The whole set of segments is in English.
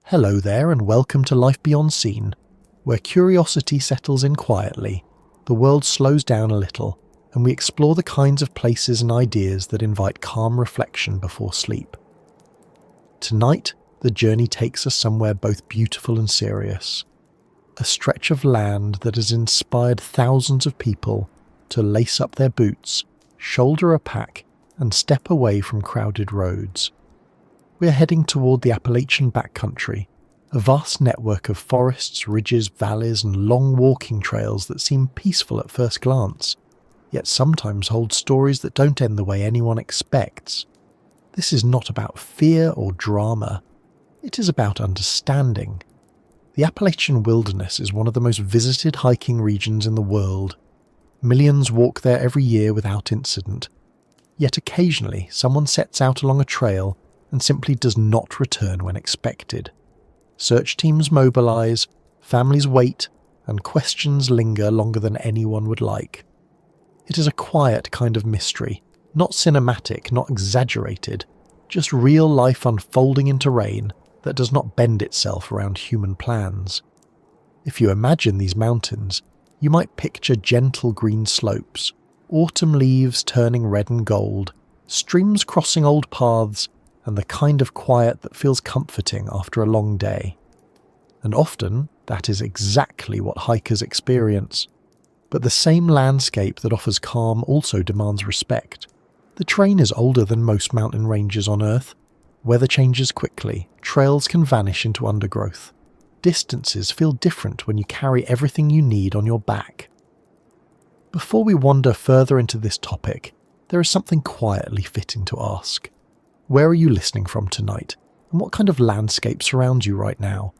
Hello there and welcome to Life Beyond Scene, where curiosity settles in quietly, the world slows down a little, and we explore the kinds of places and ideas that invite calm reflection before sleep. Tonight, the journey takes us somewhere both beautiful and serious, a stretch of land that has inspired thousands of people to lace up their boots, shoulder a pack, and step away from crowded roads. We're heading toward the Appalachian Backcountry, a vast network of forests, ridges, valleys, and long walking trails that seem peaceful at first glance, yet sometimes hold stories that don't end the way anyone expects. This is not about fear or drama. It is about understanding. The Appalachian wilderness is one of the most visited hiking regions in the world. Millions walk there every year without incident. Yet occasionally someone sets out along a trail and simply does not return when expected. Search teams mobilize, families wait, and questions linger longer than anyone would like. It is a quiet kind of mystery, not cinematic, not exaggerated, just real life unfolding in terrain that does not bend itself around human plans. If you imagine these mountains, you might picture gentle green slopes, autumn leaves turning red and gold, streams crossing old paths, and the kind of quiet that feels comforting after a long day. And often, that is exactly what hikers experience. But the same landscape that offers calm also demands respect. The terrain is older than most mountain ranges on Earth. Weather changes quickly, trails can vanish into undergrowth. Distances feel different when you carry everything you need on your back. Before we wander further into this topic, there is something quietly fitting to ask. Where are you listening from tonight, and what kind of landscape surrounds you right now?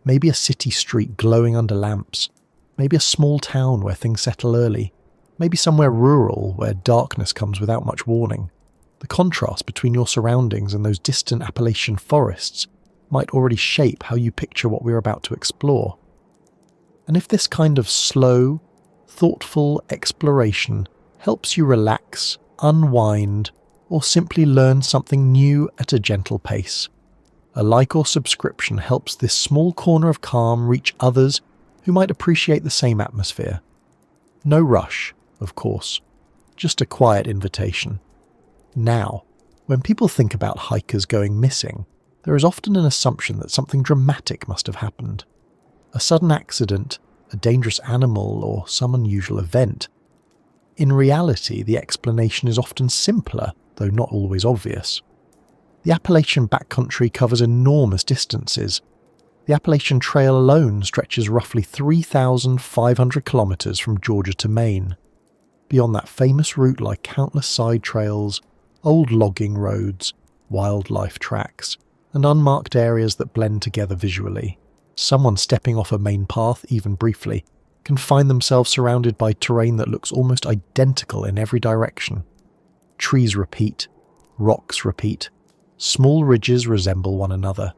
Maybe a city street glowing under lamps, maybe a small town where things settle early, maybe somewhere rural where darkness comes without much warning. The contrast between your surroundings and those distant Appalachian forests might already shape how you picture what we're about to explore. And if this kind of slow, thoughtful exploration helps you relax, unwind, or simply learn something new at a gentle pace, a like or subscription helps this small corner of calm reach others who might appreciate the same atmosphere. No rush, of course, just a quiet invitation. Now, when people think about hikers going missing, there is often an assumption that something dramatic must have happened. A sudden accident, a dangerous animal, or some unusual event. In reality, the explanation is often simpler, though not always obvious. The Appalachian Backcountry covers enormous distances. The Appalachian Trail alone stretches roughly 3,500 kilometers from Georgia to Maine. Beyond that famous route lie countless side trails, old logging roads, wildlife tracks, and unmarked areas that blend together visually. Someone stepping off a main path, even briefly, can find themselves surrounded by terrain that looks almost identical in every direction. Trees repeat, rocks repeat, small ridges resemble one another.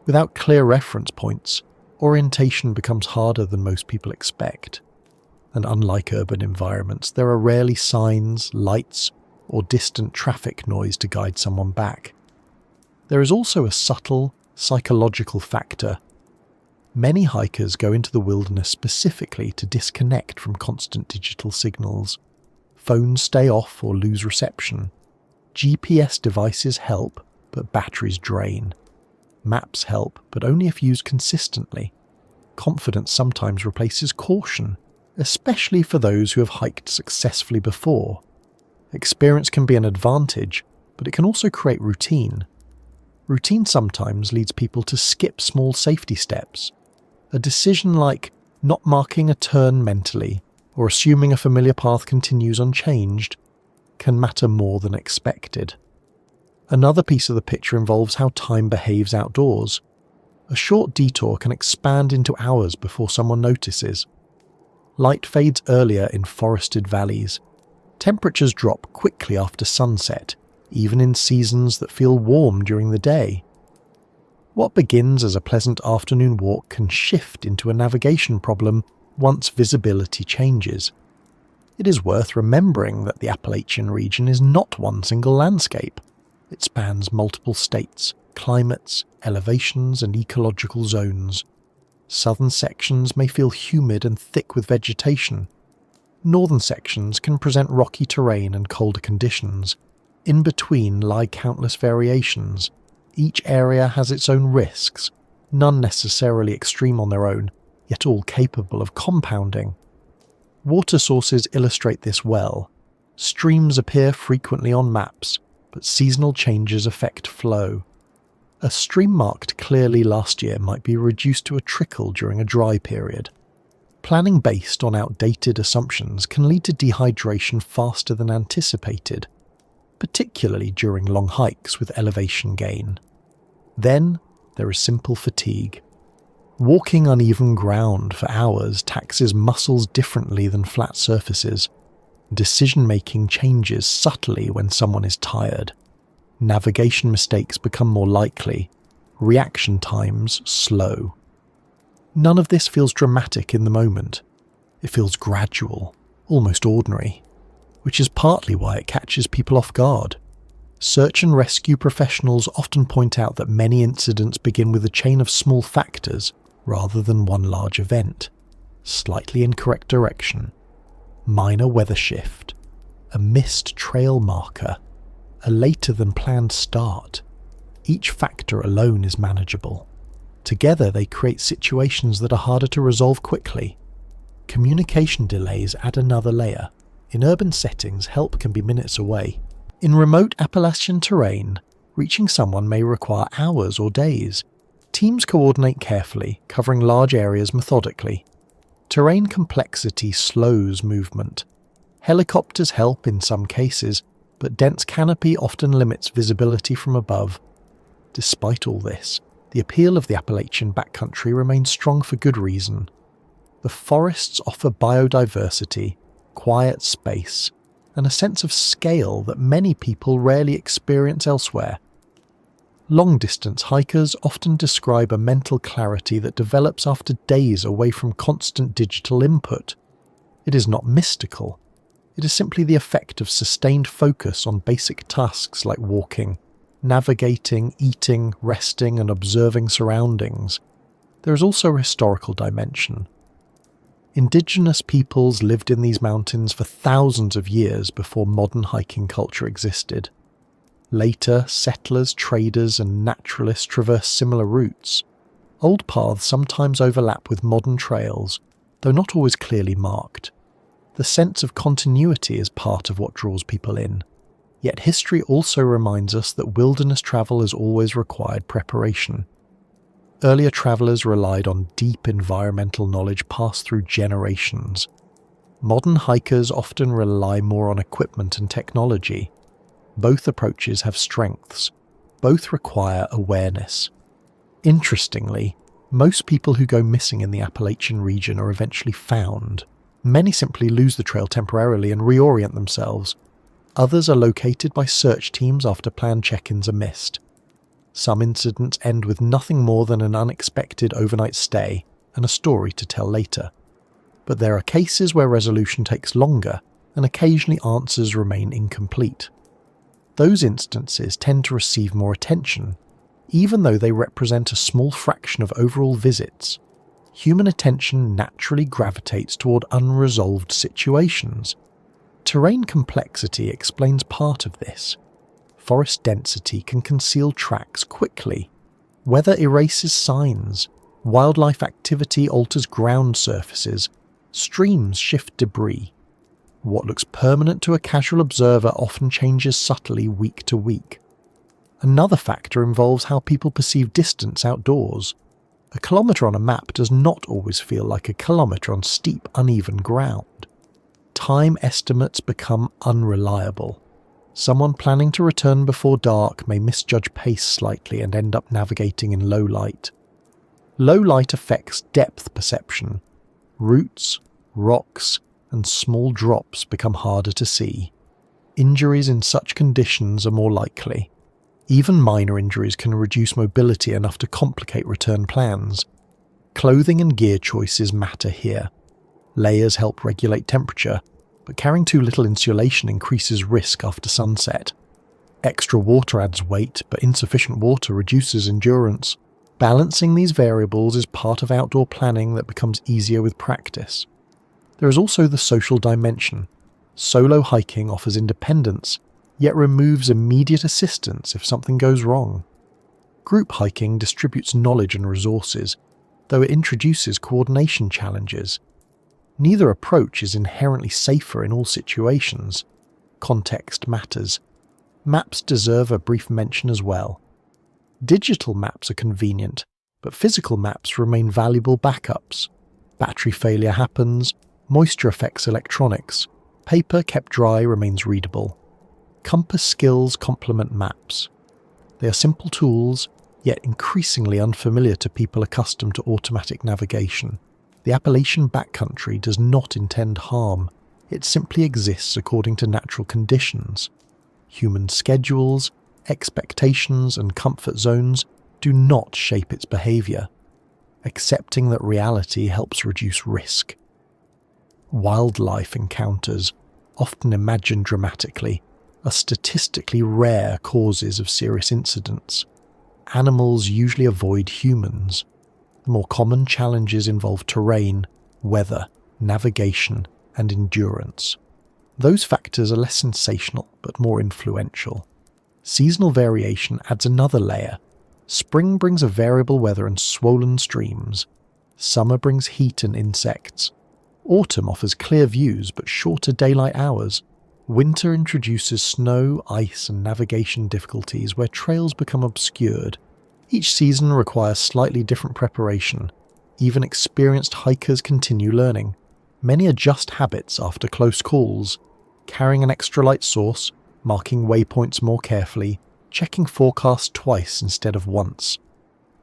Without clear reference points, orientation becomes harder than most people expect. And unlike urban environments, there are rarely signs, lights, or distant traffic noise to guide someone back. There is also a subtle, psychological factor. Many hikers go into the wilderness specifically to disconnect from constant digital signals. Phones stay off or lose reception. GPS devices help, but batteries drain. Maps help, but only if used consistently. Confidence sometimes replaces caution, especially for those who have hiked successfully before. Experience can be an advantage, but it can also create routine. Routine sometimes leads people to skip small safety steps. A decision like not marking a turn mentally, or assuming a familiar path continues unchanged, can matter more than expected. Another piece of the picture involves how time behaves outdoors. A short detour can expand into hours before someone notices. Light fades earlier in forested valleys. Temperatures drop quickly after sunset, even in seasons that feel warm during the day. What begins as a pleasant afternoon walk can shift into a navigation problem once visibility changes. It is worth remembering that the Appalachian region is not one single landscape. It spans multiple states, climates, elevations, and ecological zones. Southern sections may feel humid and thick with vegetation. Northern sections can present rocky terrain and colder conditions. In between lie countless variations. Each area has its own risks, none necessarily extreme on their own, yet all capable of compounding. Water sources illustrate this well. Streams appear frequently on maps, but seasonal changes affect flow. A stream marked clearly last year might be reduced to a trickle during a dry period. Planning based on outdated assumptions can lead to dehydration faster than anticipated, particularly during long hikes with elevation gain. Then there is simple fatigue. Walking uneven ground for hours taxes muscles differently than flat surfaces. Decision-making changes subtly when someone is tired. Navigation mistakes become more likely. Reaction times slow. None of this feels dramatic in the moment. It feels gradual, almost ordinary, which is partly why it catches people off guard. Search and rescue professionals often point out that many incidents begin with a chain of small factors rather than one large event. Slightly incorrect direction, minor weather shift, a missed trail marker, a later than planned start. Each factor alone is manageable. Together they create situations that are harder to resolve quickly. Communication delays add another layer. In urban settings, help can be minutes away. In remote Appalachian terrain, reaching someone may require hours or days. Teams coordinate carefully, covering large areas methodically. Terrain complexity slows movement. Helicopters help in some cases, but dense canopy often limits visibility from above. Despite all this, the appeal of the Appalachian Backcountry remains strong for good reason. The forests offer biodiversity, quiet space, and a sense of scale that many people rarely experience elsewhere. Long-distance hikers often describe a mental clarity that develops after days away from constant digital input. It is not mystical. It is simply the effect of sustained focus on basic tasks like walking, navigating, eating, resting, and observing surroundings. There is also a historical dimension. Indigenous peoples lived in these mountains for thousands of years before modern hiking culture existed. Later, settlers, traders, and naturalists traversed similar routes. Old paths sometimes overlap with modern trails, though not always clearly marked. The sense of continuity is part of what draws people in. Yet history also reminds us that wilderness travel has always required preparation. Earlier travelers relied on deep environmental knowledge passed through generations. Modern hikers often rely more on equipment and technology. Both approaches have strengths. Both require awareness. Interestingly, most people who go missing in the Appalachian region are eventually found. Many simply lose the trail temporarily and reorient themselves. Others are located by search teams after planned check-ins are missed. Some incidents end with nothing more than an unexpected overnight stay and a story to tell later. But there are cases where resolution takes longer and occasionally answers remain incomplete. Those instances tend to receive more attention, even though they represent a small fraction of overall visits. Human attention naturally gravitates toward unresolved situations. Terrain complexity explains part of this. Forest density can conceal tracks quickly. Weather erases signs. Wildlife activity alters ground surfaces. Streams shift debris. What looks permanent to a casual observer often changes subtly week to week. Another factor involves how people perceive distance outdoors. A kilometre on a map does not always feel like a kilometre on steep, uneven ground. Time estimates become unreliable. Someone planning to return before dark may misjudge pace slightly and end up navigating in low light. Low light affects depth perception. Roots, rocks, and small drops become harder to see. Injuries in such conditions are more likely. Even minor injuries can reduce mobility enough to complicate return plans. Clothing and gear choices matter here. Layers help regulate temperature, but carrying too little insulation increases risk after sunset. Extra water adds weight, but insufficient water reduces endurance. Balancing these variables is part of outdoor planning that becomes easier with practice. There is also the social dimension. Solo hiking offers independence, yet removes immediate assistance if something goes wrong. Group hiking distributes knowledge and resources, though it introduces coordination challenges. Neither approach is inherently safer in all situations. Context matters. Maps deserve a brief mention as well. Digital maps are convenient, but physical maps remain valuable backups. Battery failure happens, moisture affects electronics, paper kept dry remains readable. Compass skills complement maps. They are simple tools, yet increasingly unfamiliar to people accustomed to automatic navigation. The Appalachian Backcountry does not intend harm, it simply exists according to natural conditions. Human schedules, expectations, and comfort zones do not shape its behaviour. Accepting that reality helps reduce risk. Wildlife encounters, often imagined dramatically, are statistically rare causes of serious incidents. Animals usually avoid humans. The more common challenges involve terrain, weather, navigation, and endurance. Those factors are less sensational but more influential. Seasonal variation adds another layer. Spring brings a variable weather and swollen streams. Summer brings heat and insects. Autumn offers clear views but shorter daylight hours. Winter introduces snow, ice, and navigation difficulties where trails become obscured. Each season requires slightly different preparation. Even experienced hikers continue learning. Many adjust habits after close calls, carrying an extra light source, marking waypoints more carefully, checking forecasts twice instead of once.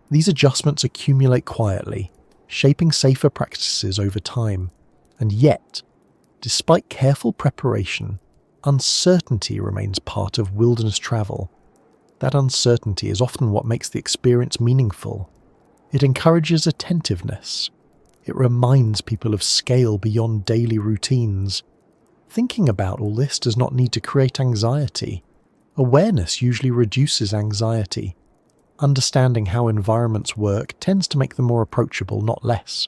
These adjustments accumulate quietly, shaping safer practices over time. And yet, despite careful preparation, uncertainty remains part of wilderness travel. That uncertainty is often what makes the experience meaningful. It encourages attentiveness. It reminds people of scale beyond daily routines. Thinking about all this does not need to create anxiety. Awareness usually reduces anxiety. Understanding how environments work tends to make them more approachable, not less.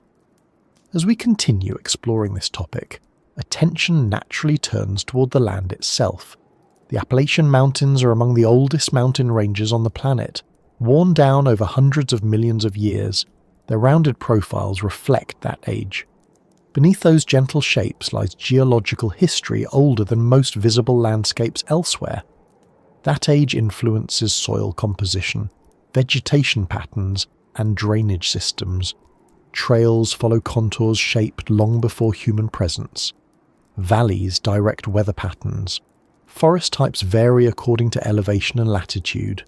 As we continue exploring this topic, attention naturally turns toward the land itself. The Appalachian Mountains are among the oldest mountain ranges on the planet. Worn down over hundreds of millions of years, their rounded profiles reflect that age. Beneath those gentle shapes lies geological history older than most visible landscapes elsewhere. That age influences soil composition, vegetation patterns, and drainage systems. Trails follow contours shaped long before human presence. Valleys direct weather patterns. Forest types vary according to elevation and latitude.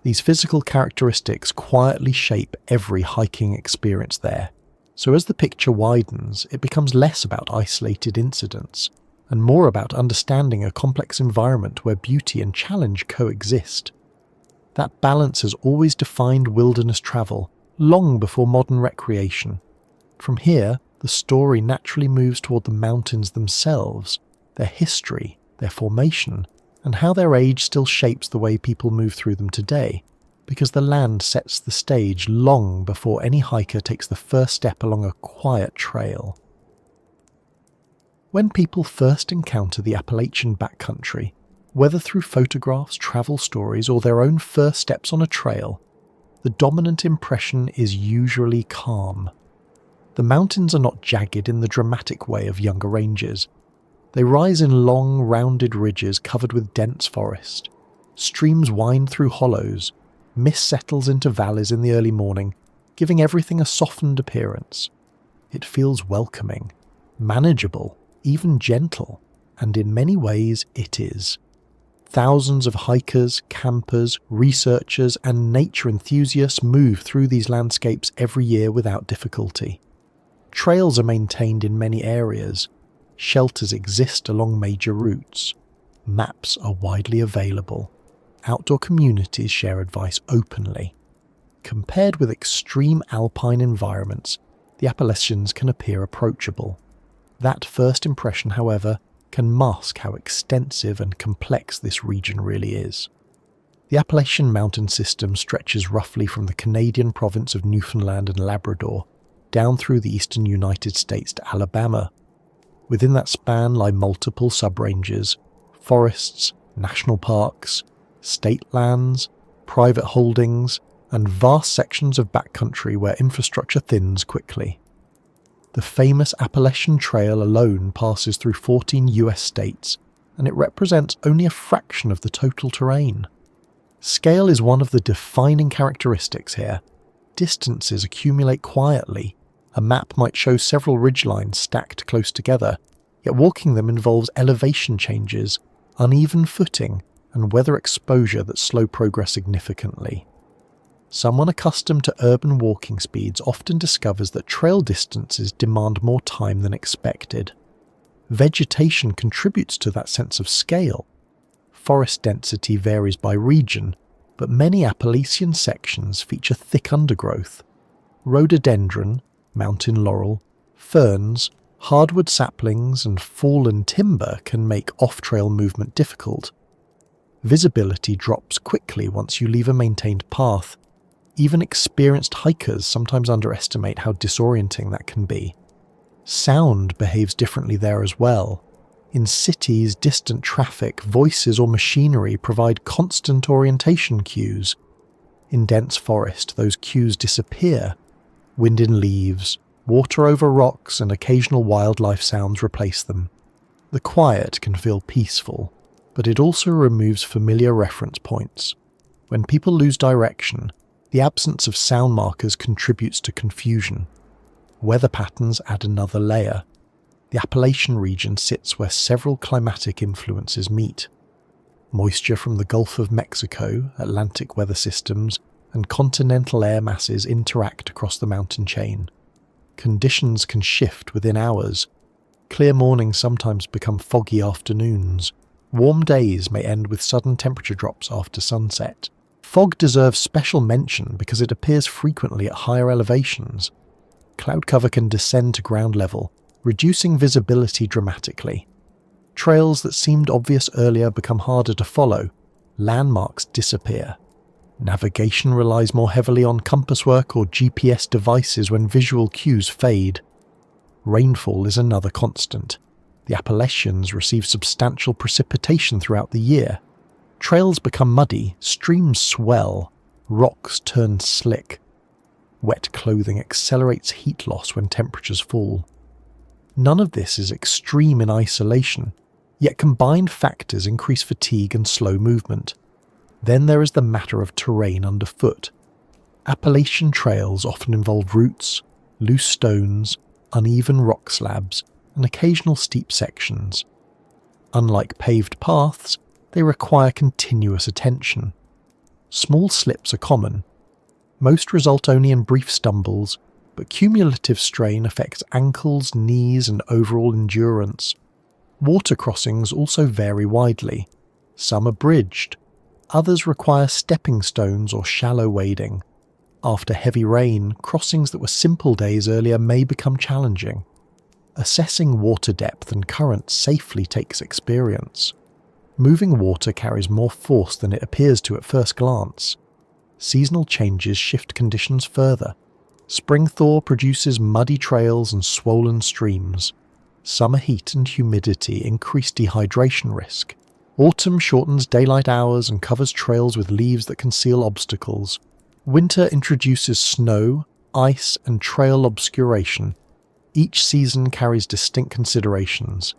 These physical characteristics quietly shape every hiking experience there. So as the picture widens, it becomes less about isolated incidents, and more about understanding a complex environment where beauty and challenge coexist. That balance has always defined wilderness travel, long before modern recreation. From here, the story naturally moves toward the mountains themselves, their history, their formation, and how their age still shapes the way people move through them today, because the land sets the stage long before any hiker takes the first step along a quiet trail. When people first encounter the Appalachian Backcountry, whether through photographs, travel stories, or their own first steps on a trail, the dominant impression is usually calm. The mountains are not jagged in the dramatic way of younger ranges. They rise in long, rounded ridges covered with dense forest. Streams wind through hollows. Mist settles into valleys in the early morning, giving everything a softened appearance. It feels welcoming, manageable, even gentle, and in many ways it is. Thousands of hikers, campers, researchers, and nature enthusiasts move through these landscapes every year without difficulty. Trails are maintained in many areas. Shelters exist along major routes. Maps are widely available. Outdoor communities share advice openly. Compared with extreme alpine environments, the Appalachians can appear approachable. That first impression, however, can mask how extensive and complex this region really is. The Appalachian mountain system stretches roughly from the Canadian province of Newfoundland and Labrador down through the eastern United States to Alabama. Within that span lie multiple subranges, forests, national parks, state lands, private holdings, and vast sections of backcountry where infrastructure thins quickly. The famous Appalachian Trail alone passes through 14 US states, and it represents only a fraction of the total terrain. Scale is one of the defining characteristics here. Distances accumulate quietly. A map might show several ridgelines stacked close together, yet walking them involves elevation changes, uneven footing, and weather exposure that slow progress significantly. Someone accustomed to urban walking speeds often discovers that trail distances demand more time than expected. Vegetation contributes to that sense of scale. Forest density varies by region, but many Appalachian sections feature thick undergrowth. Rhododendron, mountain laurel, ferns, hardwood saplings, and fallen timber can make off-trail movement difficult. Visibility drops quickly once you leave a maintained path. Even experienced hikers sometimes underestimate how disorienting that can be. Sound behaves differently there as well. In cities, distant traffic, voices or machinery provide constant orientation cues. In dense forest, those cues disappear. Wind in leaves, water over rocks, and occasional wildlife sounds replace them. The quiet can feel peaceful, but it also removes familiar reference points. When people lose direction, the absence of sound markers contributes to confusion. Weather patterns add another layer. The Appalachian region sits where several climatic influences meet. Moisture from the Gulf of Mexico, Atlantic weather systems, and continental air masses interact across the mountain chain. Conditions can shift within hours. Clear mornings sometimes become foggy afternoons. Warm days may end with sudden temperature drops after sunset. Fog deserves special mention because it appears frequently at higher elevations. Cloud cover can descend to ground level, reducing visibility dramatically. Trails that seemed obvious earlier become harder to follow. Landmarks disappear. Navigation relies more heavily on compass work or GPS devices when visual cues fade. Rainfall is another constant. The Appalachians receive substantial precipitation throughout the year. Trails become muddy, streams swell, rocks turn slick. Wet clothing accelerates heat loss when temperatures fall. None of this is extreme in isolation, yet combined factors increase fatigue and slow movement. Then there is the matter of terrain underfoot. Appalachian trails often involve roots, loose stones, uneven rock slabs, and occasional steep sections. Unlike paved paths, they require continuous attention. Small slips are common. Most result only in brief stumbles, but cumulative strain affects ankles, knees, and overall endurance. Water crossings also vary widely. Some are bridged. Others require stepping stones or shallow wading. After heavy rain, crossings that were simple days earlier may become challenging. Assessing water depth and current safely takes experience. Moving water carries more force than it appears to at first glance. Seasonal changes shift conditions further. Spring thaw produces muddy trails and swollen streams. Summer heat and humidity increase dehydration risk. Autumn shortens daylight hours and covers trails with leaves that conceal obstacles. Winter introduces snow, ice, and trail obscuration. Each season carries distinct considerations.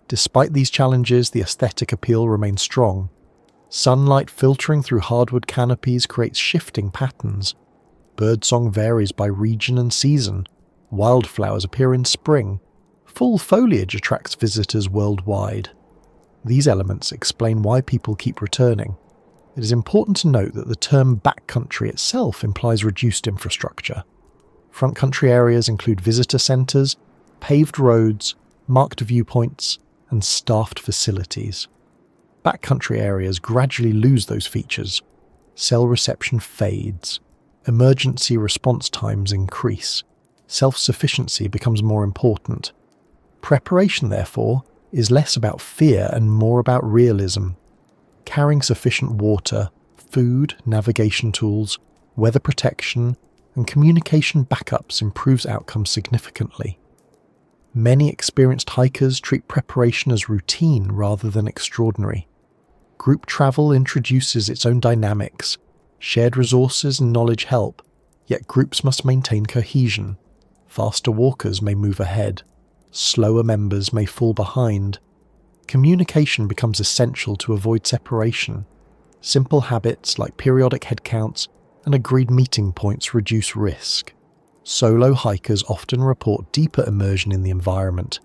Despite these challenges, the aesthetic appeal remains strong. Sunlight filtering through hardwood canopies creates shifting patterns. Birdsong varies by region and season. Wildflowers appear in spring. Full foliage attracts visitors worldwide. These elements explain why people keep returning. It is important to note that the term backcountry itself implies reduced infrastructure. Front country areas include visitor centres, paved roads, marked viewpoints, and staffed facilities. Backcountry areas gradually lose those features. Cell reception fades. Emergency response times increase. Self-sufficiency becomes more important. Preparation, therefore, is less about fear and more about realism. Carrying sufficient water, Food, navigation tools, weather protection, and communication backups improves outcomes significantly. Many experienced hikers treat preparation as routine rather than extraordinary. Group travel introduces its own dynamics. Shared resources and knowledge help, yet groups must maintain cohesion. Faster walkers may move ahead. Slower members may fall behind. Communication becomes essential to avoid separation. Simple habits like periodic head counts and agreed meeting points reduce risk. Solo hikers often report deeper immersion in the environment.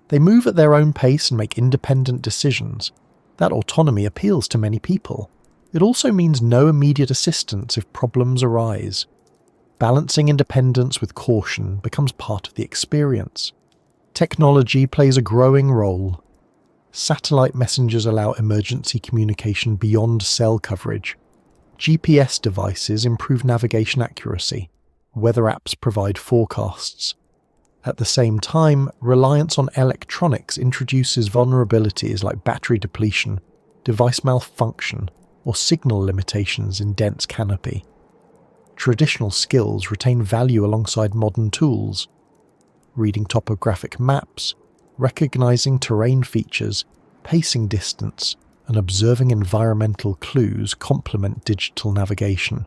They move at their own pace and make independent decisions. That autonomy appeals to many people. It also means no immediate assistance if problems arise. Balancing independence with caution becomes part of the experience. Technology plays a growing role. Satellite messengers allow emergency communication beyond cell coverage. GPS devices improve navigation accuracy. Weather apps provide forecasts. At the same time, reliance on electronics introduces vulnerabilities like battery depletion, device malfunction, or signal limitations in dense canopy. Traditional skills retain value alongside modern tools. Reading topographic maps, recognizing terrain features, pacing distance, and observing environmental clues complement digital navigation.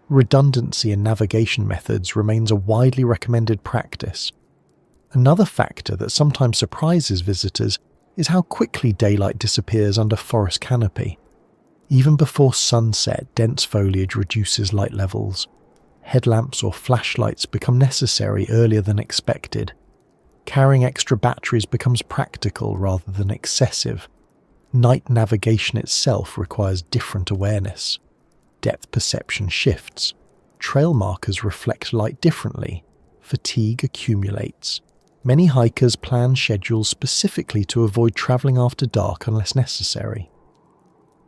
Redundancy in navigation methods remains a widely recommended practice. Another factor that sometimes surprises visitors is how quickly daylight disappears under forest canopy. Even before sunset, dense foliage reduces light levels. Headlamps or flashlights become necessary earlier than expected. Carrying extra batteries becomes practical rather than excessive. Night navigation itself requires different awareness. Depth perception shifts. Trail markers reflect light differently. Fatigue accumulates. Many hikers plan schedules specifically to avoid travelling after dark unless necessary.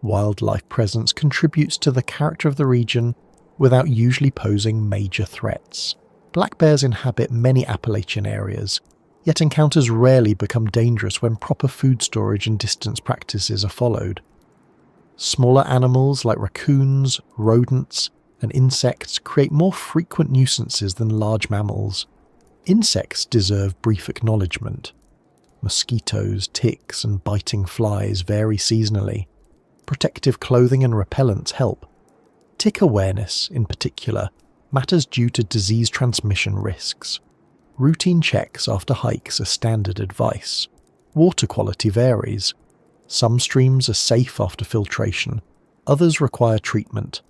Wildlife presence contributes to the character of the region without usually posing major threats. Black bears inhabit many Appalachian areas, yet encounters rarely become dangerous when proper food storage and distance practices are followed. Smaller animals like raccoons, rodents, and insects create more frequent nuisances than large mammals. Insects deserve brief acknowledgement. Mosquitoes, ticks, and biting flies vary seasonally. Protective clothing and repellents help. Tick awareness, in particular, matters due to disease transmission risks. Routine checks after hikes are standard advice. Water quality varies. Some streams are safe after filtration, others require treatment.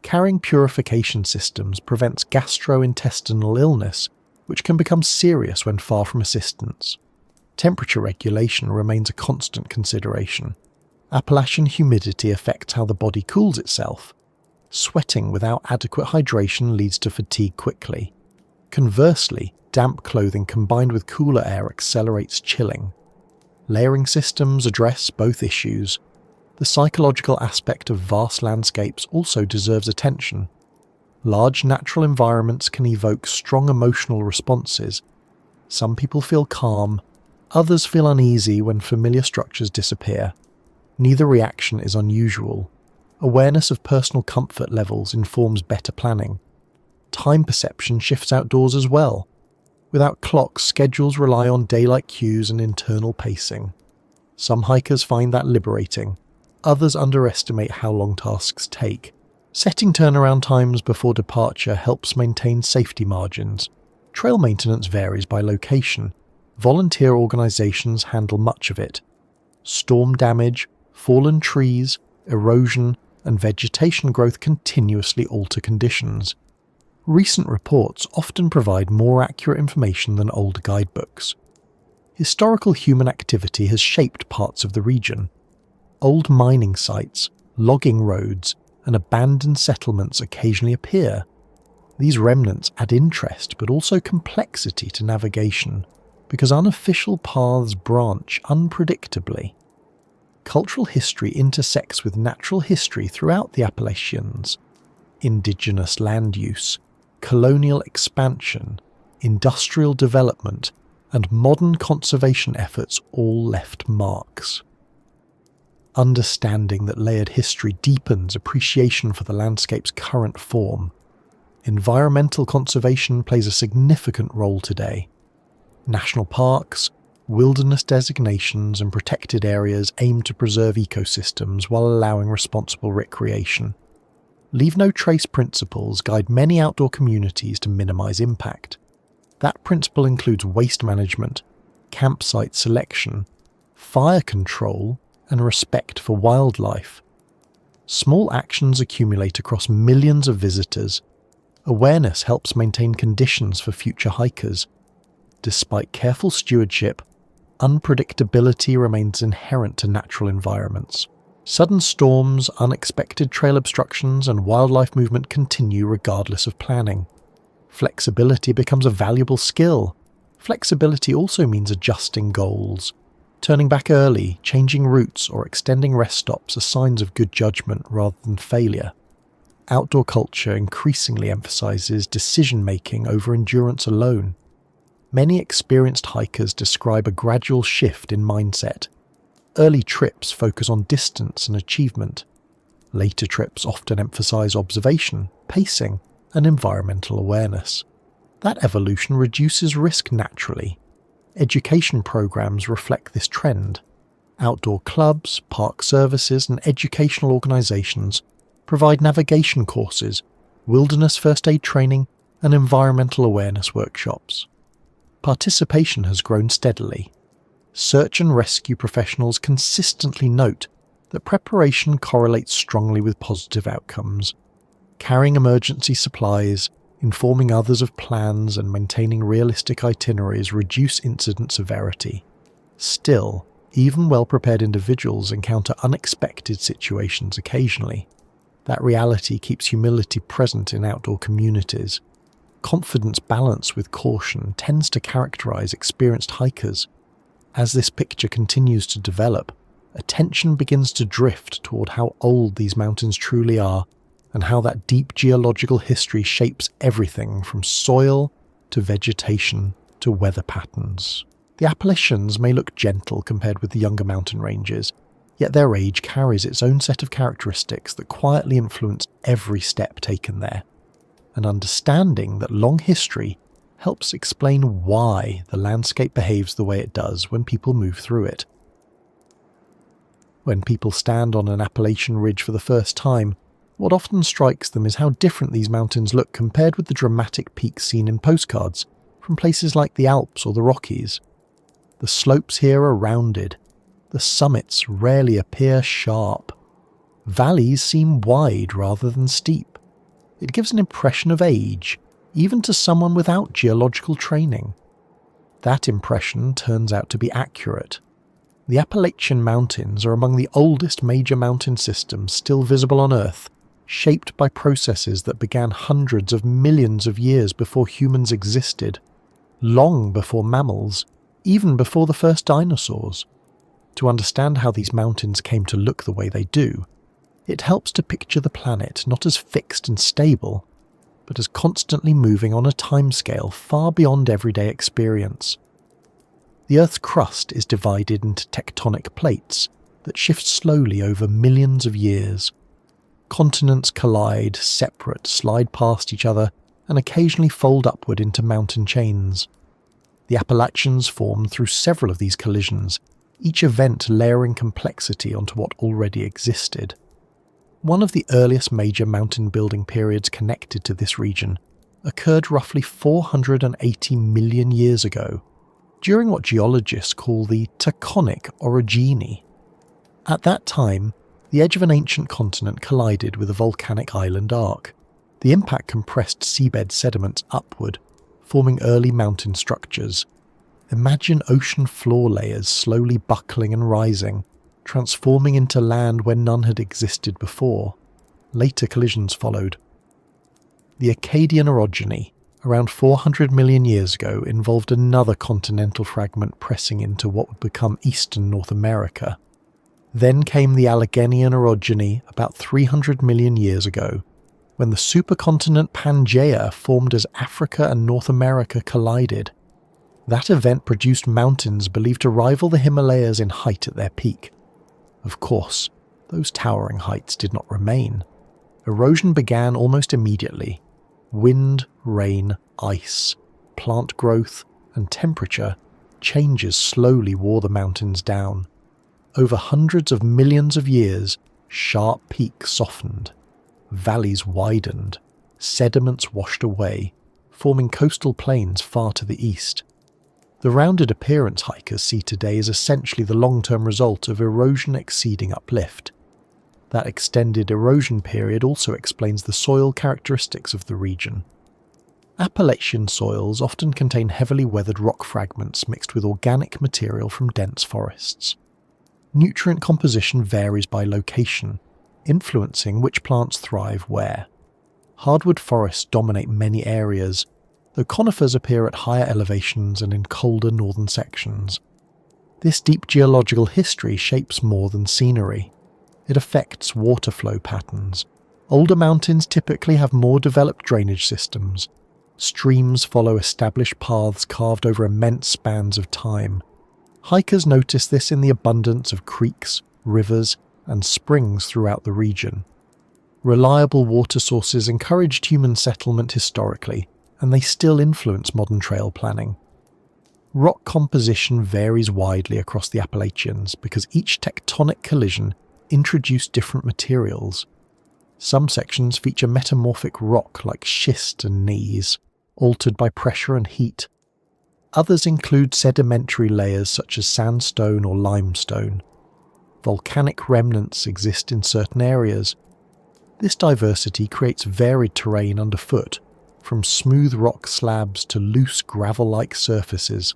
Carrying purification systems prevents gastrointestinal illness, which can become serious when far from assistance. Temperature regulation remains a constant consideration. Appalachian humidity affects how the body cools itself. Sweating without adequate hydration leads to fatigue quickly. Conversely, damp clothing combined with cooler air accelerates chilling. Layering systems address both issues. The psychological aspect of vast landscapes also deserves attention. Large natural environments can evoke strong emotional responses. Some people feel calm, others feel uneasy when familiar structures disappear. Neither reaction is unusual. Awareness of personal comfort levels informs better planning. Time perception shifts outdoors as well. Without clocks, schedules rely on daylight cues and internal pacing. Some hikers find that liberating. Others underestimate how long tasks take. Setting turnaround times before departure helps maintain safety margins. Trail maintenance varies by location. Volunteer organizations handle much of it. Storm damage, fallen trees, erosion, and vegetation growth continuously alter conditions. Recent reports often provide more accurate information than older guidebooks. Historical human activity has shaped parts of the region. Old mining sites, logging roads, and abandoned settlements occasionally appear. These remnants add interest but also complexity to navigation, because unofficial paths branch unpredictably. Cultural history intersects with natural history throughout the Appalachians. Indigenous land use, colonial expansion, industrial development, and modern conservation efforts all left marks. Understanding that layered history deepens appreciation for the landscape's current form. Environmental conservation plays a significant role today. National parks, wilderness designations, and protected areas aim to preserve ecosystems while allowing responsible recreation. Leave no trace principles guide many outdoor communities to minimize impact. That principle includes waste management, campsite selection, fire control, and respect for wildlife. Small actions accumulate across millions of visitors. Awareness helps maintain conditions for future hikers. Despite careful stewardship, unpredictability remains inherent to natural environments. Sudden storms, unexpected trail obstructions, and wildlife movement continue regardless of planning. Flexibility becomes a valuable skill. Flexibility also means adjusting goals. Turning back early, changing routes, or extending rest stops are signs of good judgment rather than failure. Outdoor culture increasingly emphasizes decision-making over endurance alone. Many experienced hikers describe a gradual shift in mindset. Early trips focus on distance and achievement. Later trips often emphasize observation, pacing, and environmental awareness. That evolution reduces risk naturally. Education programs reflect this trend. Outdoor clubs, park services, and educational organizations provide navigation courses, wilderness first aid training, and environmental awareness workshops. Participation has grown steadily. Search and rescue professionals consistently note that preparation correlates strongly with positive outcomes. Carrying emergency supplies, informing others of plans, and maintaining realistic itineraries reduce incident severity. Still, even well-prepared individuals encounter unexpected situations occasionally. That reality keeps humility present in outdoor communities. Confidence balanced with caution tends to characterize experienced hikers. As this picture continues to develop, attention begins to drift toward how old these mountains truly are, and how that deep geological history shapes everything from soil to vegetation to weather patterns. The Appalachians may look gentle compared with the younger mountain ranges, yet their age carries its own set of characteristics that quietly influence every step taken there. And understanding that long history helps explain why the landscape behaves the way it does when people move through it. When people stand on an Appalachian ridge for the first time, what often strikes them is how different these mountains look compared with the dramatic peaks seen in postcards from places like the Alps or the Rockies. The slopes here are rounded. The summits rarely appear sharp. Valleys seem wide rather than steep. It gives an impression of age, even to someone without geological training. That impression turns out to be accurate. The Appalachian Mountains are among the oldest major mountain systems still visible on Earth, shaped by processes that began hundreds of millions of years before humans existed, long before mammals, even before the first dinosaurs. To understand how these mountains came to look the way they do, it helps to picture the planet not as fixed and stable, but as constantly moving on a timescale far beyond everyday experience. The Earth's crust is divided into tectonic plates that shift slowly over millions of years. Continents collide, separate, slide past each other, and occasionally fold upward into mountain chains. The Appalachians form through several of these collisions, each event layering complexity onto what already existed. One of the earliest major mountain building periods connected to this region occurred roughly 480 million years ago, during what geologists call the Taconic orogeny. At that time, the edge of an ancient continent collided with a volcanic island arc. The impact compressed seabed sediments upward, forming early mountain structures. Imagine ocean floor layers slowly buckling and rising, transforming into land where none had existed before. Later collisions followed. The Akkadian orogeny, around 400 million years ago, involved another continental fragment pressing into what would become eastern North America. Then came the Alleghenian orogeny about 300 million years ago, when the supercontinent Pangaea formed as Africa and North America collided. That event produced mountains believed to rival the Himalayas in height at their peak. Of course, those towering heights did not remain. Erosion began almost immediately. Wind, rain, ice, plant growth, and temperature changes slowly wore the mountains down. Over hundreds of millions of years, sharp peaks softened, valleys widened, sediments washed away, forming coastal plains far to the east. The rounded appearance hikers see today is essentially the long-term result of erosion exceeding uplift. That extended erosion period also explains the soil characteristics of the region. Appalachian soils often contain heavily weathered rock fragments mixed with organic material from dense forests. Nutrient composition varies by location, influencing which plants thrive where. Hardwood forests dominate many areas, though conifers appear at higher elevations and in colder northern sections. This deep geological history shapes more than scenery. It affects water flow patterns. Older mountains typically have more developed drainage systems. Streams follow established paths carved over immense spans of time. Hikers notice this in the abundance of creeks, rivers, and springs throughout the region. Reliable water sources encouraged human settlement historically, and they still influence modern trail planning. Rock composition varies widely across the Appalachians because each tectonic collision introduced different materials. Some sections feature metamorphic rock like schist and gneiss, altered by pressure and heat. Others include sedimentary layers such as sandstone or limestone. Volcanic remnants exist in certain areas. This diversity creates varied terrain underfoot, from smooth rock slabs to loose gravel-like surfaces.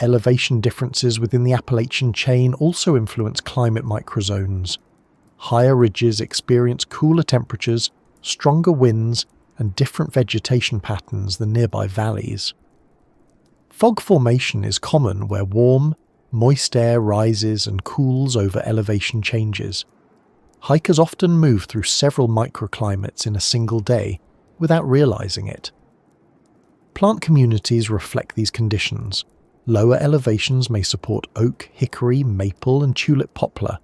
Elevation differences within the Appalachian chain also influence climate microzones. Higher ridges experience cooler temperatures, stronger winds, and different vegetation patterns than nearby valleys. Fog formation is common where warm, moist air rises and cools over elevation changes. Hikers often move through several microclimates in a single day without realizing it. Plant communities reflect these conditions. Lower elevations may support oak, hickory, maple, and tulip poplar.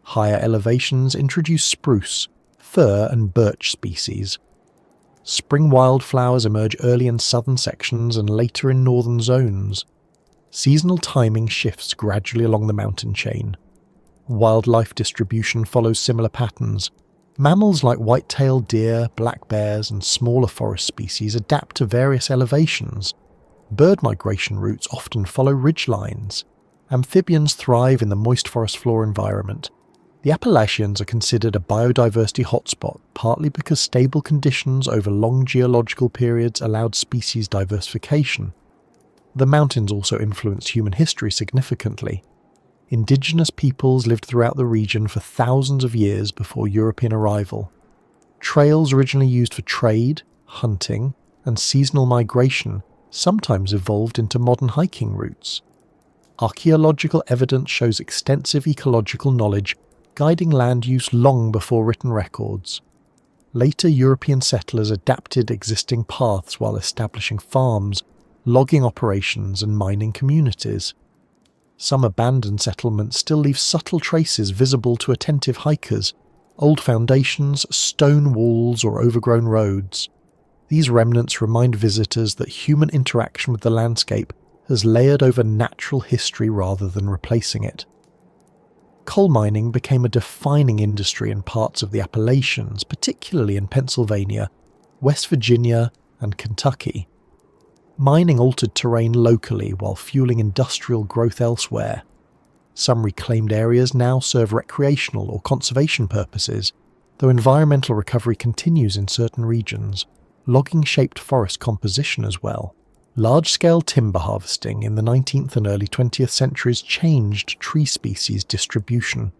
Higher elevations introduce spruce, fir, and birch species. Spring wildflowers emerge early in southern sections and later in northern zones. Seasonal timing shifts gradually along the mountain chain. Wildlife distribution follows similar patterns. Mammals like white-tailed deer, black bears, and smaller forest species adapt to various elevations. Bird migration routes often follow ridgelines. Amphibians thrive in the moist forest floor environment. The Appalachians are considered a biodiversity hotspot, partly because stable conditions over long geological periods allowed species diversification. The mountains also influenced human history significantly. Indigenous peoples lived throughout the region for thousands of years before European arrival. Trails originally used for trade, hunting, and seasonal migration sometimes evolved into modern hiking routes. Archaeological evidence shows extensive ecological knowledge guiding land use long before written records. Later European settlers adapted existing paths while establishing farms, logging operations, and mining communities. Some abandoned settlements still leave subtle traces visible to attentive hikers: old foundations, stone walls, or overgrown roads. These remnants remind visitors that human interaction with the landscape has layered over natural history rather than replacing it. Coal mining became a defining industry in parts of the Appalachians, particularly in Pennsylvania, West Virginia, and Kentucky. Mining altered terrain locally while fueling industrial growth elsewhere. Some reclaimed areas now serve recreational or conservation purposes, though environmental recovery continues in certain regions. Logging shaped forest composition as well. Large-scale timber harvesting in the 19th and early 20th centuries changed tree species distribution.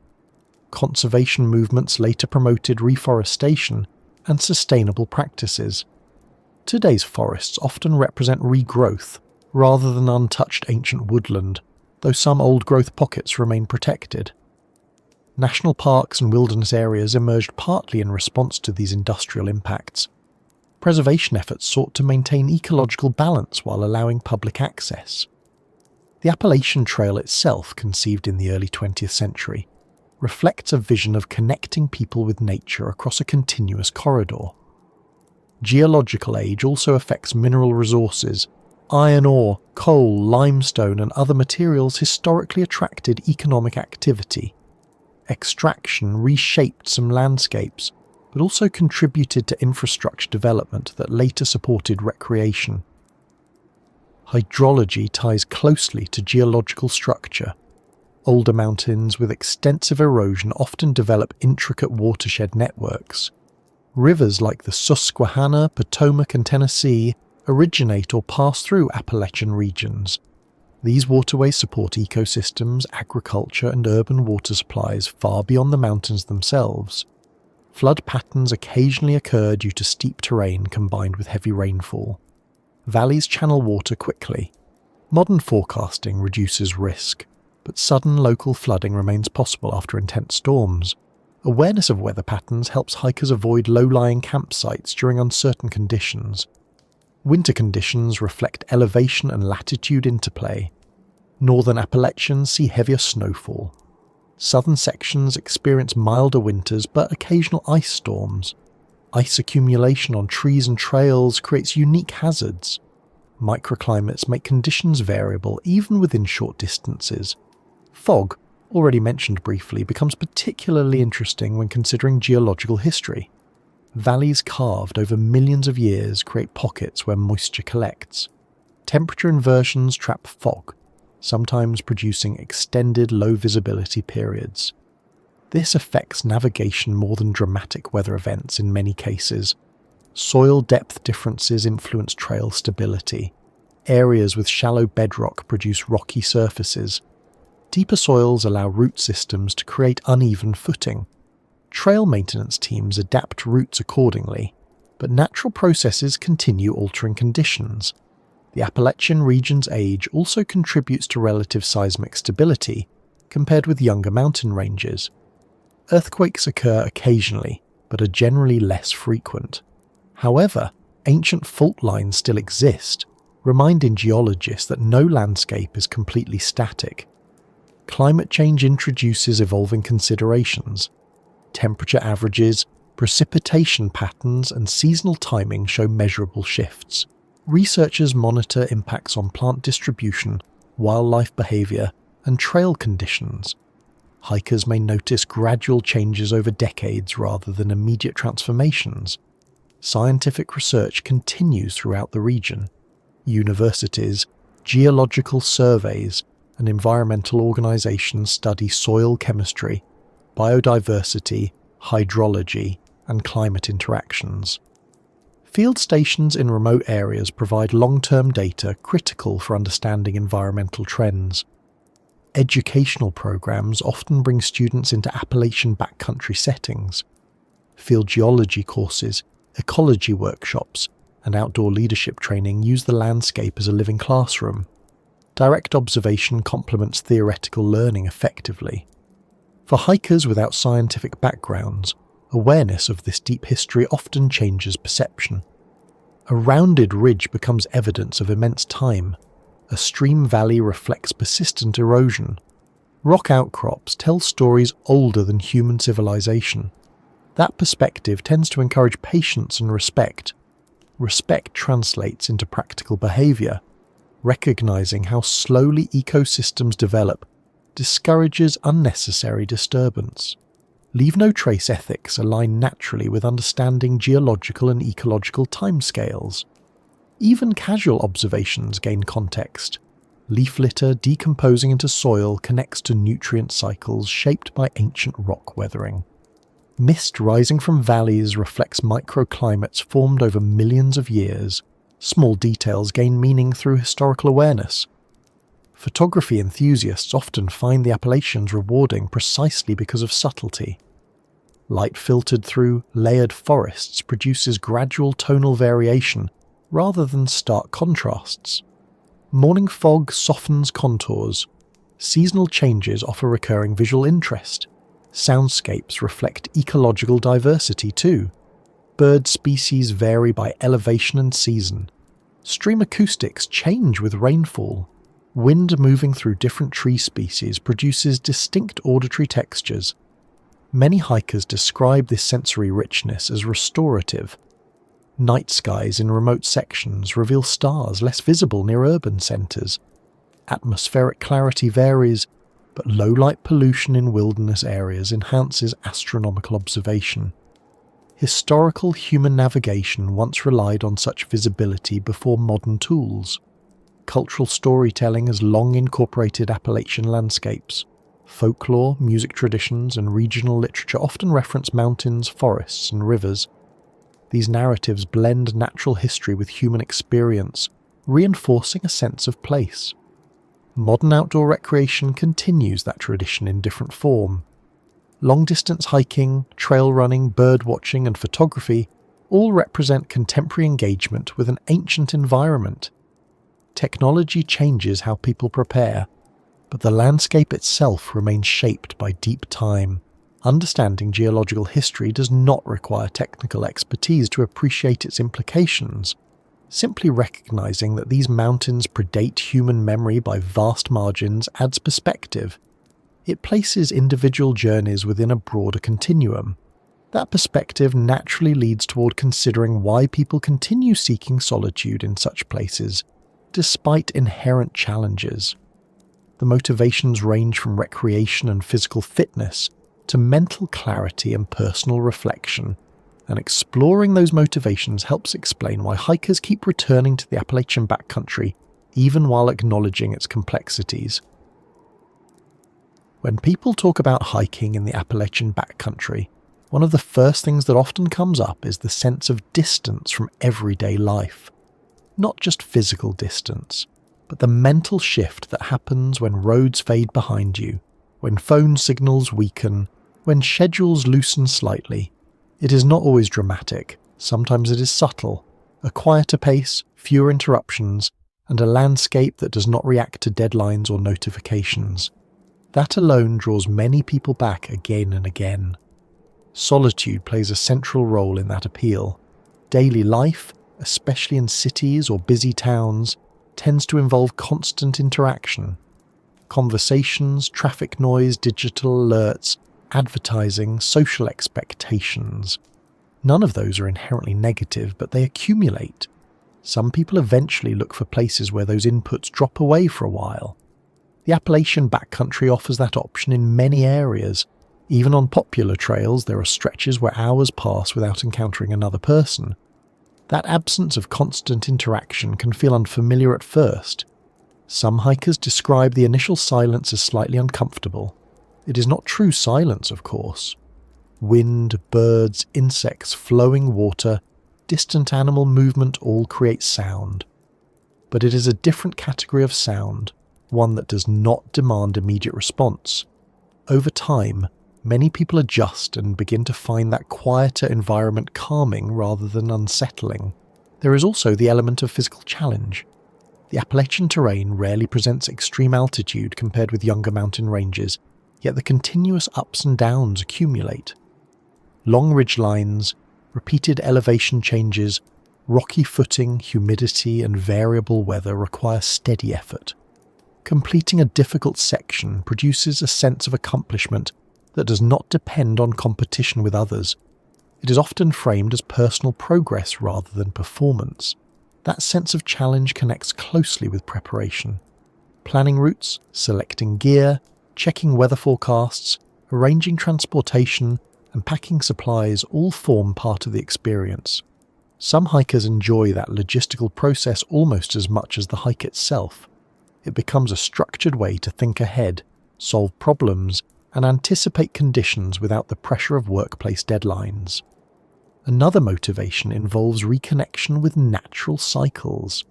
Conservation movements later promoted reforestation and sustainable practices. Today's forests often represent regrowth rather than untouched ancient woodland, though some old-growth pockets remain protected. National parks and wilderness areas emerged partly in response to these industrial impacts. Preservation efforts sought to maintain ecological balance while allowing public access. The Appalachian Trail itself, conceived in the early 20th century, reflects a vision of connecting people with nature across a continuous corridor. Geological age also affects mineral resources. Iron ore, coal, limestone and other materials historically attracted economic activity. Extraction reshaped some landscapes, but also contributed to infrastructure development that later supported recreation. Hydrology ties closely to geological structure. Older mountains with extensive erosion often develop intricate watershed networks. Rivers like the Susquehanna, Potomac and Tennessee originate or pass through Appalachian regions. These waterways support ecosystems, agriculture and urban water supplies far beyond the mountains themselves. Flood patterns occasionally occur due to steep terrain combined with heavy rainfall. Valleys channel water quickly. Modern forecasting reduces risk, but sudden local flooding remains possible after intense storms. Awareness of weather patterns helps hikers avoid low-lying campsites during uncertain conditions. Winter conditions reflect elevation and latitude interplay. Northern Appalachians see heavier snowfall. Southern sections experience milder winters but occasional ice storms. Ice accumulation on trees and trails creates unique hazards. Microclimates make conditions variable even within short distances. Fog, already mentioned briefly, becomes particularly interesting when considering geological history. Valleys carved over millions of years create pockets where moisture collects. Temperature inversions trap fog, sometimes producing extended low visibility periods. This affects navigation more than dramatic weather events in many cases. Soil depth differences influence trail stability. Areas with shallow bedrock produce rocky surfaces. Deeper soils allow root systems to create uneven footing. Trail maintenance teams adapt routes accordingly, but natural processes continue altering conditions. The Appalachian region's age also contributes to relative seismic stability compared with younger mountain ranges. Earthquakes occur occasionally, but are generally less frequent. However, ancient fault lines still exist, reminding geologists that no landscape is completely static. Climate change introduces evolving considerations. Temperature averages, precipitation patterns, and seasonal timing show measurable shifts. Researchers monitor impacts on plant distribution, wildlife behavior, and trail conditions. Hikers may notice gradual changes over decades rather than immediate transformations. Scientific research continues throughout the region. Universities, geological surveys, and environmental organizations study soil chemistry, biodiversity, hydrology, and climate interactions. Field stations in remote areas provide long-term data critical for understanding environmental trends. Educational programs often bring students into Appalachian backcountry settings. Field geology courses, ecology workshops, and outdoor leadership training use the landscape as a living classroom. Direct observation complements theoretical learning effectively. For hikers without scientific backgrounds, awareness of this deep history often changes perception. A rounded ridge becomes evidence of immense time. A stream valley reflects persistent erosion. Rock outcrops tell stories older than human civilization. That perspective tends to encourage patience and respect. Respect translates into practical behavior. Recognizing how slowly ecosystems develop discourages unnecessary disturbance. Leave no trace ethics align naturally with understanding geological and ecological timescales. Even casual observations gain context. Leaf litter decomposing into soil connects to nutrient cycles shaped by ancient rock weathering. Mist rising from valleys reflects microclimates formed over millions of years. Small details gain meaning through historical awareness. Photography enthusiasts often find the Appalachians rewarding precisely because of subtlety. Light filtered through layered forests produces gradual tonal variation rather than stark contrasts. Morning fog softens contours. Seasonal changes offer recurring visual interest. Soundscapes reflect ecological diversity too. Bird species vary by elevation and season. Stream acoustics change with rainfall. Wind moving through different tree species produces distinct auditory textures. Many hikers describe this sensory richness as restorative. Night skies in remote sections reveal stars less visible near urban centres. Atmospheric clarity varies, but low-light pollution in wilderness areas enhances astronomical observation. Historical human navigation once relied on such visibility before modern tools. Cultural storytelling has long incorporated Appalachian landscapes. Folklore, music traditions, and regional literature often reference mountains, forests, and rivers. These narratives blend natural history with human experience, reinforcing a sense of place. Modern outdoor recreation continues that tradition in different form. Long-distance hiking, trail running, bird watching, and photography all represent contemporary engagement with an ancient environment. Technology changes how people prepare, but the landscape itself remains shaped by deep time. Understanding geological history does not require technical expertise to appreciate its implications. Simply recognizing that these mountains predate human memory by vast margins adds perspective. It places individual journeys within a broader continuum. That perspective naturally leads toward considering why people continue seeking solitude in such places, despite inherent challenges. The motivations range from recreation and physical fitness to mental clarity and personal reflection, and exploring those motivations helps explain why hikers keep returning to the Appalachian Backcountry, even while acknowledging its complexities. When people talk about hiking in the Appalachian Backcountry, one of the first things that often comes up is the sense of distance from everyday life. Not just physical distance, but the mental shift that happens when roads fade behind you, when phone signals weaken, when schedules loosen slightly. It is not always dramatic, sometimes it is subtle, a quieter pace, fewer interruptions, and a landscape that does not react to deadlines or notifications. That alone draws many people back again and again. Solitude plays a central role in that appeal. Daily life, especially in cities or busy towns, tends to involve constant interaction. Conversations, traffic noise, digital alerts, advertising, social expectations. None of those are inherently negative, but they accumulate. Some people eventually look for places where those inputs drop away for a while. The Appalachian Backcountry offers that option in many areas. Even on popular trails, there are stretches where hours pass without encountering another person. That absence of constant interaction can feel unfamiliar at first. Some hikers describe the initial silence as slightly uncomfortable. It is not true silence, of course. Wind, birds, insects, flowing water, distant animal movement all create sound. But it is a different category of sound, one that does not demand immediate response. Over time, many people adjust and begin to find that quieter environment calming rather than unsettling. There is also the element of physical challenge. The Appalachian terrain rarely presents extreme altitude compared with younger mountain ranges, yet the continuous ups and downs accumulate. Long ridge lines, repeated elevation changes, rocky footing, humidity, and variable weather require steady effort. Completing a difficult section produces a sense of accomplishment that does not depend on competition with others. It is often framed as personal progress rather than performance. That sense of challenge connects closely with preparation. Planning routes, selecting gear, checking weather forecasts, arranging transportation, and packing supplies all form part of the experience. Some hikers enjoy that logistical process almost as much as the hike itself. It becomes a structured way to think ahead, solve problems, and anticipate conditions without the pressure of workplace deadlines. Another motivation involves reconnection with natural cycles.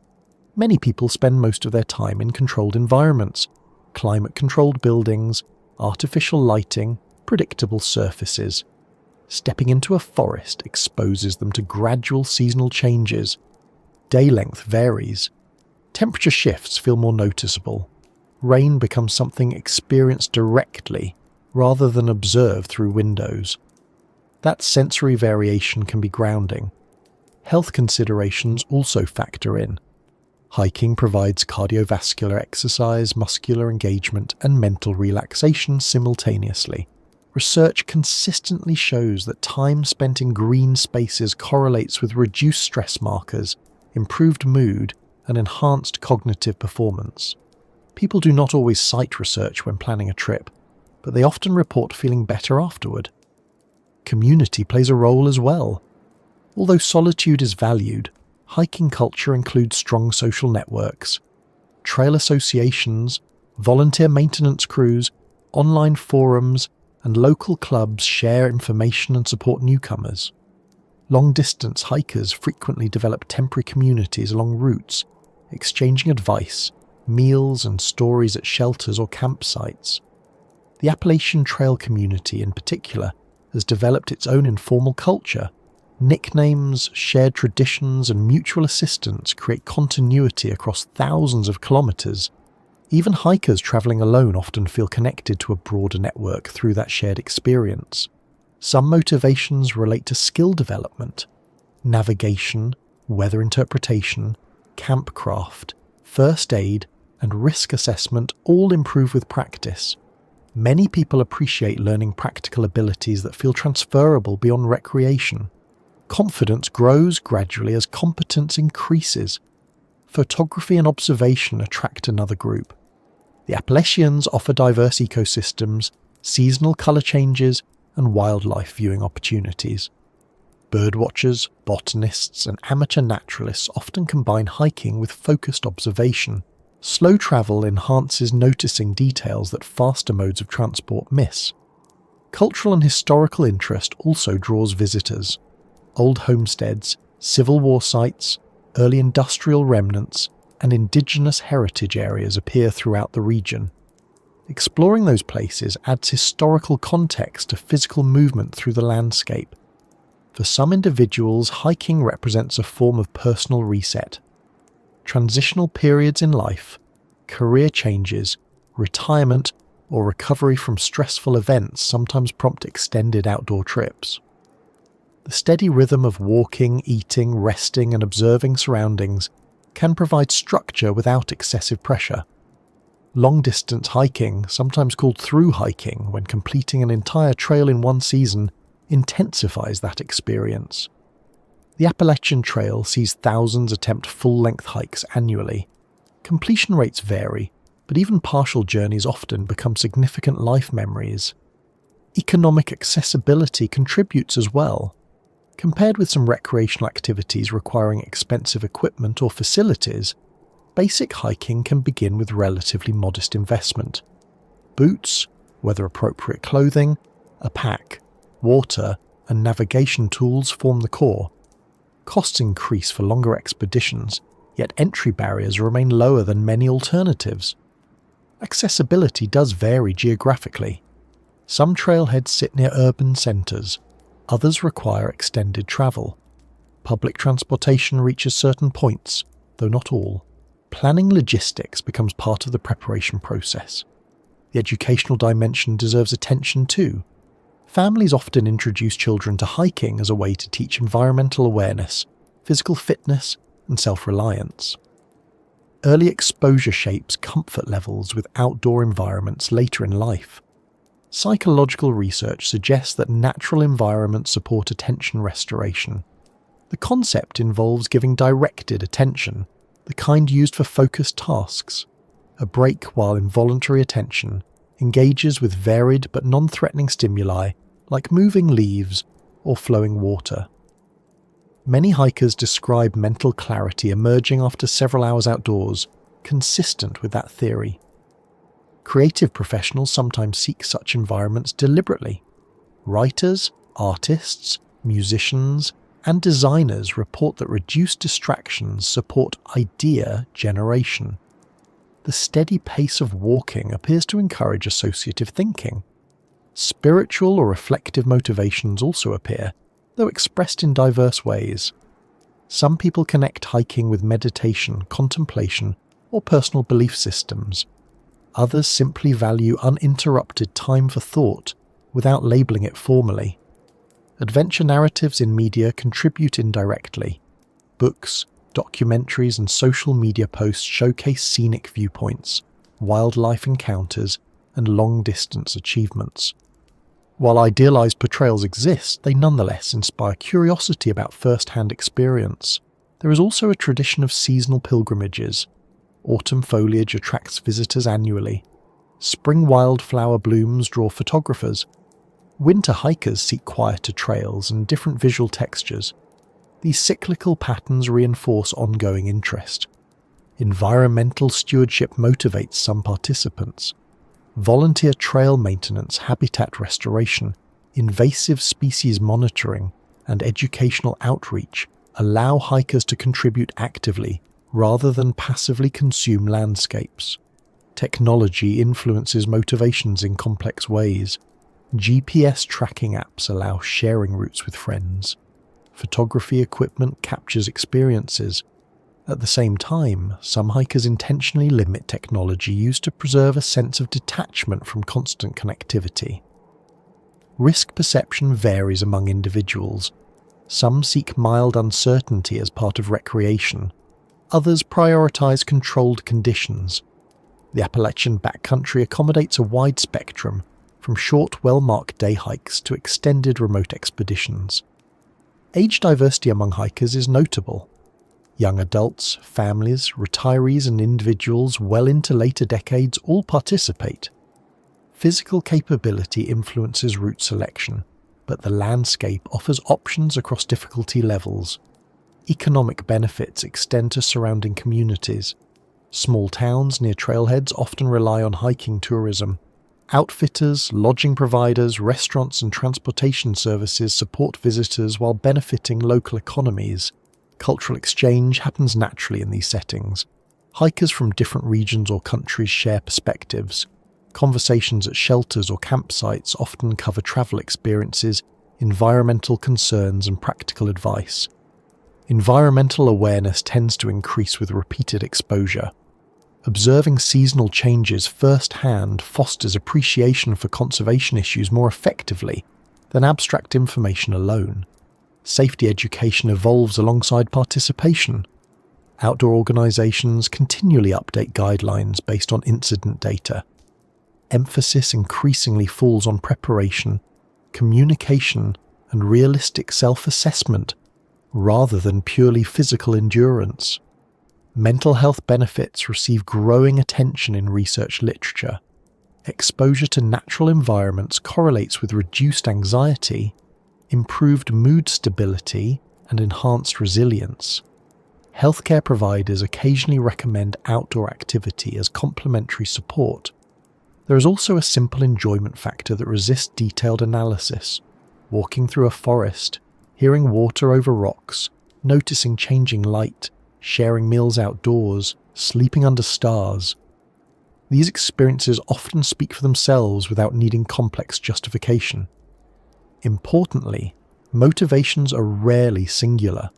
Many people spend most of their time in controlled environments, climate-controlled buildings, artificial lighting, predictable surfaces. Stepping into a forest exposes them to gradual seasonal changes. Day length varies. Temperature shifts feel more noticeable. Rain becomes something experienced directly rather than observed through windows. That sensory variation can be grounding. Health considerations also factor in. Hiking provides cardiovascular exercise, muscular engagement, and mental relaxation simultaneously. research consistently shows that time spent in green spaces correlates with reduced stress markers, improved mood, and enhanced cognitive performance. People do not always cite research when planning a trip, but they often report feeling better afterward. Community plays a role as well. Although solitude is valued, hiking culture includes strong social networks. Trail associations, volunteer maintenance crews, online forums, and local clubs share information and support newcomers. Long-distance hikers frequently develop temporary communities along routes, exchanging advice, meals, and stories at shelters or campsites. The Appalachian Trail community in particular has developed its own informal culture. Nicknames, shared traditions, and mutual assistance create continuity across thousands of kilometers. Even hikers traveling alone often feel connected to a broader network through that shared experience. Some motivations relate to skill development, navigation, weather interpretation, campcraft, first aid, and risk assessment all improve with practice. Many people appreciate learning practical abilities that feel transferable beyond recreation. Confidence grows gradually as competence increases. Photography and observation attract another group. The Appalachians offer diverse ecosystems, seasonal colour changes, and wildlife viewing opportunities. Birdwatchers, botanists, and amateur naturalists often combine hiking with focused observation. Slow travel enhances noticing details that faster modes of transport miss. Cultural and historical interest also draws visitors. Old homesteads, Civil War sites, early industrial remnants, and indigenous heritage areas appear throughout the region. Exploring those places adds historical context to physical movement through the landscape. For some individuals, hiking represents a form of personal reset. Transitional periods in life, career changes, retirement, or recovery from stressful events sometimes prompt extended outdoor trips. The steady rhythm of walking, eating, resting, and observing surroundings can provide structure without excessive pressure. Long-distance hiking, sometimes called through hiking when completing an entire trail in one season, intensifies that experience. The Appalachian Trail sees thousands attempt full-length hikes annually. Completion rates vary, but even partial journeys often become significant life memories. Economic accessibility contributes as well. Compared with some recreational activities requiring expensive equipment or facilities, basic hiking can begin with relatively modest investment. Boots, weather-appropriate clothing, a pack, water, and navigation tools form the core. Costs increase for longer expeditions, yet entry barriers remain lower than many alternatives. Accessibility does vary geographically. Some trailheads sit near urban centres, others require extended travel. Public transportation reaches certain points, though not all. Planning logistics becomes part of the preparation process. The educational dimension deserves attention too. Families often introduce children to hiking as a way to teach environmental awareness, physical fitness, and self-reliance. Early exposure shapes comfort levels with outdoor environments later in life. Psychological research suggests that natural environments support attention restoration. The concept involves giving directed attention, the kind used for focused tasks. A break while involuntary attention engages with varied but non-threatening stimuli like moving leaves or flowing water. Many hikers describe mental clarity emerging after several hours outdoors, consistent with that theory. Creative professionals sometimes seek such environments deliberately. Writers, artists, musicians, and designers report that reduced distractions support idea generation. The steady pace of walking appears to encourage associative thinking. Spiritual or reflective motivations also appear, though expressed in diverse ways. Some people connect hiking with meditation, contemplation, or personal belief systems. Others simply value uninterrupted time for thought without labeling it formally. Adventure narratives in media contribute indirectly. Books, documentaries, and social media posts showcase scenic viewpoints, wildlife encounters, and long-distance achievements. While idealized portrayals exist, they nonetheless inspire curiosity about first-hand experience. There is also a tradition of seasonal pilgrimages. Autumn foliage attracts visitors annually. Spring wildflower blooms draw photographers. Winter hikers seek quieter trails and different visual textures. These cyclical patterns reinforce ongoing interest. Environmental stewardship motivates some participants. Volunteer trail maintenance, habitat restoration, invasive species monitoring, and educational outreach allow hikers to contribute actively rather than passively consume landscapes. Technology influences motivations in complex ways. GPS tracking apps allow sharing routes with friends. Photography equipment captures experiences. At the same time, some hikers intentionally limit technology used to preserve a sense of detachment from constant connectivity. Risk perception varies among individuals. Some seek mild uncertainty as part of recreation. Others prioritize controlled conditions. The Appalachian Backcountry accommodates a wide spectrum, from short, well-marked day hikes to extended remote expeditions. Age diversity among hikers is notable. Young adults, families, retirees and individuals well into later decades all participate. Physical capability influences route selection, but the landscape offers options across difficulty levels. Economic benefits extend to surrounding communities. Small towns near trailheads often rely on hiking tourism. Outfitters, lodging providers, restaurants and transportation services support visitors while benefiting local economies. Cultural exchange happens naturally in these settings. Hikers from different regions or countries share perspectives. Conversations at shelters or campsites often cover travel experiences, environmental concerns and practical advice. Environmental awareness tends to increase with repeated exposure. Observing seasonal changes firsthand fosters appreciation for conservation issues more effectively than abstract information alone. Safety education evolves alongside participation. Outdoor organizations continually update guidelines based on incident data. Emphasis increasingly falls on preparation, communication, and realistic self-assessment, rather than purely physical endurance. Mental health benefits receive growing attention in research literature. Exposure to natural environments correlates with reduced anxiety, improved mood stability, and enhanced resilience. Healthcare providers occasionally recommend outdoor activity as complementary support. There is also a simple enjoyment factor that resists detailed analysis. Walking through a forest, hearing water over rocks, noticing changing light, sharing meals outdoors, sleeping under stars. These experiences often speak for themselves without needing complex justification. Importantly, motivations are rarely singular.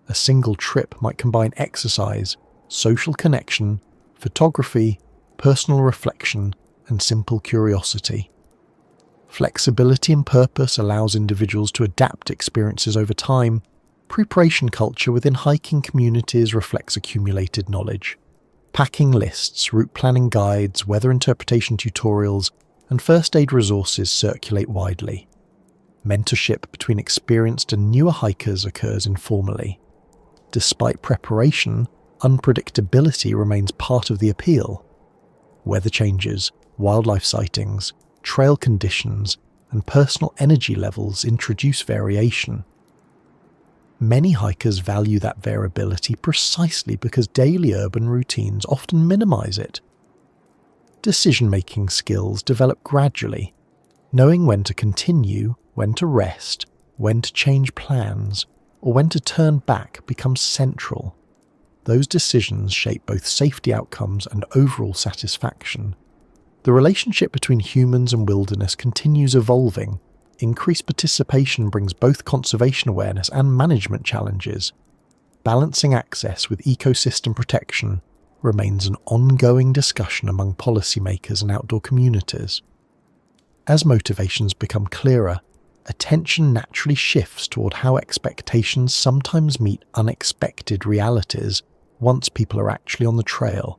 A single trip might combine exercise, social connection, photography, personal reflection, and simple curiosity. Flexibility and purpose allows individuals to adapt experiences over time. Preparation culture within hiking communities reflects accumulated knowledge. Packing lists, route planning guides, weather interpretation tutorials, and first aid resources circulate widely. Mentorship between experienced and newer hikers occurs informally. Despite preparation, unpredictability remains part of the appeal. Weather changes, wildlife sightings, trail conditions, and personal energy levels introduce variation. Many hikers value that variability precisely because daily urban routines often minimize it. Decision-making skills develop gradually. Knowing when to continue, when to rest, when to change plans, or when to turn back becomes central. Those decisions shape both safety outcomes and overall satisfaction. The relationship between humans and wilderness continues evolving. Increased participation brings both conservation awareness and management challenges. Balancing access with ecosystem protection remains an ongoing discussion among policymakers and outdoor communities. As motivations become clearer, attention naturally shifts toward how expectations sometimes meet unexpected realities once people are actually on the trail.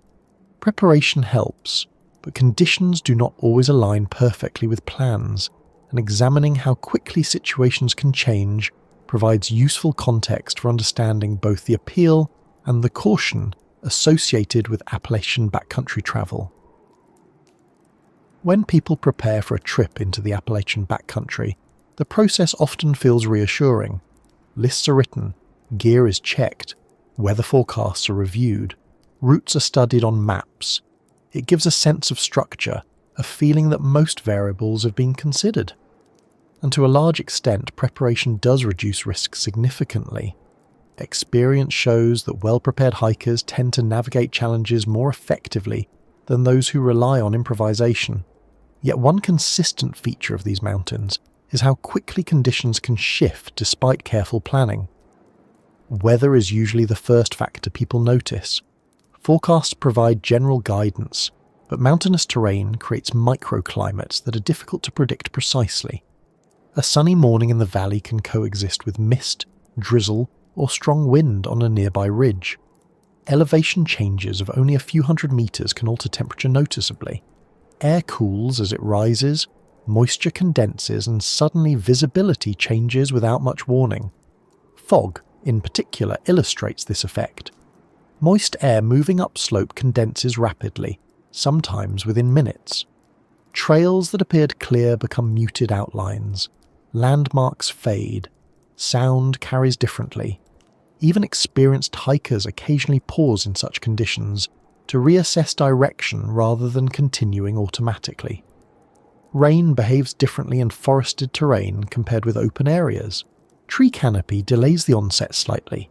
Preparation helps, but conditions do not always align perfectly with plans. and examining how quickly situations can change provides useful context for understanding both the appeal and the caution associated with Appalachian backcountry travel. When people prepare for a trip into the Appalachian backcountry, the process often feels reassuring. Lists are written, gear is checked, weather forecasts are reviewed, routes are studied on maps. It gives a sense of structure, a feeling that most variables have been considered. And to a large extent, preparation does reduce risk significantly. Experience shows that well-prepared hikers tend to navigate challenges more effectively than those who rely on improvisation. Yet one consistent feature of these mountains is how quickly conditions can shift despite careful planning. Weather is usually the first factor people notice. Forecasts provide general guidance, but mountainous terrain creates microclimates that are difficult to predict precisely. A sunny morning in the valley can coexist with mist, drizzle, or strong wind on a nearby ridge. Elevation changes of only a few hundred meters can alter temperature noticeably. Air cools as it rises, moisture condenses, and suddenly visibility changes without much warning. Fog, in particular, illustrates this effect. Moist air moving upslope condenses rapidly, sometimes within minutes. Trails that appeared clear become muted outlines. Landmarks fade. Sound carries differently. Even experienced hikers occasionally pause in such conditions to reassess direction rather than continuing automatically. Rain behaves differently in forested terrain compared with open areas. Tree canopy delays the onset slightly,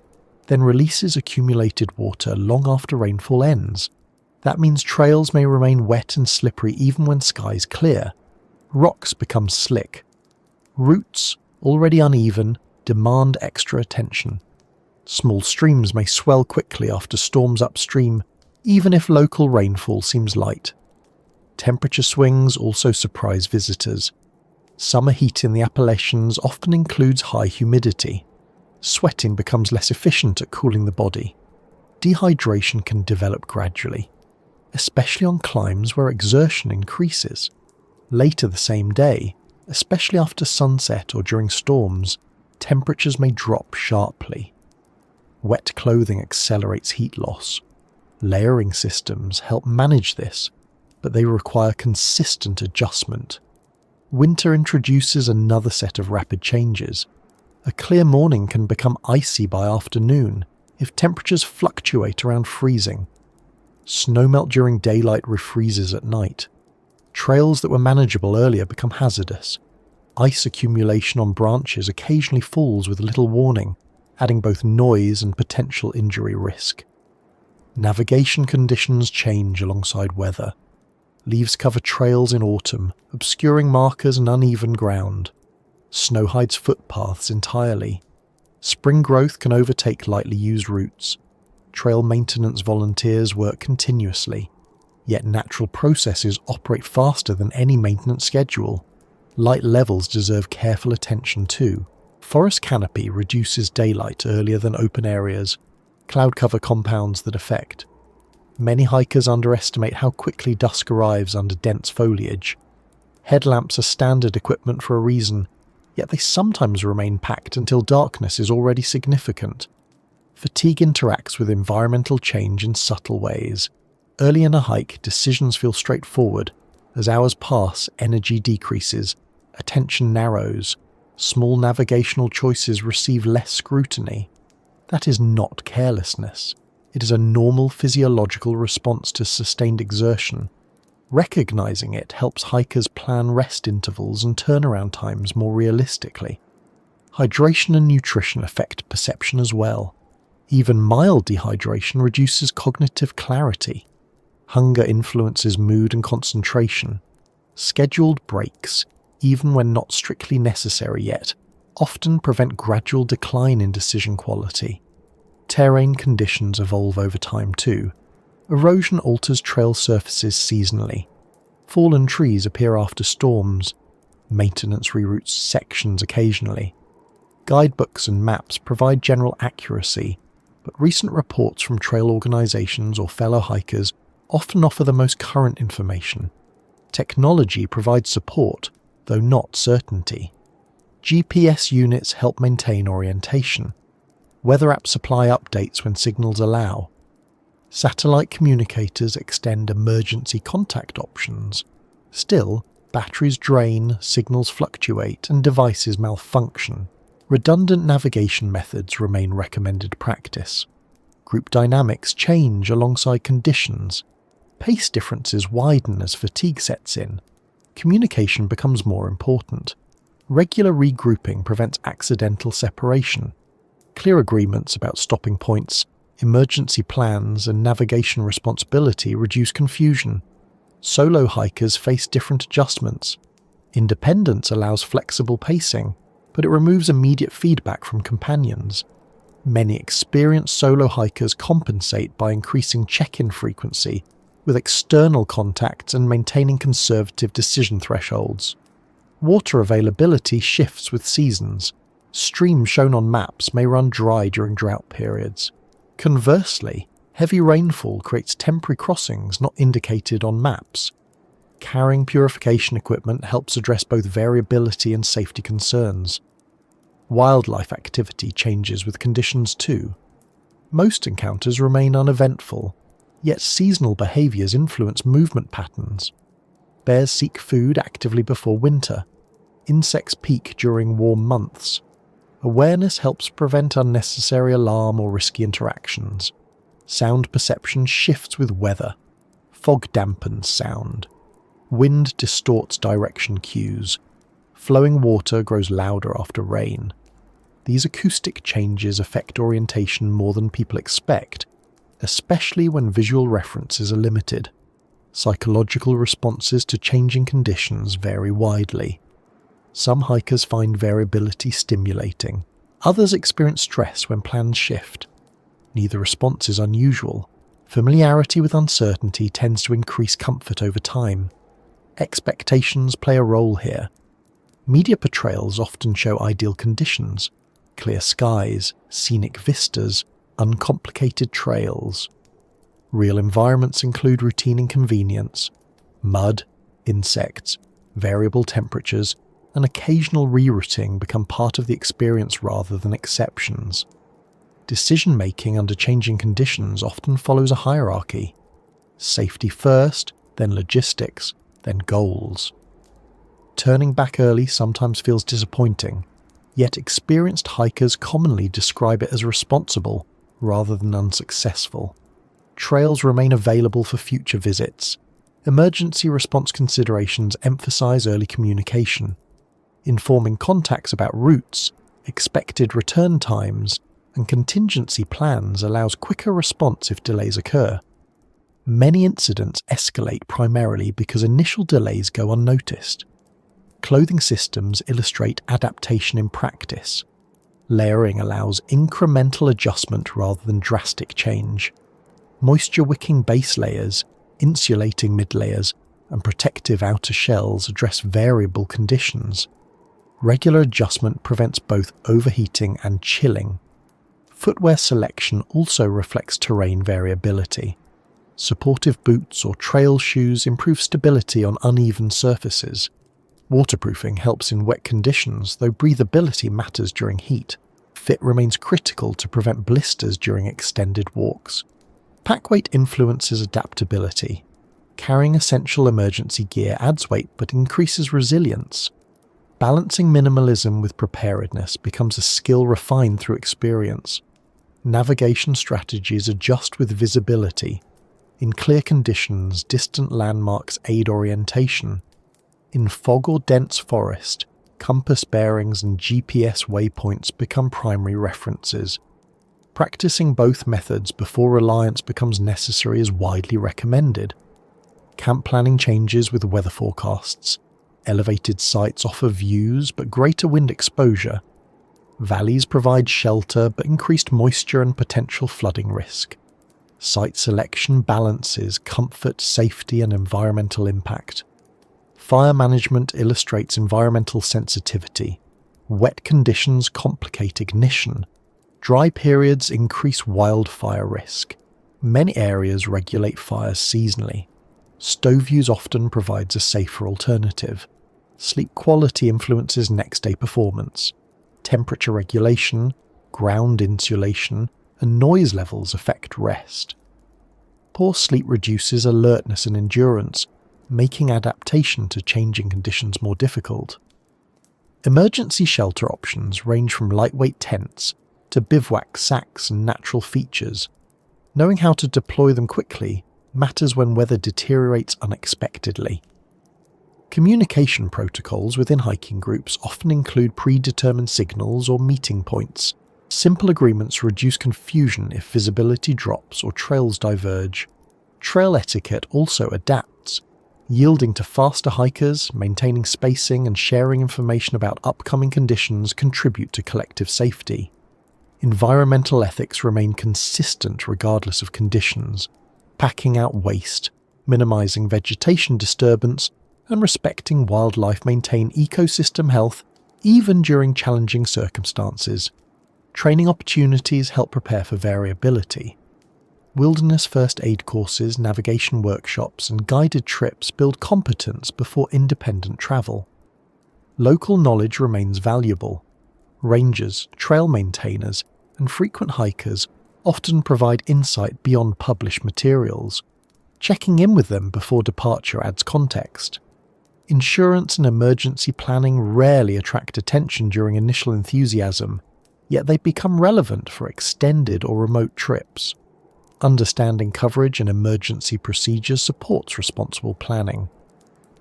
then releases accumulated water long after rainfall ends. That means trails may remain wet and slippery even when skies clear. Rocks become slick. Routes, already uneven, demand extra attention. Small streams may swell quickly after storms upstream, even if local rainfall seems light. Temperature swings also surprise visitors. Summer heat in the Appalachians often includes high humidity. Sweating becomes less efficient at cooling the body. Dehydration can develop gradually, especially on climbs where exertion increases. Later the same day, especially after sunset or during storms, temperatures may drop sharply. Wet clothing accelerates heat loss. Layering systems help manage this, but they require consistent adjustment. Winter introduces another set of rapid changes. A clear morning can become icy by afternoon if temperatures fluctuate around freezing. Snowmelt during daylight refreezes at night. Trails that were manageable earlier become hazardous. Ice accumulation on branches occasionally falls with little warning, adding both noise and potential injury risk. Navigation conditions change alongside weather. Leaves cover trails in autumn, obscuring markers and uneven ground. Snow hides footpaths entirely. Spring growth can overtake lightly used routes. Trail maintenance volunteers work continuously, yet natural processes operate faster than any maintenance schedule. Light levels deserve careful attention too. Forest canopy reduces daylight earlier than open areas. Cloud cover compounds that effect. Many hikers underestimate how quickly dusk arrives under dense foliage. Headlamps are standard equipment for a reason, yet they sometimes remain packed until darkness is already significant. Fatigue interacts with environmental change in subtle ways. Early in a hike, decisions feel straightforward. As hours pass, energy decreases, attention narrows. Small navigational choices receive less scrutiny. That is not carelessness. It is a normal physiological response to sustained exertion. Recognizing it helps hikers plan rest intervals and turnaround times more realistically. Hydration and nutrition affect perception as well. Even mild dehydration reduces cognitive clarity. Hunger influences mood and concentration. Scheduled breaks, even when not strictly necessary yet, often prevent gradual decline in decision quality. Terrain conditions evolve over time too. Erosion alters trail surfaces seasonally. Fallen trees appear after storms. Maintenance reroutes sections occasionally. Guidebooks and maps provide general accuracy, but recent reports from trail organizations or fellow hikers often offer the most current information. Technology provides support, though not certainty. GPS units help maintain orientation. Weather apps supply updates when signals allow. Satellite communicators extend emergency contact options. Still, batteries drain, signals fluctuate, and devices malfunction. Redundant navigation methods remain recommended practice. Group dynamics change alongside conditions. Pace differences widen as fatigue sets in. Communication becomes more important. Regular regrouping prevents accidental separation. Clear agreements about stopping points, emergency plans, and navigation responsibility reduce confusion. Solo hikers face different adjustments. Independence allows flexible pacing, but it removes immediate feedback from companions. Many experienced solo hikers compensate by increasing check-in frequency, with external contacts and maintaining conservative decision thresholds. Water availability shifts with seasons. Streams shown on maps may run dry during drought periods. Conversely, heavy rainfall creates temporary crossings not indicated on maps. Carrying purification equipment helps address both variability and safety concerns. Wildlife activity changes with conditions too. Most encounters remain uneventful, yet seasonal behaviours influence movement patterns. Bears seek food actively before winter. Insects peak during warm months. Awareness helps prevent unnecessary alarm or risky interactions. Sound perception shifts with weather. Fog dampens sound. Wind distorts direction cues. Flowing water grows louder after rain. These acoustic changes affect orientation more than people expect, especially when visual references are limited. Psychological responses to changing conditions vary widely. Some hikers find variability stimulating. Others experience stress when plans shift. Neither response is unusual. Familiarity with uncertainty tends to increase comfort over time. Expectations play a role here. Media portrayals often show ideal conditions: clear skies, scenic vistas, uncomplicated trails. Real environments include routine inconvenience: mud, insects, variable temperatures, and occasional rerouting become part of the experience rather than exceptions. Decision-making under changing conditions often follows a hierarchy: safety first, then logistics, then goals. Turning back early sometimes feels disappointing, yet experienced hikers commonly describe it as responsible rather than unsuccessful. Trails remain available for future visits. Emergency response considerations emphasize early communication. Informing contacts about routes, expected return times, and contingency plans allows quicker response if delays occur. Many incidents escalate primarily because initial delays go unnoticed. Clothing systems illustrate adaptation in practice. Layering allows incremental adjustment rather than drastic change. Moisture-wicking base layers, insulating mid-layers, and protective outer shells address variable conditions. Regular adjustment prevents both overheating and chilling. Footwear selection also reflects terrain variability. Supportive boots or trail shoes improve stability on uneven surfaces. Waterproofing helps in wet conditions, though breathability matters during heat. Fit remains critical to prevent blisters during extended walks. Pack weight influences adaptability. Carrying essential emergency gear adds weight but increases resilience. Balancing minimalism with preparedness becomes a skill refined through experience. Navigation strategies adjust with visibility. In clear conditions, distant landmarks aid orientation. In fog or dense forest, compass bearings and GPS waypoints become primary references. Practicing both methods before reliance becomes necessary is widely recommended. Camp planning changes with weather forecasts. Elevated sites offer views but greater wind exposure. Valleys provide shelter but increased moisture and potential flooding risk. Site selection balances comfort, safety, and environmental impact. Fire management illustrates environmental sensitivity. Wet conditions complicate ignition. Dry periods increase wildfire risk. Many areas regulate fires seasonally. Stove use often provides a safer alternative. Sleep quality influences next-day performance. Temperature regulation, ground insulation, and noise levels affect rest. Poor sleep reduces alertness and endurance, making adaptation to changing conditions more difficult. Emergency shelter options range from lightweight tents to bivouac sacks and natural features. Knowing how to deploy them quickly matters when weather deteriorates unexpectedly. Communication protocols within hiking groups often include predetermined signals or meeting points. Simple agreements reduce confusion if visibility drops or trails diverge. Trail etiquette also adapts, yielding to faster hikers, maintaining spacing and sharing information about upcoming conditions contribute to collective safety. Environmental ethics remain consistent regardless of conditions, packing out waste, minimizing vegetation disturbance, and respecting wildlife maintain ecosystem health even during challenging circumstances. Training opportunities help prepare for variability. Wilderness first aid courses, navigation workshops, and guided trips build competence before independent travel. Local knowledge remains valuable. Rangers, trail maintainers, and frequent hikers often provide insight beyond published materials. Checking in with them before departure adds context. Insurance and emergency planning rarely attract attention during initial enthusiasm, yet they become relevant for extended or remote trips. Understanding coverage and emergency procedures supports responsible planning.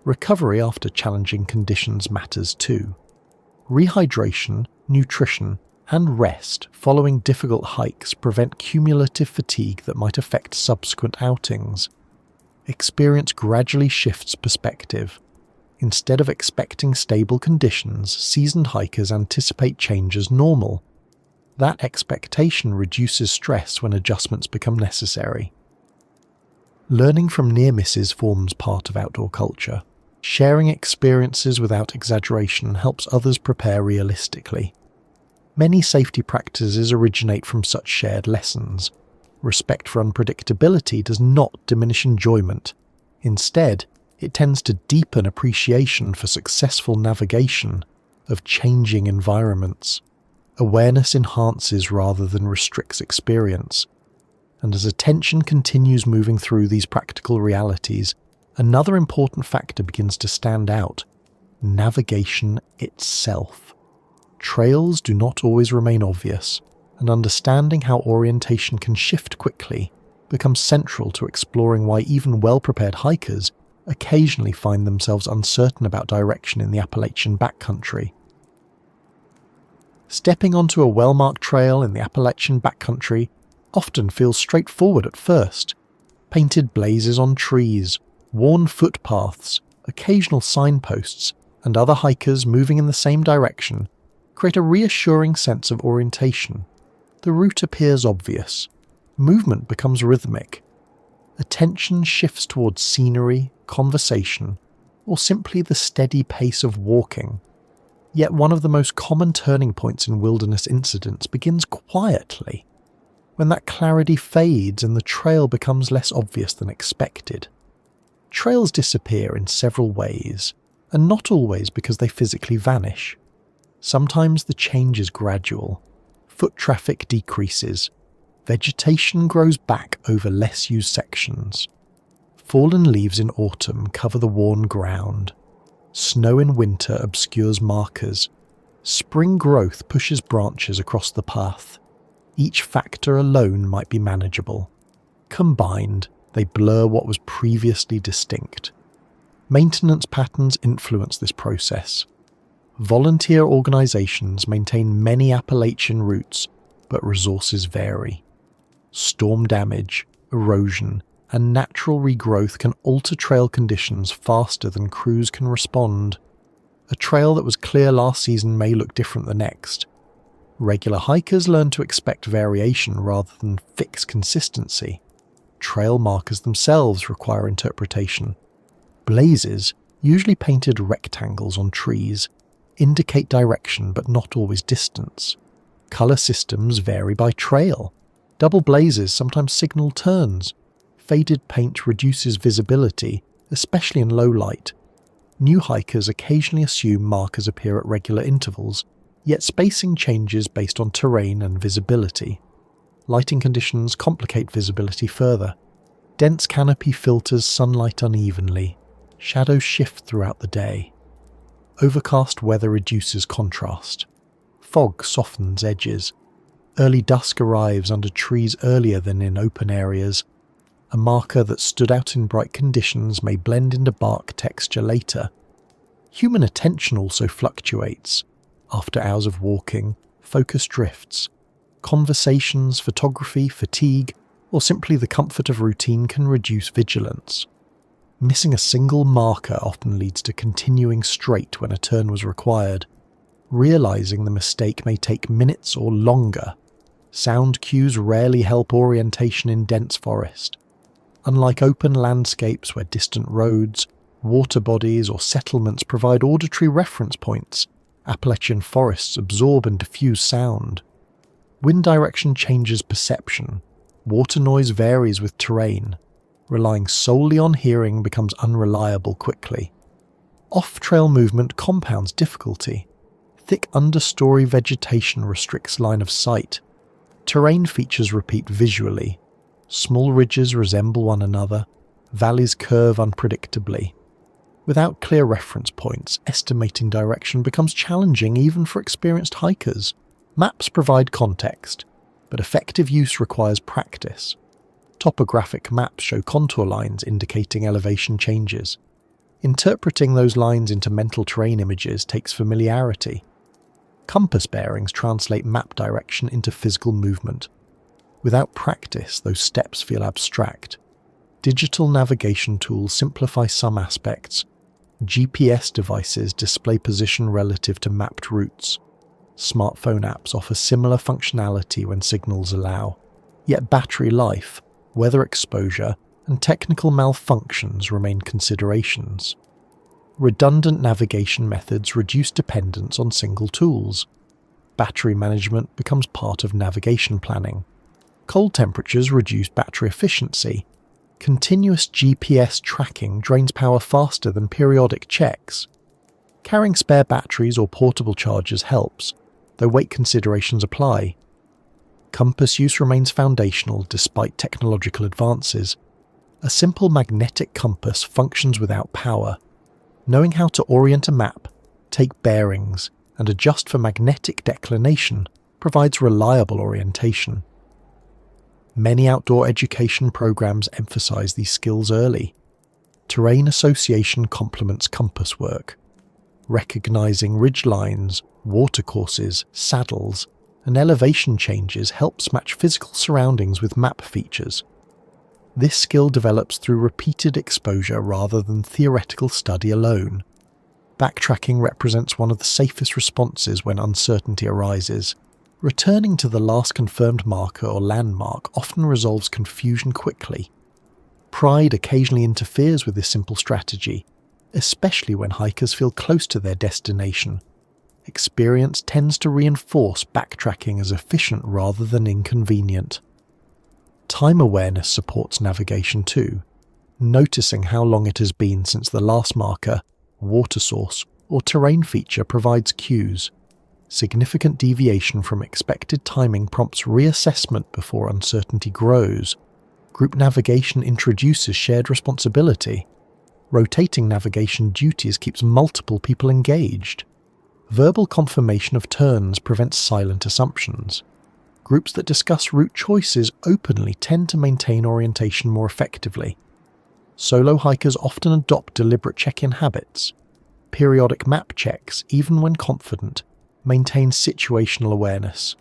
Recovery after challenging conditions matters too. Rehydration, nutrition, and rest following difficult hikes prevent cumulative fatigue that might affect subsequent outings. Experience gradually shifts perspective. Instead of expecting stable conditions, seasoned hikers anticipate change as normal. That expectation reduces stress when adjustments become necessary. Learning from near misses forms part of outdoor culture. Sharing experiences without exaggeration helps others prepare realistically. Many safety practices originate from such shared lessons. Respect for unpredictability does not diminish enjoyment. Instead, it tends to deepen appreciation for successful navigation of changing environments. Awareness enhances rather than restricts experience. And as attention continues moving through these practical realities, another important factor begins to stand out: navigation itself. Trails do not always remain obvious, and understanding how orientation can shift quickly becomes central to exploring why even well-prepared hikers occasionally find themselves uncertain about direction in the Appalachian Backcountry. Stepping onto a well-marked trail in the Appalachian Backcountry often feels straightforward at first. Painted blazes on trees, worn footpaths, occasional signposts, and other hikers moving in the same direction create a reassuring sense of orientation. The route appears obvious. Movement becomes rhythmic. Attention shifts towards scenery, conversation, or simply the steady pace of walking. Yet one of the most common turning points in wilderness incidents begins quietly, when that clarity fades and the trail becomes less obvious than expected. Trails disappear in several ways, and not always because they physically vanish. Sometimes the change is gradual. Foot traffic decreases. Vegetation grows back over less used sections. Fallen leaves in autumn cover the worn ground. Snow in winter obscures markers. Spring growth pushes branches across the path. Each factor alone might be manageable. Combined, they blur what was previously distinct. Maintenance patterns influence this process. Volunteer organizations maintain many Appalachian routes, but resources vary. Storm damage, erosion, and natural regrowth can alter trail conditions faster than crews can respond. A trail that was clear last season may look different the next. Regular hikers learn to expect variation rather than fixed consistency. Trail markers themselves require interpretation. Blazes, usually painted rectangles on trees, indicate direction but not always distance. Color systems vary by trail. Double blazes sometimes signal turns. Faded paint reduces visibility, especially in low light. New hikers occasionally assume markers appear at regular intervals, yet spacing changes based on terrain and visibility. Lighting conditions complicate visibility further. Dense canopy filters sunlight unevenly. Shadows shift throughout the day. Overcast weather reduces contrast. Fog softens edges. Early dusk arrives under trees earlier than in open areas. A marker that stood out in bright conditions may blend into bark texture later. Human attention also fluctuates. After hours of walking, focus drifts. Conversations, photography, fatigue, or simply the comfort of routine can reduce vigilance. Missing a single marker often leads to continuing straight when a turn was required. Realizing the mistake may take minutes or longer. Sound cues rarely help orientation in dense forest. Unlike open landscapes where distant roads, water bodies, or settlements provide auditory reference points, Appalachian forests absorb and diffuse sound. Wind direction changes perception. Water noise varies with terrain. Relying solely on hearing becomes unreliable quickly. Off-trail movement compounds difficulty. Thick understory vegetation restricts line of sight. Terrain features repeat visually. Small ridges resemble one another. Valleys curve unpredictably. Without clear reference points, estimating direction becomes challenging even for experienced hikers. Maps provide context, but effective use requires practice. Topographic maps show contour lines indicating elevation changes. Interpreting those lines into mental terrain images takes familiarity. Compass bearings translate map direction into physical movement. Without practice, those steps feel abstract. Digital navigation tools simplify some aspects. GPS devices display position relative to mapped routes. Smartphone apps offer similar functionality when signals allow. Yet battery life, weather exposure, and technical malfunctions remain considerations. Redundant navigation methods reduce dependence on single tools. Battery management becomes part of navigation planning. Cold temperatures reduce battery efficiency. Continuous GPS tracking drains power faster than periodic checks. Carrying spare batteries or portable chargers helps, though weight considerations apply. Compass use remains foundational despite technological advances. A simple magnetic compass functions without power. Knowing how to orient a map, take bearings, and adjust for magnetic declination provides reliable orientation. Many outdoor education programs emphasize these skills early. Terrain association complements compass work. Recognizing ridge lines, watercourses, saddles, and elevation changes helps match physical surroundings with map features. This skill develops through repeated exposure rather than theoretical study alone. Backtracking represents one of the safest responses when uncertainty arises. Returning to the last confirmed marker or landmark often resolves confusion quickly. Pride occasionally interferes with this simple strategy, especially when hikers feel close to their destination. Experience tends to reinforce backtracking as efficient rather than inconvenient. Time awareness supports navigation too. Noticing how long it has been since the last marker, water source, or terrain feature provides cues. Significant deviation from expected timing prompts reassessment before uncertainty grows. Group navigation introduces shared responsibility. Rotating navigation duties keeps multiple people engaged. Verbal confirmation of turns prevents silent assumptions. Groups that discuss route choices openly tend to maintain orientation more effectively. Solo hikers often adopt deliberate check-in habits. Periodic map checks, even when confident, maintain situational awareness.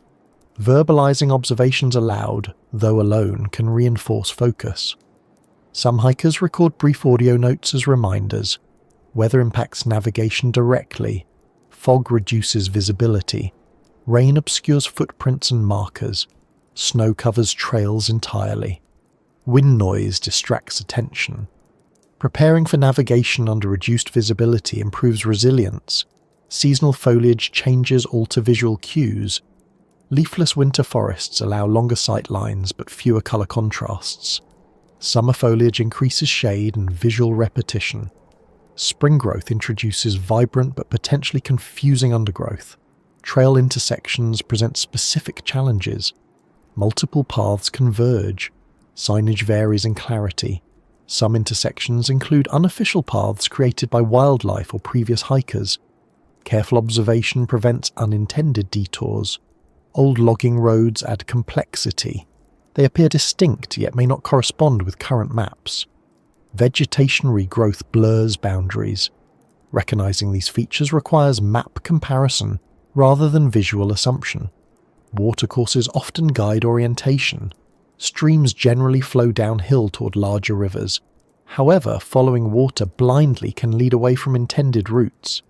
Verbalizing observations aloud, though alone, can reinforce focus. Some hikers record brief audio notes as reminders. Weather impacts navigation directly. Fog reduces visibility. Rain obscures footprints and markers. Snow covers trails entirely. Wind noise distracts attention. Preparing for navigation under reduced visibility improves resilience. Seasonal foliage changes alter visual cues. Leafless winter forests allow longer sight lines but fewer colour contrasts. Summer foliage increases shade and visual repetition. Spring growth introduces vibrant but potentially confusing undergrowth. Trail intersections present specific challenges. Multiple paths converge. Signage varies in clarity. Some intersections include unofficial paths created by wildlife or previous hikers. Careful observation prevents unintended detours. Old logging roads add complexity. They appear distinct yet may not correspond with current maps. Vegetation regrowth blurs boundaries. Recognizing these features requires map comparison rather than visual assumption. Watercourses often guide orientation. Streams generally flow downhill toward larger rivers. However, following water blindly can lead away from intended routes.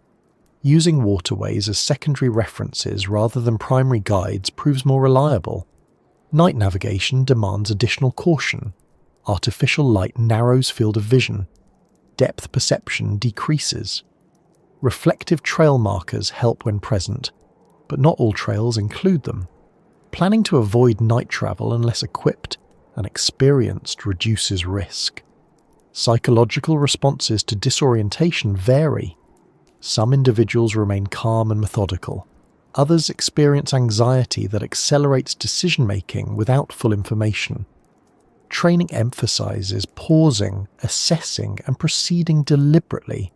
Using waterways as secondary references rather than primary guides proves more reliable. Night navigation demands additional caution. Artificial light narrows field of vision. Depth perception decreases. Reflective trail markers help when present, but not all trails include them. Planning to avoid night travel unless equipped and experienced reduces risk. Psychological responses to disorientation vary. Some individuals remain calm and methodical. Others experience anxiety that accelerates decision-making without full information. Training emphasizes pausing, assessing, and proceeding deliberately.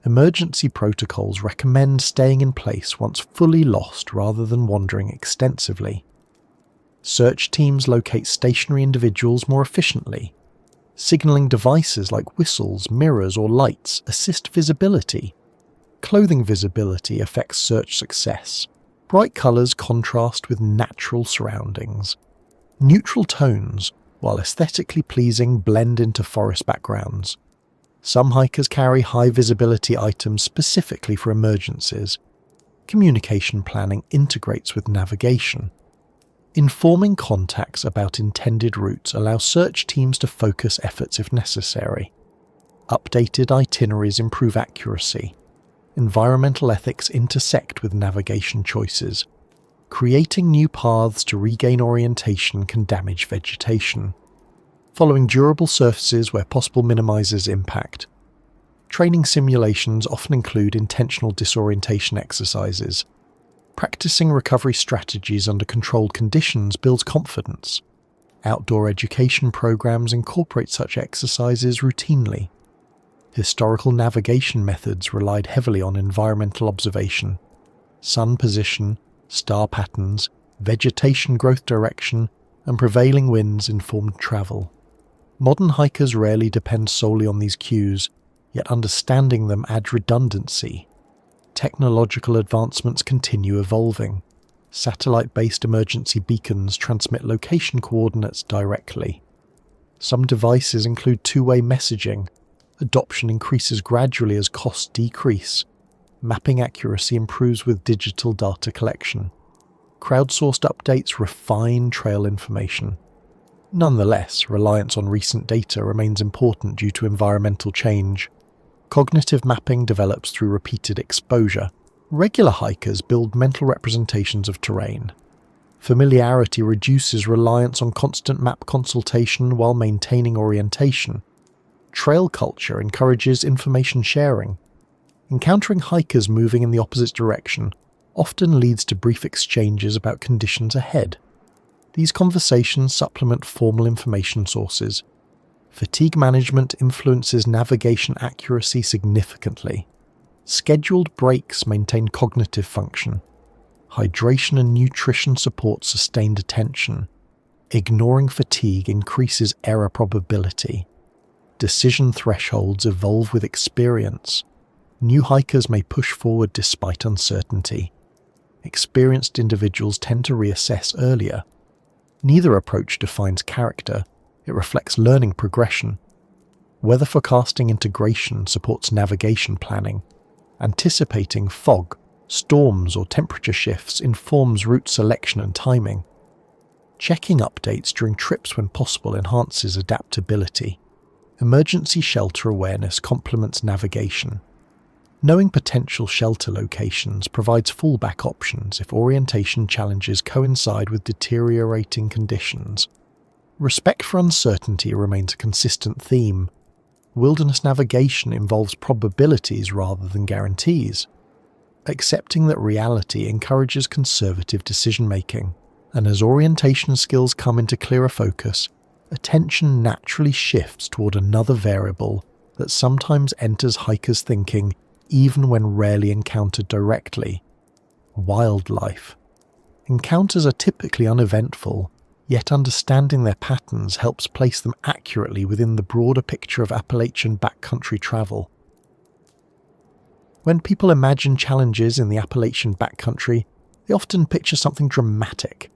Emergency protocols recommend staying in place once fully lost rather than wandering extensively. Search teams locate stationary individuals more efficiently. Signaling devices like whistles, mirrors, or lights assist visibility. Clothing visibility affects search success. Bright colors contrast with natural surroundings. Neutral tones, while aesthetically pleasing, blend into forest backgrounds. Some hikers carry high visibility items specifically for emergencies. Communication planning integrates with navigation. Informing contacts about intended routes allows search teams to focus efforts if necessary. Updated itineraries improve accuracy. Environmental ethics intersect with navigation choices. Creating new paths to regain orientation can damage vegetation. Following durable surfaces where possible minimizes impact. Training simulations often include intentional disorientation exercises. Practicing recovery strategies under controlled conditions builds confidence. Outdoor education programs incorporate such exercises routinely. Historical navigation methods relied heavily on environmental observation. Sun position, star patterns, vegetation growth direction, and prevailing winds informed travel. Modern hikers rarely depend solely on these cues, yet understanding them adds redundancy. Technological advancements continue evolving. Satellite-based emergency beacons transmit location coordinates directly. Some devices include two-way messaging. Adoption increases gradually as costs decrease. Mapping accuracy improves with digital data collection. Crowdsourced updates refine trail information. Nonetheless, reliance on recent data remains important due to environmental change. Cognitive mapping develops through repeated exposure. Regular hikers build mental representations of terrain. Familiarity reduces reliance on constant map consultation while maintaining orientation. Trail culture encourages information sharing. Encountering hikers moving in the opposite direction often leads to brief exchanges about conditions ahead. These conversations supplement formal information sources. Fatigue management influences navigation accuracy significantly. Scheduled breaks maintain cognitive function. Hydration and nutrition support sustained attention. Ignoring fatigue increases error probability. Decision thresholds evolve with experience. New hikers may push forward despite uncertainty. Experienced individuals tend to reassess earlier. Neither approach defines character, it reflects learning progression. Weather forecasting integration supports navigation planning. Anticipating fog, storms, or temperature shifts informs route selection and timing. Checking updates during trips when possible enhances adaptability. Emergency shelter awareness complements navigation. Knowing potential shelter locations provides fallback options if orientation challenges coincide with deteriorating conditions. Respect for uncertainty remains a consistent theme. Wilderness navigation involves probabilities rather than guarantees. Accepting that reality encourages conservative decision-making, and as orientation skills come into clearer focus, attention naturally shifts toward another variable that sometimes enters hikers' thinking even when rarely encountered directly: wildlife. Encounters are typically uneventful, yet understanding their patterns helps place them accurately within the broader picture of Appalachian backcountry travel. When people imagine challenges in the Appalachian backcountry, they often picture something dramatic: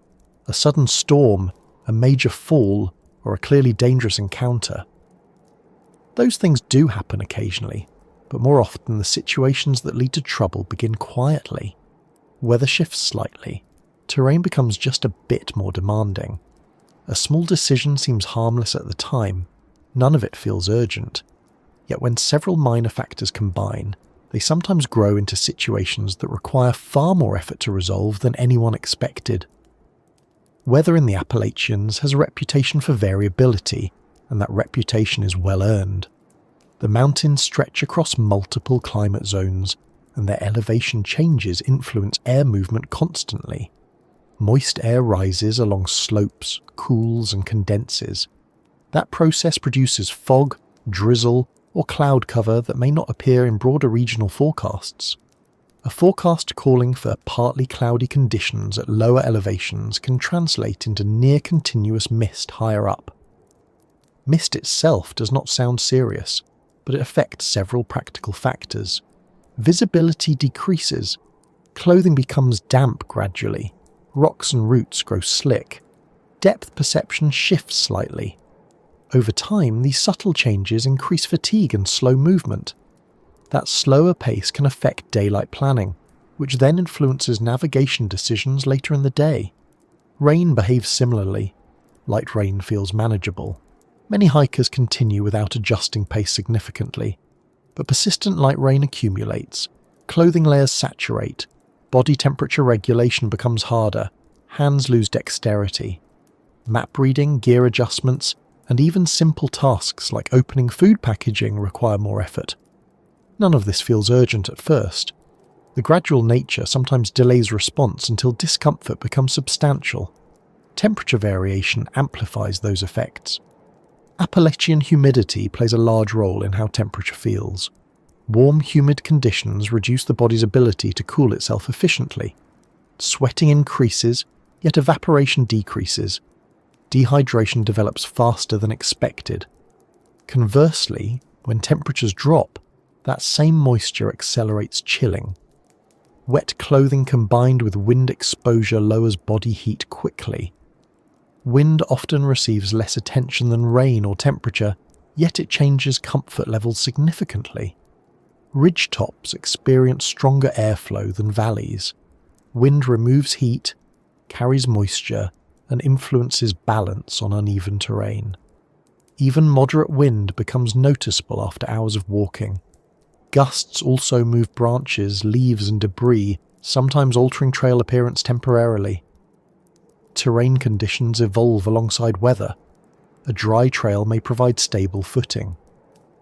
a sudden storm, a major fall, or a clearly dangerous encounter. Those things do happen occasionally, but more often the situations that lead to trouble begin quietly. Weather shifts slightly, terrain becomes just a bit more demanding. A small decision seems harmless at the time, none of it feels urgent. Yet when several minor factors combine, they sometimes grow into situations that require far more effort to resolve than anyone expected. Weather in the Appalachians has a reputation for variability, and that reputation is well earned. The mountains stretch across multiple climate zones, and their elevation changes influence air movement constantly. Moist air rises along slopes, cools and condenses. That process produces fog, drizzle, or cloud cover that may not appear in broader regional forecasts. A forecast calling for partly cloudy conditions at lower elevations can translate into near-continuous mist higher up. Mist itself does not sound serious, but it affects several practical factors. Visibility decreases, clothing becomes damp gradually, rocks and roots grow slick, depth perception shifts slightly. Over time, these subtle changes increase fatigue and slow movement. That slower pace can affect daylight planning, which then influences navigation decisions later in the day. Rain behaves similarly. Light rain feels manageable. Many hikers continue without adjusting pace significantly, but persistent light rain accumulates, clothing layers saturate, body temperature regulation becomes harder, hands lose dexterity. Map reading, gear adjustments, and even simple tasks like opening food packaging require more effort. None of this feels urgent at first. The gradual nature sometimes delays response until discomfort becomes substantial. Temperature variation amplifies those effects. Appalachian humidity plays a large role in how temperature feels. Warm, humid conditions reduce the body's ability to cool itself efficiently. Sweating increases, yet evaporation decreases. Dehydration develops faster than expected. Conversely, when temperatures drop, that same moisture accelerates chilling. Wet clothing combined with wind exposure lowers body heat quickly. Wind often receives less attention than rain or temperature, yet it changes comfort levels significantly. Ridgetops experience stronger airflow than valleys. Wind removes heat, carries moisture, and influences balance on uneven terrain. Even moderate wind becomes noticeable after hours of walking. Gusts also move branches, leaves, and debris, sometimes altering trail appearance temporarily. Terrain conditions evolve alongside weather. A dry trail may provide stable footing.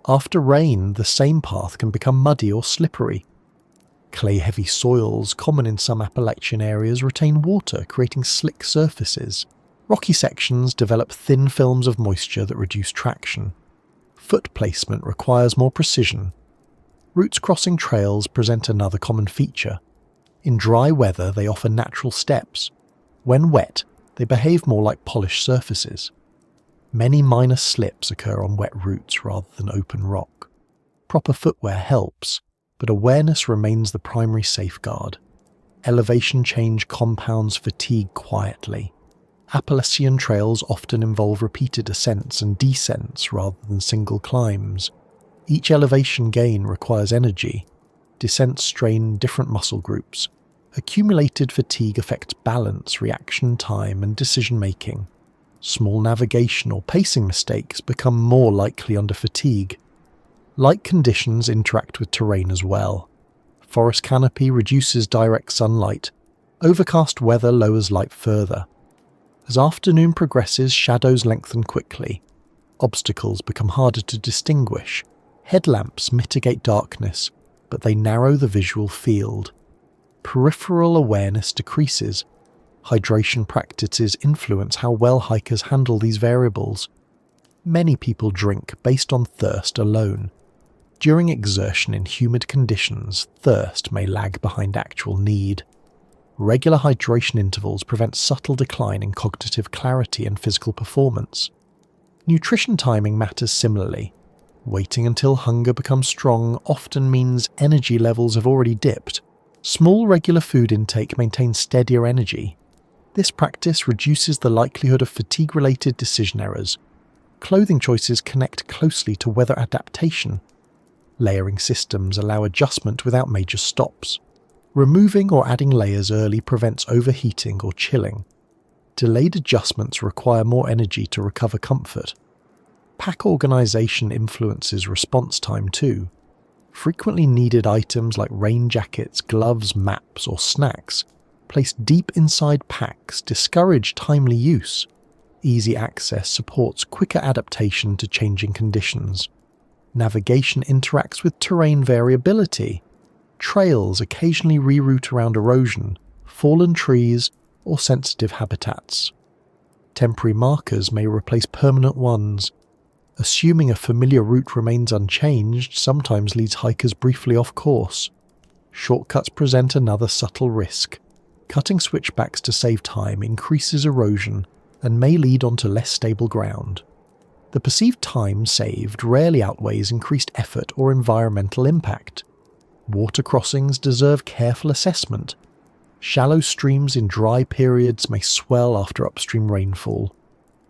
After rain, the same path can become muddy or slippery. Clay-heavy soils, common in some Appalachian areas, retain water, creating slick surfaces. Rocky sections develop thin films of moisture that reduce traction. Foot placement requires more precision. Routes crossing trails present another common feature. In dry weather, they offer natural steps. When wet, they behave more like polished surfaces. Many minor slips occur on wet routes rather than open rock. Proper footwear helps, but awareness remains the primary safeguard. Elevation change compounds fatigue quietly. Appalachian trails often involve repeated ascents and descents rather than single climbs. Each elevation gain requires energy. Descents strain different muscle groups. Accumulated fatigue affects balance, reaction time, and decision-making. Small navigation or pacing mistakes become more likely under fatigue. Light conditions interact with terrain as well. Forest canopy reduces direct sunlight. Overcast weather lowers light further. As afternoon progresses, shadows lengthen quickly. Obstacles become harder to distinguish. Headlamps mitigate darkness, but they narrow the visual field. Peripheral awareness decreases. Hydration practices influence how well hikers handle these variables. Many people drink based on thirst alone. During exertion in humid conditions, thirst may lag behind actual need. Regular hydration intervals prevent subtle decline in cognitive clarity and physical performance. Nutrition timing matters similarly. Waiting until hunger becomes strong often means energy levels have already dipped. Small regular food intake maintains steadier energy. This practice reduces the likelihood of fatigue-related decision errors. Clothing choices connect closely to weather adaptation. Layering systems allow adjustment without major stops. Removing or adding layers early prevents overheating or chilling. Delayed adjustments require more energy to recover comfort. Pack organisation influences response time too. Frequently needed items like rain jackets, gloves, maps, or snacks placed deep inside packs discourage timely use. Easy access supports quicker adaptation to changing conditions. Navigation interacts with terrain variability. Trails occasionally reroute around erosion, fallen trees, or sensitive habitats. Temporary markers may replace permanent ones. Assuming a familiar route remains unchanged sometimes leads hikers briefly off course. Shortcuts present another subtle risk. Cutting switchbacks to save time increases erosion and may lead onto less stable ground. The perceived time saved rarely outweighs increased effort or environmental impact. Water crossings deserve careful assessment. Shallow streams in dry periods may swell after upstream rainfall.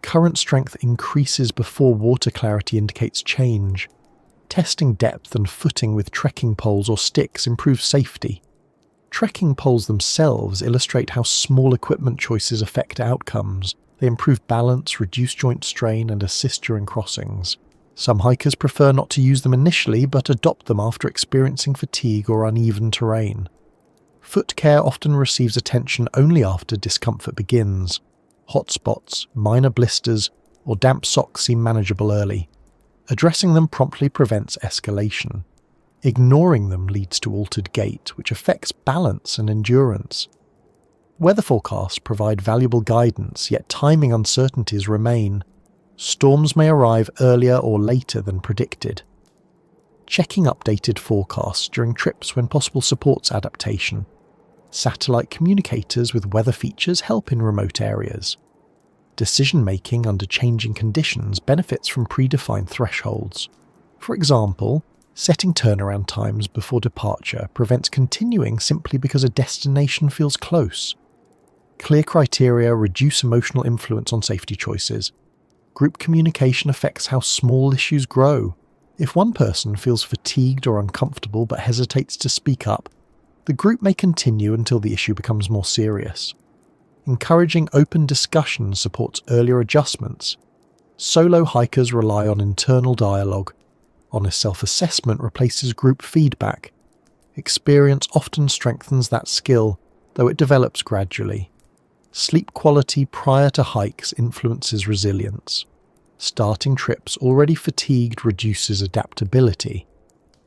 Current strength increases before water clarity indicates change. Testing depth and footing with trekking poles or sticks improves safety. Trekking poles themselves illustrate how small equipment choices affect outcomes. They improve balance, reduce joint strain, and assist during crossings. Some hikers prefer not to use them initially, but adopt them after experiencing fatigue or uneven terrain. Foot care often receives attention only after discomfort begins. Hot spots, minor blisters, or damp socks seem manageable early. Addressing them promptly prevents escalation. Ignoring them leads to altered gait, which affects balance and endurance. Weather forecasts provide valuable guidance, yet timing uncertainties remain. Storms may arrive earlier or later than predicted. Checking updated forecasts during trips when possible supports adaptation. Satellite communicators with weather features help in remote areas. Decision-making under changing conditions benefits from predefined thresholds. For example, setting turnaround times before departure prevents continuing simply because a destination feels close. Clear criteria reduce emotional influence on safety choices. Group communication affects how small issues grow. If one person feels fatigued or uncomfortable but hesitates to speak up, the group may continue until the issue becomes more serious. Encouraging open discussion supports earlier adjustments. Solo hikers rely on internal dialogue. Honest self-assessment replaces group feedback. Experience often strengthens that skill, though it develops gradually. Sleep quality prior to hikes influences resilience. Starting trips already fatigued reduces adaptability.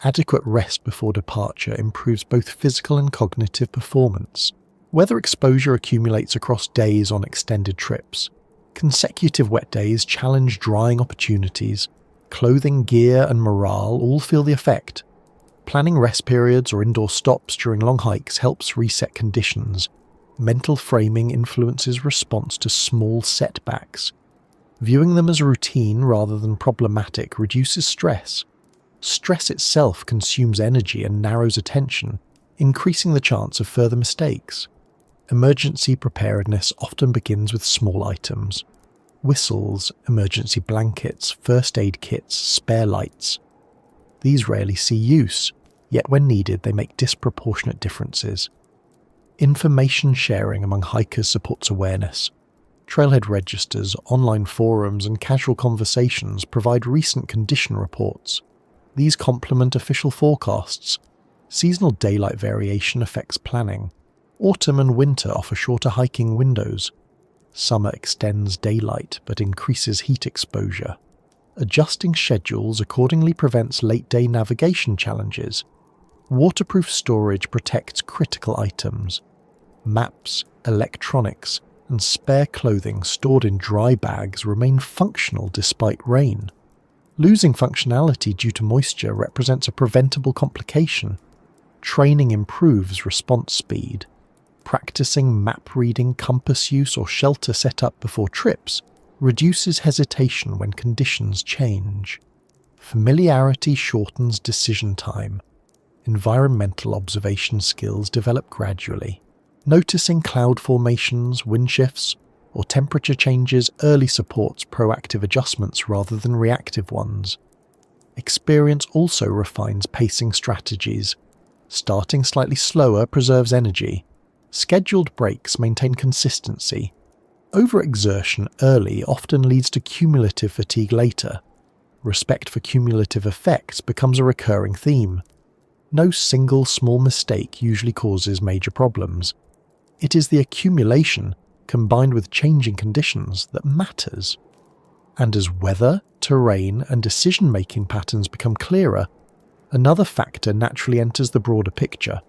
Adequate rest before departure improves both physical and cognitive performance. Weather exposure accumulates across days on extended trips. Consecutive wet days challenge drying opportunities. Clothing, gear, and morale all feel the effect. Planning rest periods or indoor stops during long hikes helps reset conditions. Mental framing influences response to small setbacks. Viewing them as routine rather than problematic reduces stress. Stress itself consumes energy and narrows attention, increasing the chance of further mistakes. Emergency preparedness often begins with small items. Whistles, emergency blankets, first aid kits, spare lights. These rarely see use, yet when needed they make disproportionate differences. Information sharing among hikers supports awareness. Trailhead registers, online forums, and casual conversations provide recent condition reports. These complement official forecasts. Seasonal daylight variation affects planning. Autumn and winter offer shorter hiking windows. Summer extends daylight but increases heat exposure. Adjusting schedules accordingly prevents late-day navigation challenges. Waterproof storage protects critical items. Maps, electronics, and spare clothing stored in dry bags remain functional despite rain. Losing functionality due to moisture represents a preventable complication. Training improves response speed. Practicing map reading, compass use, or shelter setup before trips reduces hesitation when conditions change. Familiarity shortens decision time. Environmental observation skills develop gradually. Noticing cloud formations, wind shifts, or temperature changes early supports proactive adjustments rather than reactive ones. Experience also refines pacing strategies. Starting slightly slower preserves energy. Scheduled breaks maintain consistency. Overexertion early often leads to cumulative fatigue later. Respect for cumulative effects becomes a recurring theme. No single small mistake usually causes major problems. It is the accumulation, combined with changing conditions, that matters. And as weather, terrain, and decision-making patterns become clearer, another factor naturally enters the broader picture.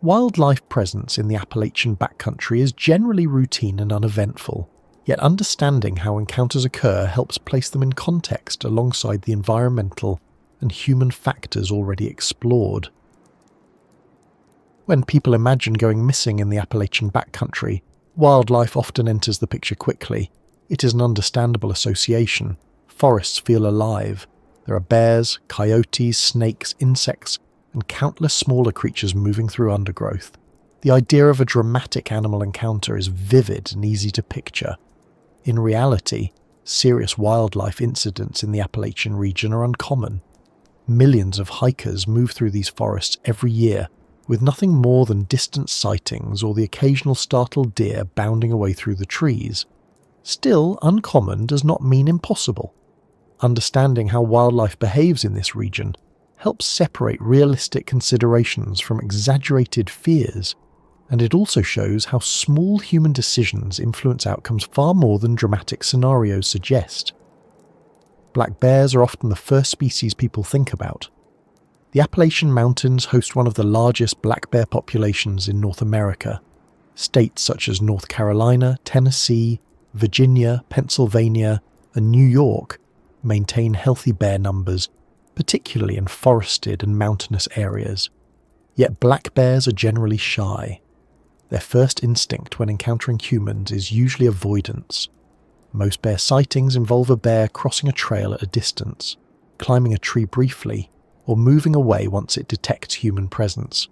Wildlife presence in the Appalachian Backcountry is generally routine and uneventful, yet understanding how encounters occur helps place them in context alongside the environmental and human factors already explored. When people imagine going missing in the Appalachian Backcountry, wildlife often enters the picture quickly. It is an understandable association. Forests feel alive. There are bears, coyotes, snakes, insects, and countless smaller creatures moving through undergrowth. The idea of a dramatic animal encounter is vivid and easy to picture. In reality, serious wildlife incidents in the Appalachian region are uncommon. Millions of hikers move through these forests every year, with nothing more than distant sightings or the occasional startled deer bounding away through the trees. Still, uncommon does not mean impossible. Understanding how wildlife behaves in this region helps separate realistic considerations from exaggerated fears, and it also shows how small human decisions influence outcomes far more than dramatic scenarios suggest. Black bears are often the first species people think about. The Appalachian Mountains host one of the largest black bear populations in North America. States such as North Carolina, Tennessee, Virginia, Pennsylvania, and New York maintain healthy bear numbers, particularly in forested and mountainous areas. Yet black bears are generally shy. Their first instinct when encountering humans is usually avoidance. Most bear sightings involve a bear crossing a trail at a distance, climbing a tree briefly, or moving away once it detects human presence.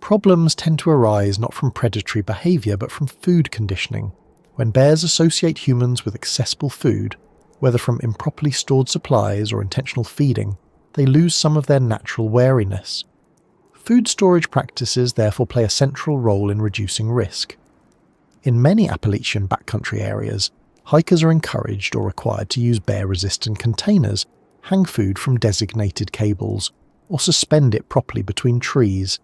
Problems tend to arise not from predatory behaviour but from food conditioning. When bears associate humans with accessible food, whether from improperly stored supplies or intentional feeding, they lose some of their natural wariness. Food storage practices therefore play a central role in reducing risk. In many Appalachian backcountry areas, hikers are encouraged or required to use bear-resistant containers, hang food from designated cables, or suspend it properly between trees.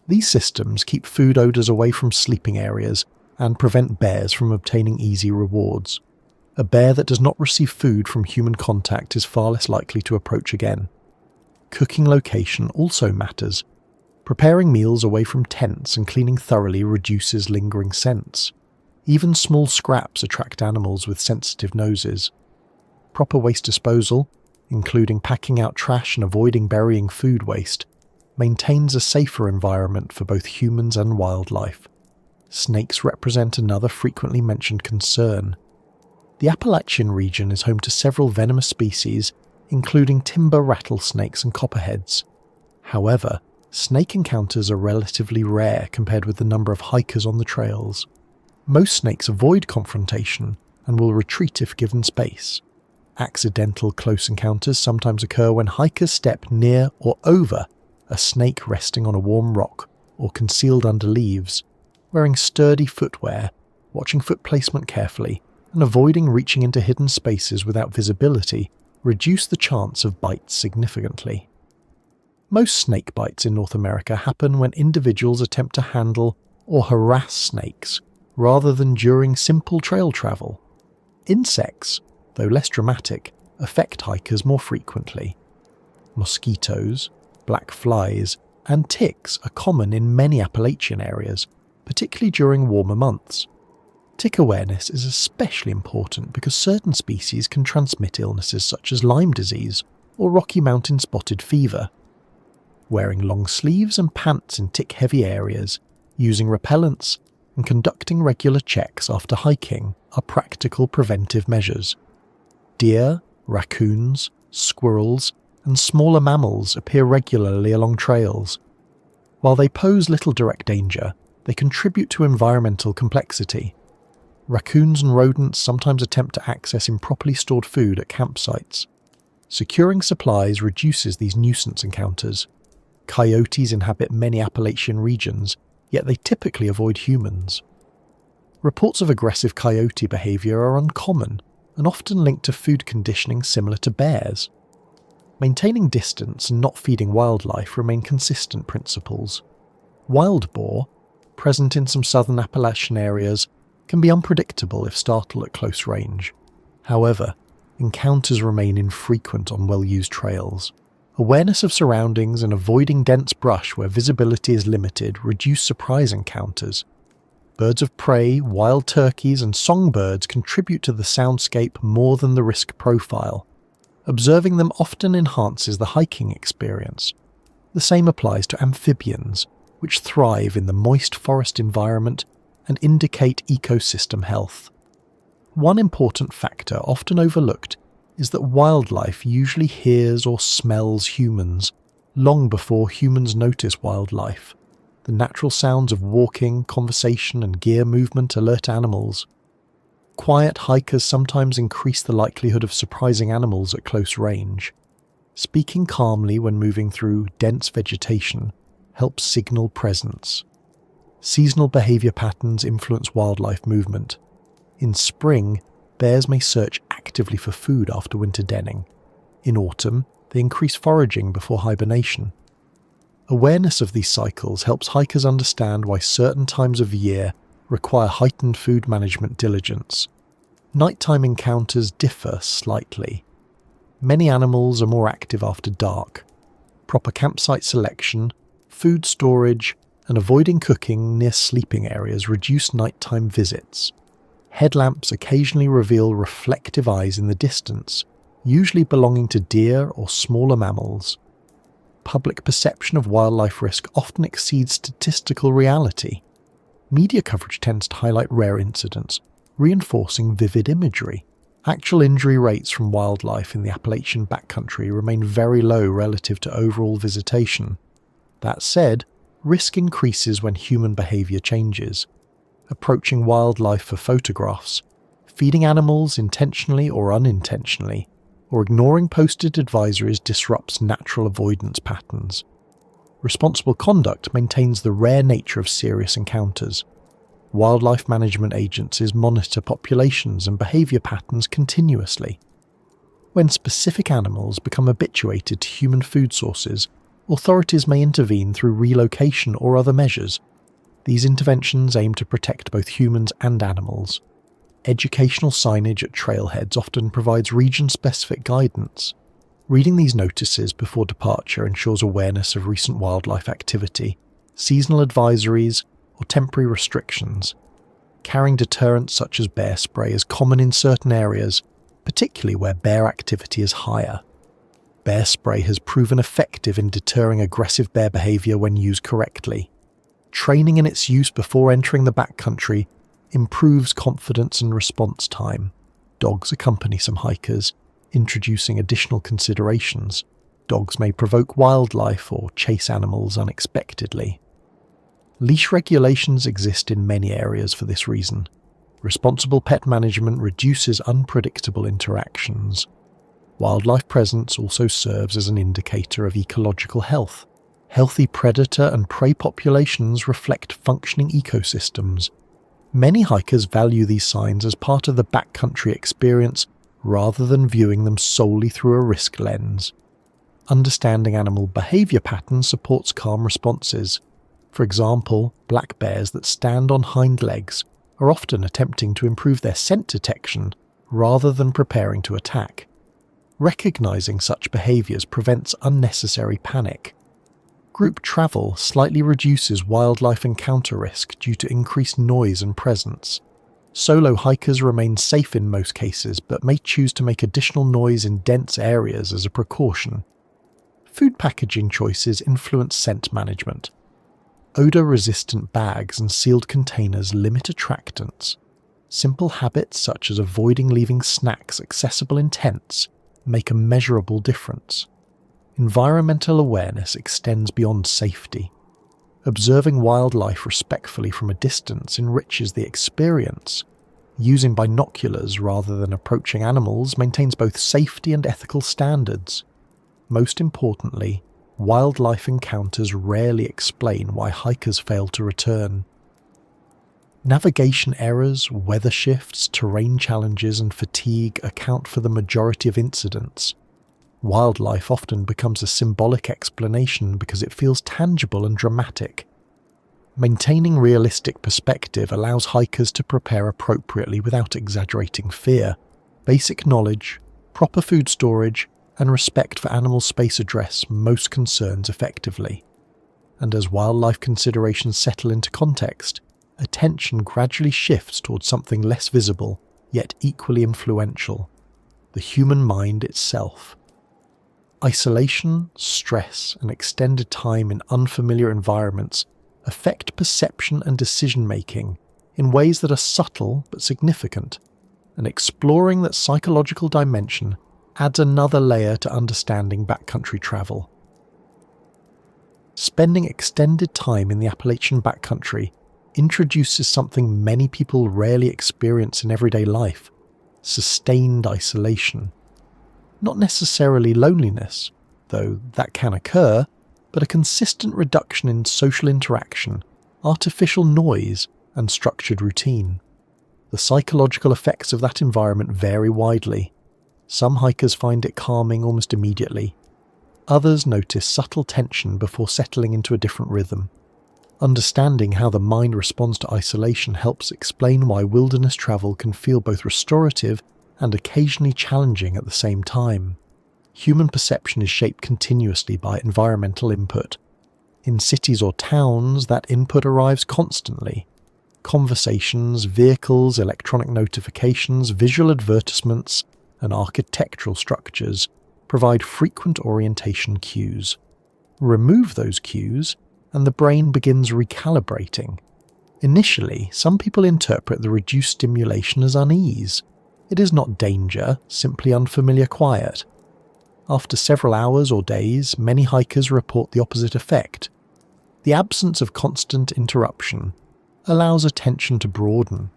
These systems keep food odours away from sleeping areas and prevent bears from obtaining easy rewards. A bear that does not receive food from human contact is far less likely to approach again. Cooking location also matters. Preparing meals away from tents and cleaning thoroughly reduces lingering scents. Even small scraps attract animals with sensitive noses. Proper waste disposal, including packing out trash and avoiding burying food waste, maintains a safer environment for both humans and wildlife. Snakes represent another frequently mentioned concern. The Appalachian region is home to several venomous species, including timber rattlesnakes and copperheads. However, snake encounters are relatively rare compared with the number of hikers on the trails. Most snakes avoid confrontation and will retreat if given space. Accidental close encounters sometimes occur when hikers step near or over a snake resting on a warm rock or concealed under leaves. Wearing sturdy footwear, watching foot placement carefully, and avoiding reaching into hidden spaces without visibility reduce the chance of bites significantly. Most snake bites in North America happen when individuals attempt to handle or harass snakes, rather than during simple trail travel. Insects, though less dramatic, affect hikers more frequently. Mosquitoes, black flies, and ticks are common in many Appalachian areas, particularly during warmer months. Tick awareness is especially important because certain species can transmit illnesses such as Lyme disease or Rocky Mountain spotted fever. Wearing long sleeves and pants in tick-heavy areas, using repellents, and conducting regular checks after hiking are practical preventive measures. Deer, raccoons, squirrels, and smaller mammals appear regularly along trails. While they pose little direct danger, they contribute to environmental complexity. Raccoons and rodents sometimes attempt to access improperly stored food at campsites. Securing supplies reduces these nuisance encounters. Coyotes inhabit many Appalachian regions, yet they typically avoid humans. Reports of aggressive coyote behavior are uncommon and often linked to food conditioning similar to bears. Maintaining distance and not feeding wildlife remain consistent principles. Wild boar, present in some southern Appalachian areas, can be unpredictable if startled at close range. However, encounters remain infrequent on well-used trails. Awareness of surroundings and avoiding dense brush where visibility is limited reduce surprise encounters. Birds of prey, wild turkeys, and songbirds contribute to the soundscape more than the risk profile. Observing them often enhances the hiking experience. The same applies to amphibians, which thrive in the moist forest environment and indicate ecosystem health. One important factor often overlooked is that wildlife usually hears or smells humans long before humans notice wildlife. The natural sounds of walking, conversation, and gear movement alert animals. Quiet hikers sometimes increase the likelihood of surprising animals at close range. Speaking calmly when moving through dense vegetation helps signal presence. Seasonal behavior patterns influence wildlife movement. In spring, bears may search actively for food after winter denning. In autumn, they increase foraging before hibernation. Awareness of these cycles helps hikers understand why certain times of year require heightened food management diligence. Nighttime encounters differ slightly. Many animals are more active after dark. Proper campsite selection, food storage, and avoiding cooking near sleeping areas reduce nighttime visits. Headlamps occasionally reveal reflective eyes in the distance, usually belonging to deer or smaller mammals. Public perception of wildlife risk often exceeds statistical reality. Media coverage tends to highlight rare incidents, reinforcing vivid imagery. Actual injury rates from wildlife in the Appalachian Backcountry remain very low relative to overall visitation. That said, risk increases when human behavior changes. Approaching wildlife for photographs, feeding animals intentionally or unintentionally, or ignoring posted advisories disrupts natural avoidance patterns. Responsible conduct maintains the rare nature of serious encounters. Wildlife management agencies monitor populations and behavior patterns continuously. When specific animals become habituated to human food sources, authorities may intervene through relocation or other measures. These interventions aim to protect both humans and animals. Educational signage at trailheads often provides region-specific guidance. Reading these notices before departure ensures awareness of recent wildlife activity, seasonal advisories, or temporary restrictions. Carrying deterrents such as bear spray is common in certain areas, particularly where bear activity is higher. Bear spray has proven effective in deterring aggressive bear behavior when used correctly. Training in its use before entering the backcountry improves confidence and response time. Dogs accompany some hikers, introducing additional considerations. Dogs may provoke wildlife or chase animals unexpectedly. Leash regulations exist in many areas for this reason. Responsible pet management reduces unpredictable interactions. Wildlife presence also serves as an indicator of ecological health. Healthy predator and prey populations reflect functioning ecosystems. Many hikers value these signs as part of the backcountry experience rather than viewing them solely through a risk lens. Understanding animal behavior patterns supports calm responses. For example, black bears that stand on hind legs are often attempting to improve their scent detection rather than preparing to attack. Recognizing such behaviors prevents unnecessary panic. Group travel slightly reduces wildlife encounter risk due to increased noise and presence. Solo hikers remain safe in most cases, but may choose to make additional noise in dense areas as a precaution. Food packaging choices influence scent management. Odor-resistant bags and sealed containers limit attractants. Simple habits such as avoiding leaving snacks accessible in tents make a measurable difference. Environmental awareness extends beyond safety. Observing wildlife respectfully from a distance enriches the experience. Using binoculars rather than approaching animals maintains both safety and ethical standards. Most importantly, wildlife encounters rarely explain why hikers fail to return. Navigation errors, weather shifts, terrain challenges, and fatigue account for the majority of incidents. Wildlife often becomes a symbolic explanation because it feels tangible and dramatic. Maintaining realistic perspective allows hikers to prepare appropriately without exaggerating fear. Basic knowledge, proper food storage, and respect for animal space address most concerns effectively. And as wildlife considerations settle into context, attention gradually shifts towards something less visible, yet equally influential: the human mind itself. Isolation, stress, and extended time in unfamiliar environments affect perception and decision-making in ways that are subtle but significant, and exploring that psychological dimension adds another layer to understanding backcountry travel. Spending extended time in the Appalachian Backcountry introduces something many people rarely experience in everyday life: sustained isolation. Not necessarily loneliness, though that can occur, but a consistent reduction in social interaction, artificial noise, and structured routine. The psychological effects of that environment vary widely. Some hikers find it calming almost immediately. Others notice subtle tension before settling into a different rhythm. Understanding how the mind responds to isolation helps explain why wilderness travel can feel both restorative and occasionally challenging at the same time. Human perception is shaped continuously by environmental input. In cities or towns, that input arrives constantly. Conversations, vehicles, electronic notifications, visual advertisements, and architectural structures provide frequent orientation cues. Remove those cues, and the brain begins recalibrating. Initially, some people interpret the reduced stimulation as unease. It is not danger, simply unfamiliar quiet. After several hours or days, many hikers report the opposite effect. The absence of constant interruption allows attention to broaden.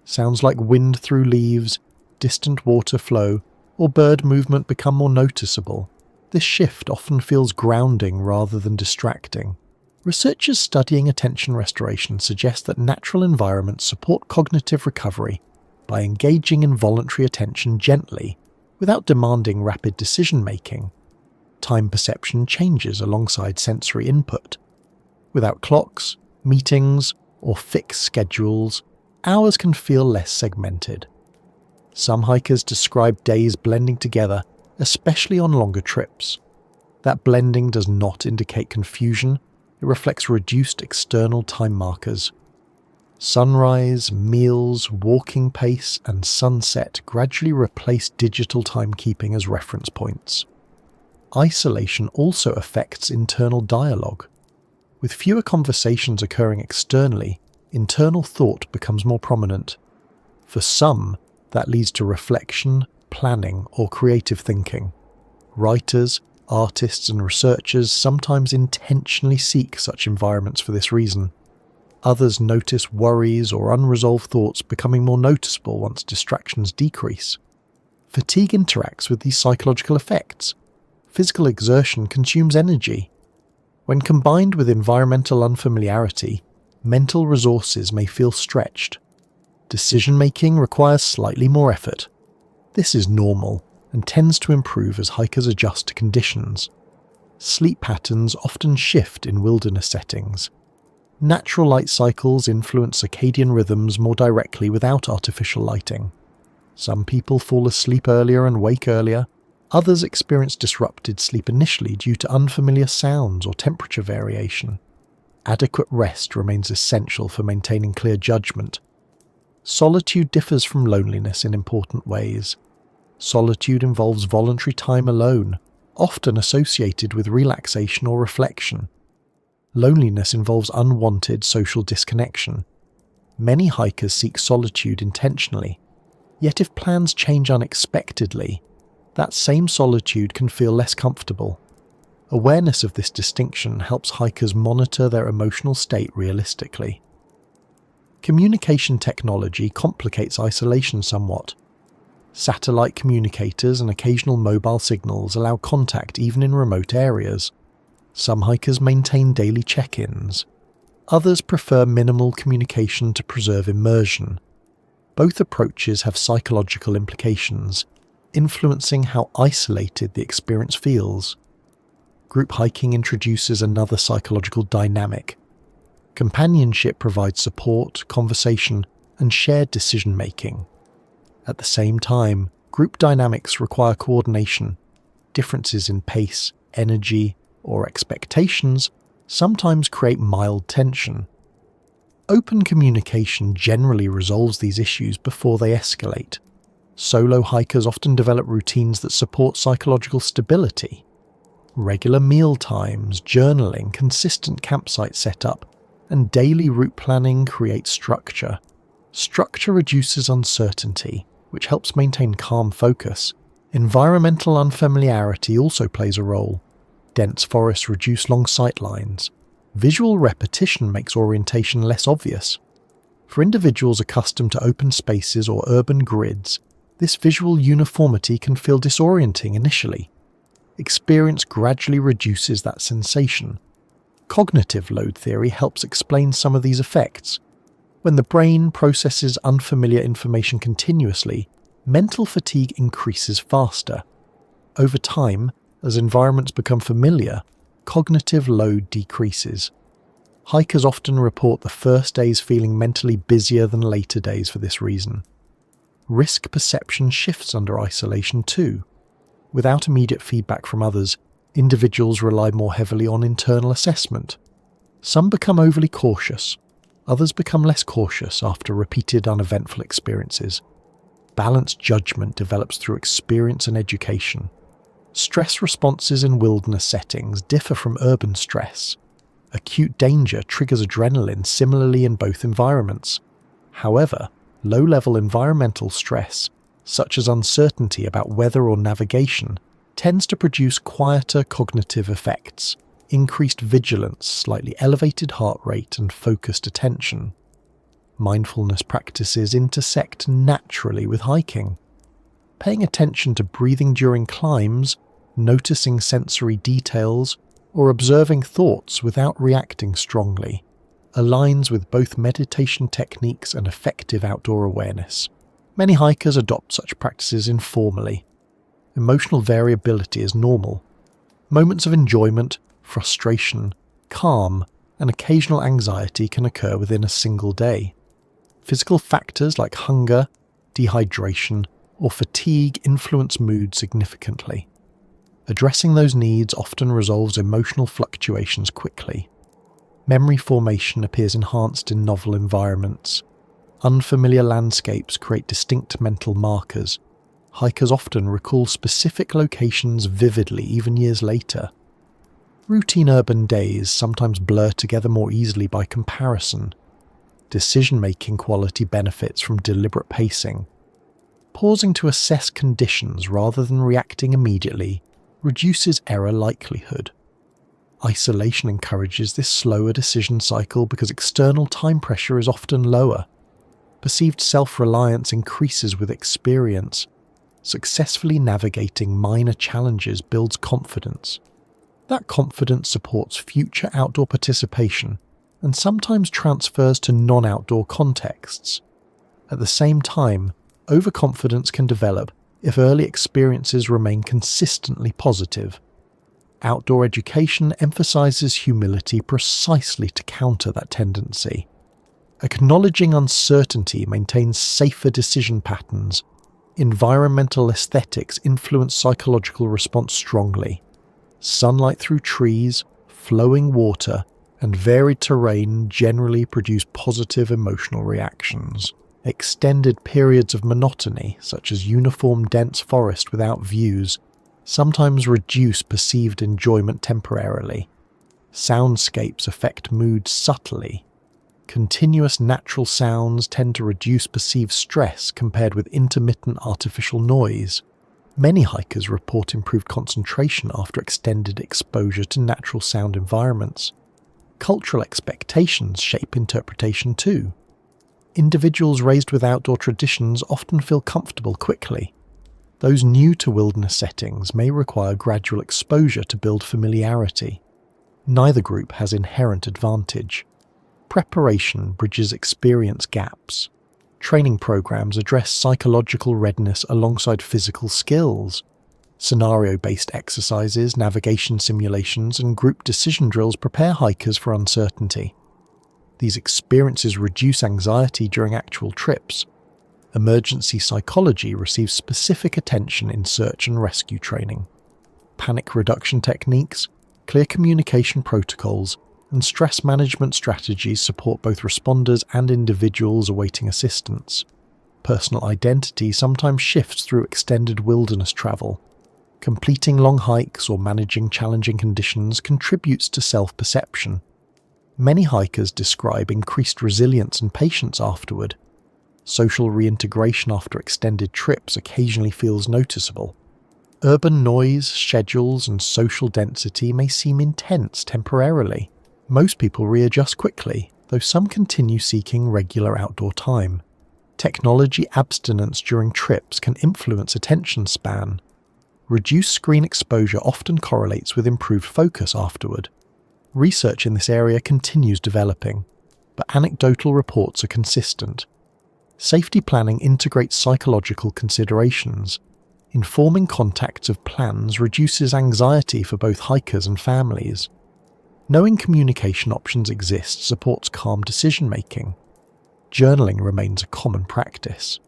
Sounds like wind through leaves, distant water flow, or bird movement become more noticeable. This shift often feels grounding rather than distracting. Researchers studying attention restoration suggest that natural environments support cognitive recovery by engaging in voluntary attention gently, without demanding rapid decision-making. Time perception changes alongside sensory input. Without clocks, meetings, or fixed schedules, hours can feel less segmented. Some hikers describe days blending together, especially on longer trips. That blending does not indicate confusion. It reflects reduced external time markers. Sunrise, meals, walking pace, and sunset gradually replace digital timekeeping as reference points. Isolation also affects internal dialogue. With fewer conversations occurring externally, internal thought becomes more prominent. For some, that leads to reflection, planning, or creative thinking. Writers, artists, and researchers sometimes intentionally seek such environments for this reason. Others notice worries or unresolved thoughts becoming more noticeable once distractions decrease. Fatigue interacts with these psychological effects. Physical exertion consumes energy. When combined with environmental unfamiliarity, mental resources may feel stretched. Decision-making requires slightly more effort. This is normal and tends to improve as hikers adjust to conditions. Sleep patterns often shift in wilderness settings. Natural light cycles influence circadian rhythms more directly without artificial lighting. Some people fall asleep earlier and wake earlier. Others experience disrupted sleep initially due to unfamiliar sounds or temperature variation. Adequate rest remains essential for maintaining clear judgment. Solitude differs from loneliness in important ways. Solitude involves voluntary time alone, often associated with relaxation or reflection. Loneliness involves unwanted social disconnection. Many hikers seek solitude intentionally, yet if plans change unexpectedly, that same solitude can feel less comfortable. Awareness of this distinction helps hikers monitor their emotional state realistically. Communication technology complicates isolation somewhat. Satellite communicators and occasional mobile signals allow contact even in remote areas. Some hikers maintain daily check-ins. Others prefer minimal communication to preserve immersion. Both approaches have psychological implications, influencing how isolated the experience feels. Group hiking introduces another psychological dynamic. Companionship provides support, conversation, and shared decision-making. At the same time, group dynamics require coordination. Differences in pace, energy, or expectations sometimes create mild tension. Open communication generally resolves these issues before they escalate. Solo hikers often develop routines that support psychological stability. Regular meal times, journaling, consistent campsite setup, and daily route planning create structure. Structure reduces uncertainty, which helps maintain calm focus. Environmental unfamiliarity also plays a role. Dense forests reduce long sight lines. Visual repetition makes orientation less obvious. For individuals accustomed to open spaces or urban grids, this visual uniformity can feel disorienting initially. Experience gradually reduces that sensation. Cognitive load theory helps explain some of these effects. When the brain processes unfamiliar information continuously, mental fatigue increases faster. Over time, as environments become familiar, cognitive load decreases. Hikers often report the first days feeling mentally busier than later days for this reason. Risk perception shifts under isolation too. Without immediate feedback from others, individuals rely more heavily on internal assessment. Some become overly cautious. Others become less cautious after repeated uneventful experiences. Balanced judgment develops through experience and education. Stress responses in wilderness settings differ from urban stress. Acute danger triggers adrenaline similarly in both environments. However, low-level environmental stress, such as uncertainty about weather or navigation, tends to produce quieter cognitive effects, increased vigilance, slightly elevated heart rate, and focused attention. Mindfulness practices intersect naturally with hiking. Paying attention to breathing during climbs, noticing sensory details, or observing thoughts without reacting strongly aligns with both meditation techniques and effective outdoor awareness. Many hikers adopt such practices informally. Emotional variability is normal. Moments of enjoyment, frustration, calm, and occasional anxiety can occur within a single day. Physical factors like hunger, dehydration, or fatigue influence mood significantly. Addressing those needs often resolves emotional fluctuations quickly. Memory formation appears enhanced in novel environments. Unfamiliar landscapes create distinct mental markers. Hikers often recall specific locations vividly even years later. Routine urban days sometimes blur together more easily by comparison. Decision-making quality benefits from deliberate pacing. Pausing to assess conditions rather than reacting immediately reduces error likelihood. Isolation encourages this slower decision cycle because external time pressure is often lower. Perceived self-reliance increases with experience. Successfully navigating minor challenges builds confidence. That confidence supports future outdoor participation and sometimes transfers to non-outdoor contexts. At the same time, overconfidence can develop if early experiences remain consistently positive. Outdoor education emphasizes humility precisely to counter that tendency. Acknowledging uncertainty maintains safer decision patterns. environmental aesthetics influence psychological response strongly. Sunlight through trees, flowing water, and varied terrain generally produce positive emotional reactions. Extended periods of monotony, such as uniform dense forest without views, sometimes reduce perceived enjoyment temporarily. Soundscapes affect mood subtly. Continuous natural sounds tend to reduce perceived stress compared with intermittent artificial noise. Many hikers report improved concentration after extended exposure to natural sound environments. Cultural expectations shape interpretation too. Individuals raised with outdoor traditions often feel comfortable quickly. Those new to wilderness settings may require gradual exposure to build familiarity. Neither group has inherent advantage. Preparation bridges experience gaps. Training programs address psychological readiness alongside physical skills. Scenario-based exercises, navigation simulations, and group decision drills prepare hikers for uncertainty. These experiences reduce anxiety during actual trips. Emergency psychology receives specific attention in search and rescue training. Panic reduction techniques, clear communication protocols, and stress management strategies support both responders and individuals awaiting assistance. Personal identity sometimes shifts through extended wilderness travel. Completing long hikes or managing challenging conditions contributes to self-perception. Many hikers describe increased resilience and patience afterward. Social reintegration after extended trips occasionally feels noticeable. Urban noise, schedules, and social density may seem intense temporarily. Most people readjust quickly, though some continue seeking regular outdoor time. Technology abstinence during trips can influence attention span. Reduced screen exposure often correlates with improved focus afterward. Research in this area continues developing, but anecdotal reports are consistent. Safety planning integrates psychological considerations. Informing contacts of plans reduces anxiety for both hikers and families. Knowing communication options exist supports calm decision-making. Journaling remains a common practice.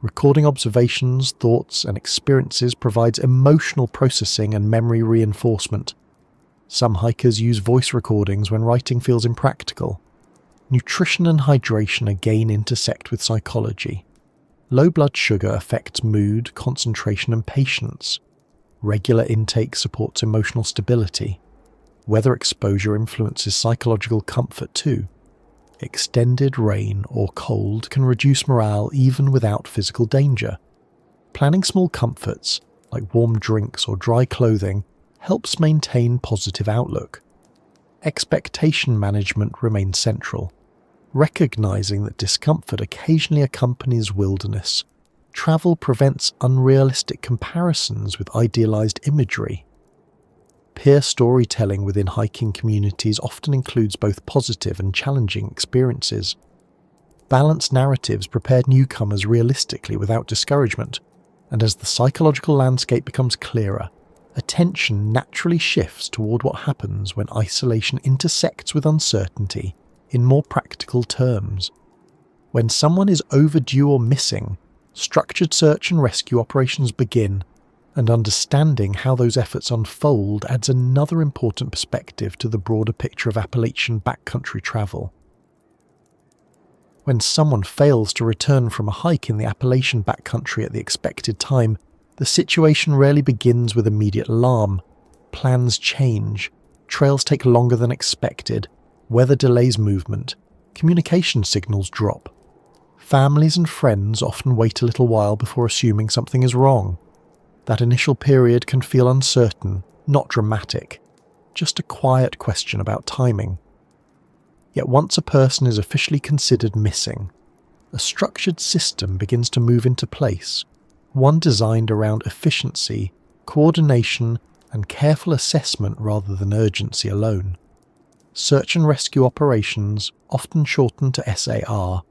Recording observations, thoughts, and experiences provides emotional processing and memory reinforcement. Some hikers use voice recordings when writing feels impractical. Nutrition and hydration again intersect with psychology. Low blood sugar affects mood, concentration, and patience. Regular intake supports emotional stability. Weather exposure influences psychological comfort too. Extended rain or cold can reduce morale even without physical danger. Planning small comforts, like warm drinks or dry clothing, helps maintain positive outlook. Expectation management remains central. Recognizing that discomfort occasionally accompanies wilderness, travel prevents unrealistic comparisons with idealized imagery. Peer storytelling within hiking communities often includes both positive and challenging experiences. Balanced narratives prepare newcomers realistically without discouragement, and as the psychological landscape becomes clearer, attention naturally shifts toward what happens when isolation intersects with uncertainty in more practical terms. When someone is overdue or missing, structured search and rescue operations begin, and understanding how those efforts unfold adds another important perspective to the broader picture of Appalachian backcountry travel. When someone fails to return from a hike in the Appalachian backcountry at the expected time, the situation rarely begins with immediate alarm. Plans change, trails take longer than expected, weather delays movement, communication signals drop. Families and friends often wait a little while before assuming something is wrong. That initial period can feel uncertain, not dramatic, just a quiet question about timing. Yet once a person is officially considered missing, a structured system begins to move into place, one designed around efficiency, coordination, and careful assessment rather than urgency alone. Search and rescue operations, often shortened to SAR,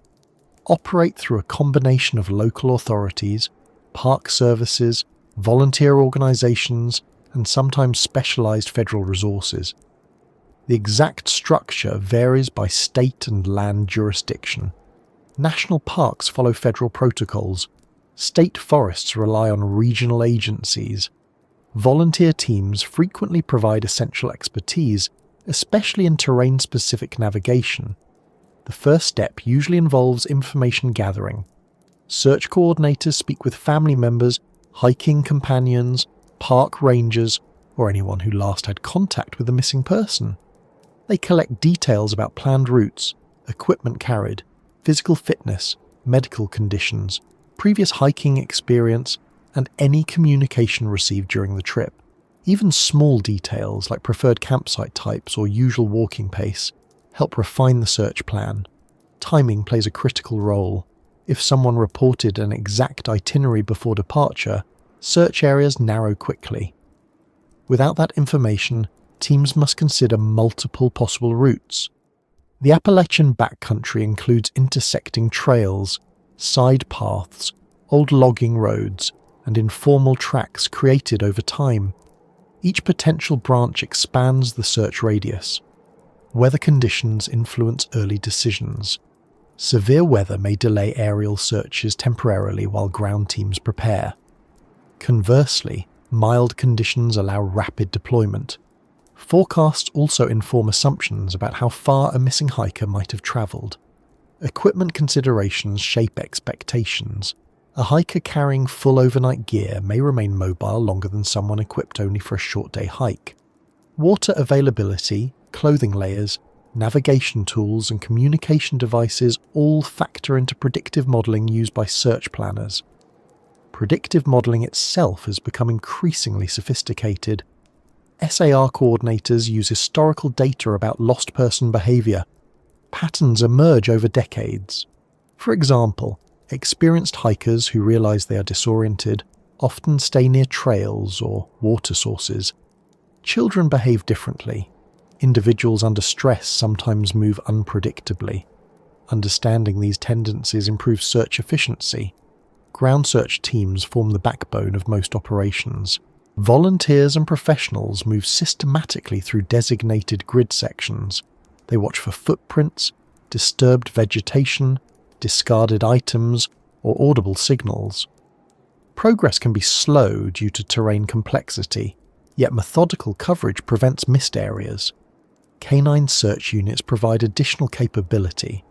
operate through a combination of local authorities, park services, volunteer organizations, and sometimes specialized federal resources. The exact structure varies by state and land jurisdiction. National parks follow federal protocols. State forests rely on regional agencies. Volunteer teams frequently provide essential expertise, especially in terrain-specific navigation. The first step usually involves information gathering. Search coordinators speak with family members, hiking companions, park rangers, or anyone who last had contact with a missing person. They collect details about planned routes, equipment carried, physical fitness, medical conditions, previous hiking experience, and any communication received during the trip. Even small details like preferred campsite types or usual walking pace help refine the search plan. Timing plays a critical role. If someone reported an exact itinerary before departure, search areas narrow quickly. Without that information, teams must consider multiple possible routes. The Appalachian Backcountry includes intersecting trails, side paths, old logging roads, and informal tracks created over time. Each potential branch expands the search radius. Weather conditions influence early decisions. Severe weather may delay aerial searches temporarily while ground teams prepare. Conversely, mild conditions allow rapid deployment. Forecasts also inform assumptions about how far a missing hiker might have travelled. Equipment considerations shape expectations. A hiker carrying full overnight gear may remain mobile longer than someone equipped only for a short-day hike. Water availability, clothing layers, navigation tools, and communication devices all factor into predictive modelling used by search planners. Predictive modelling itself has become increasingly sophisticated. SAR coordinators use historical data about lost person behaviour. Patterns emerge over decades. For example, experienced hikers who realise they are disoriented often stay near trails or water sources. Children behave differently. Individuals under stress sometimes move unpredictably. Understanding these tendencies improves search efficiency. Ground search teams form the backbone of most operations. Volunteers and professionals move systematically through designated grid sections. They watch for footprints, disturbed vegetation, discarded items, or audible signals. Progress can be slow due to terrain complexity, yet methodical coverage prevents missed areas. Canine search units provide additional capability.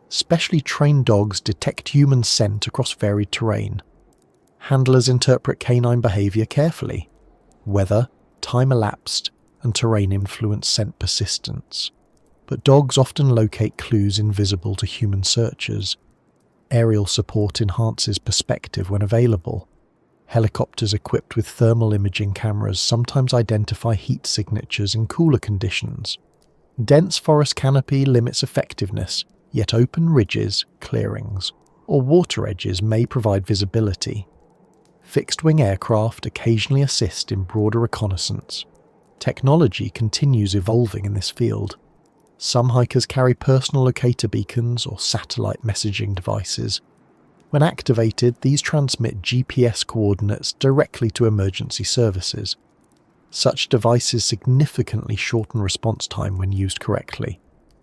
Specially trained dogs detect human scent across varied terrain. Handlers interpret canine behaviour carefully. Weather, time elapsed, and terrain influence scent persistence. But dogs often locate clues invisible to human searchers. Aerial support enhances perspective when available. Helicopters equipped with thermal imaging cameras sometimes identify heat signatures in cooler conditions. Dense forest canopy limits effectiveness, yet open ridges, clearings, or water edges may provide visibility. Fixed-wing aircraft occasionally assist in broader reconnaissance. Technology continues evolving in this field. Some hikers carry personal locator beacons or satellite messaging devices. When activated, these transmit GPS coordinates directly to emergency services. Such devices significantly shorten response time when used correctly.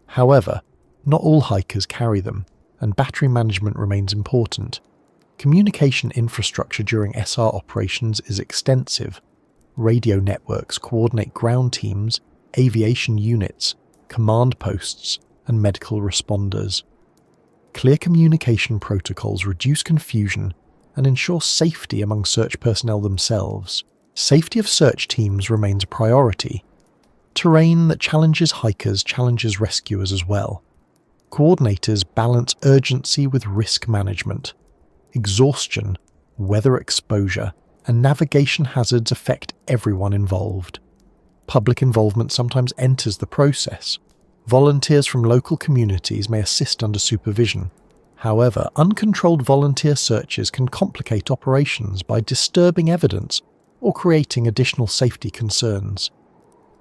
However, not all hikers carry them, and battery management remains important. Communication infrastructure during SR operations is extensive. Radio networks coordinate ground teams, aviation units, command posts, and medical responders. Clear communication protocols reduce confusion and ensure safety among search personnel themselves. Safety of search teams remains a priority. Terrain that challenges hikers challenges rescuers as well. Coordinators balance urgency with risk management. Exhaustion, weather exposure, and navigation hazards affect everyone involved. Public involvement sometimes enters the process. Volunteers from local communities may assist under supervision. However, uncontrolled volunteer searches can complicate operations by disturbing evidence or creating additional safety concerns.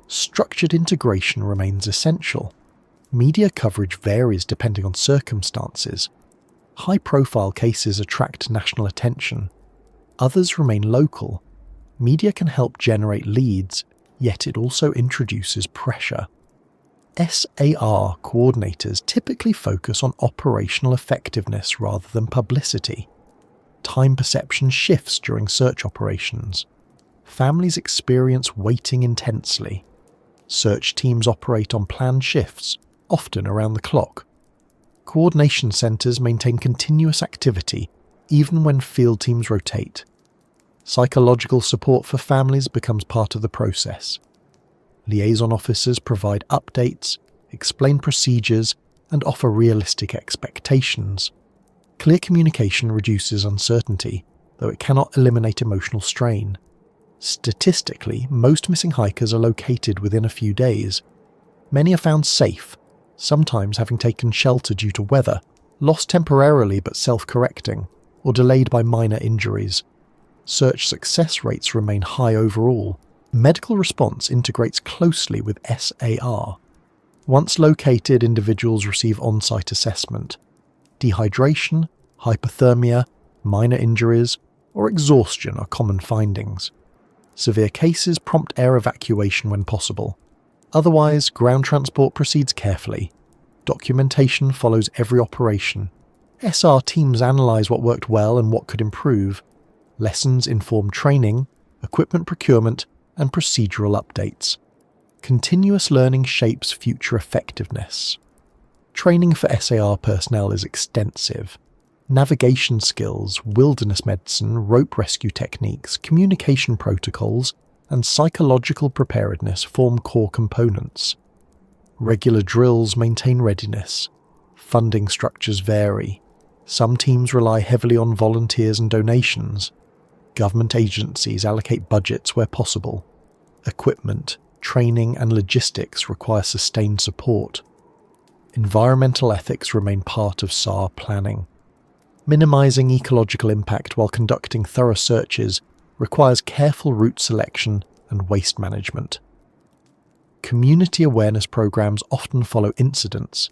Structured integration remains essential. Media coverage varies depending on circumstances. High-profile cases attract national attention. Others remain local. Media can help generate leads, yet it also introduces pressure. SAR coordinators typically focus on operational effectiveness rather than publicity. Time perception shifts during search operations. Families experience waiting intensely. Search teams operate on planned shifts, often around the clock. Coordination centres maintain continuous activity even when field teams rotate. Psychological support for families becomes part of the process. Liaison officers provide updates, explain procedures, and offer realistic expectations. Clear communication reduces uncertainty, though it cannot eliminate emotional strain. Statistically, most missing hikers are located within a few days. Many are found safe, sometimes having taken shelter due to weather, lost temporarily but self-correcting, or delayed by minor injuries. Search success rates remain high overall. Medical response integrates closely with SAR. Once located, individuals receive on-site assessment. Dehydration, hypothermia, minor injuries, or exhaustion are common findings. Severe cases prompt air evacuation when possible. Otherwise, ground transport proceeds carefully. Documentation follows every operation. SR teams analyse what worked well and what could improve. Lessons inform training, equipment procurement, and procedural updates. Continuous learning shapes future effectiveness. Training for SAR personnel is extensive. Navigation skills, wilderness medicine, rope rescue techniques, communication protocols, and psychological preparedness form core components. Regular drills maintain readiness. Funding structures vary. Some teams rely heavily on volunteers and donations. Government agencies allocate budgets where possible. Equipment, training, and logistics require sustained support. Environmental ethics remain part of SAR planning. Minimizing ecological impact while conducting thorough searches requires careful route selection and waste management. Community awareness programs often follow incidents.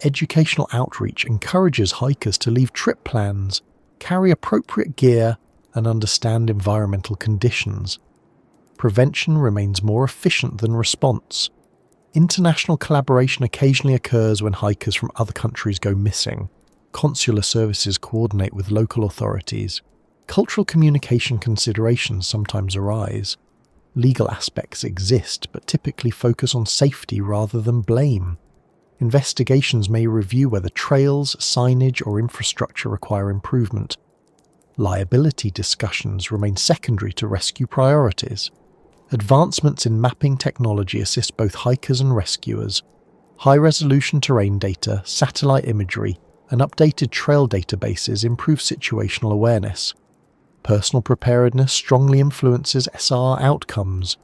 Educational outreach encourages hikers to leave trip plans, carry appropriate gear, and understand environmental conditions. Prevention remains more efficient than response. International collaboration occasionally occurs when hikers from other countries go missing. Consular services coordinate with local authorities. Cultural communication considerations sometimes arise. Legal aspects exist, but typically focus on safety rather than blame. Investigations may review whether trails, signage, or infrastructure require improvement. Liability discussions remain secondary to rescue priorities. Advancements in mapping technology assist both hikers and rescuers. High-resolution terrain data, satellite imagery, and updated trail databases improve situational awareness. Personal preparedness strongly influences SR outcomes.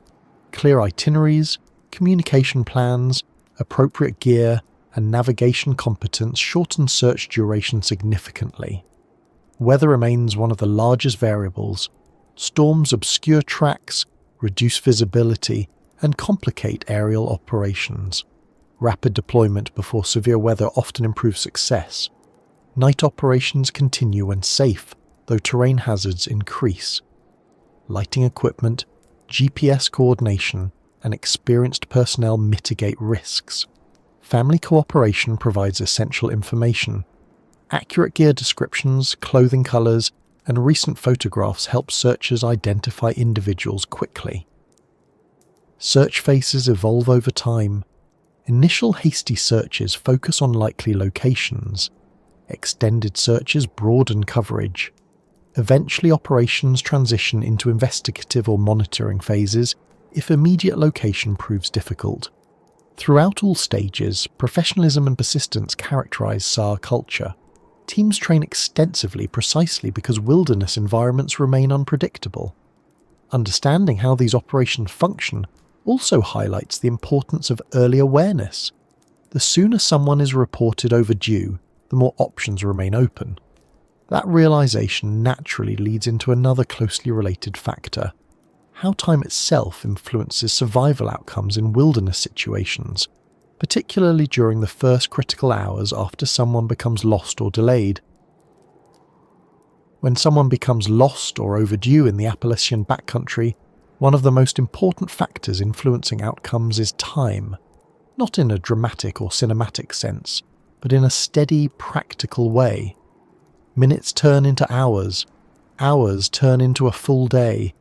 Clear itineraries, communication plans, appropriate gear, and navigation competence shorten search duration significantly. Weather remains one of the largest variables. Storms obscure tracks, reduce visibility, and complicate aerial operations. Rapid deployment before severe weather often improves success. Night operations continue when safe, though terrain hazards increase. Lighting equipment, GPS coordination, and experienced personnel mitigate risks. Family cooperation provides essential information. Accurate gear descriptions, clothing colours, and recent photographs help searchers identify individuals quickly. Search phases evolve over time. Initial hasty searches focus on likely locations. Extended searches broaden coverage. Eventually, operations transition into investigative or monitoring phases if immediate location proves difficult. Throughout all stages, professionalism and persistence characterize SAR culture. Teams train extensively precisely because wilderness environments remain unpredictable. Understanding how these operations function also highlights the importance of early awareness. The sooner someone is reported overdue, the more options remain open. That realization naturally leads into another closely related factor: how time itself influences survival outcomes in wilderness situations, particularly during the first critical hours after someone becomes lost or delayed. When someone becomes lost or overdue in the Appalachian Backcountry, one of the most important factors influencing outcomes is time, not in a dramatic or cinematic sense, but in a steady, practical way. Minutes turn into hours, Hours turn into a full day.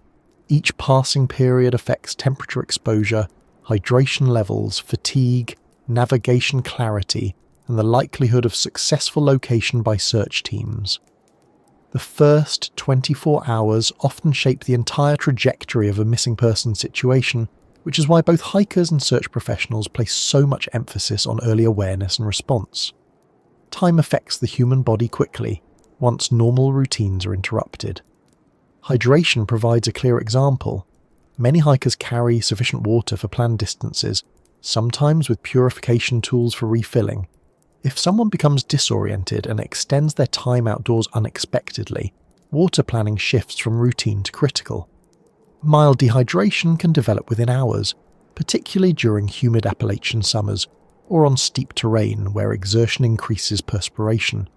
Each passing period affects temperature exposure, hydration levels, fatigue, navigation clarity, and the likelihood of successful location by search teams. The first 24 hours often shape the entire trajectory of a missing person situation, which is why both hikers and search professionals place so much emphasis on early awareness and response. Time affects the human body quickly, once normal routines are interrupted. Hydration provides a clear example. Many hikers carry sufficient water for planned distances, sometimes with purification tools for refilling. If someone becomes disoriented and extends their time outdoors unexpectedly, water planning shifts from routine to critical. Mild dehydration can develop within hours, particularly during humid Appalachian summers or on steep terrain where exertion increases perspiration.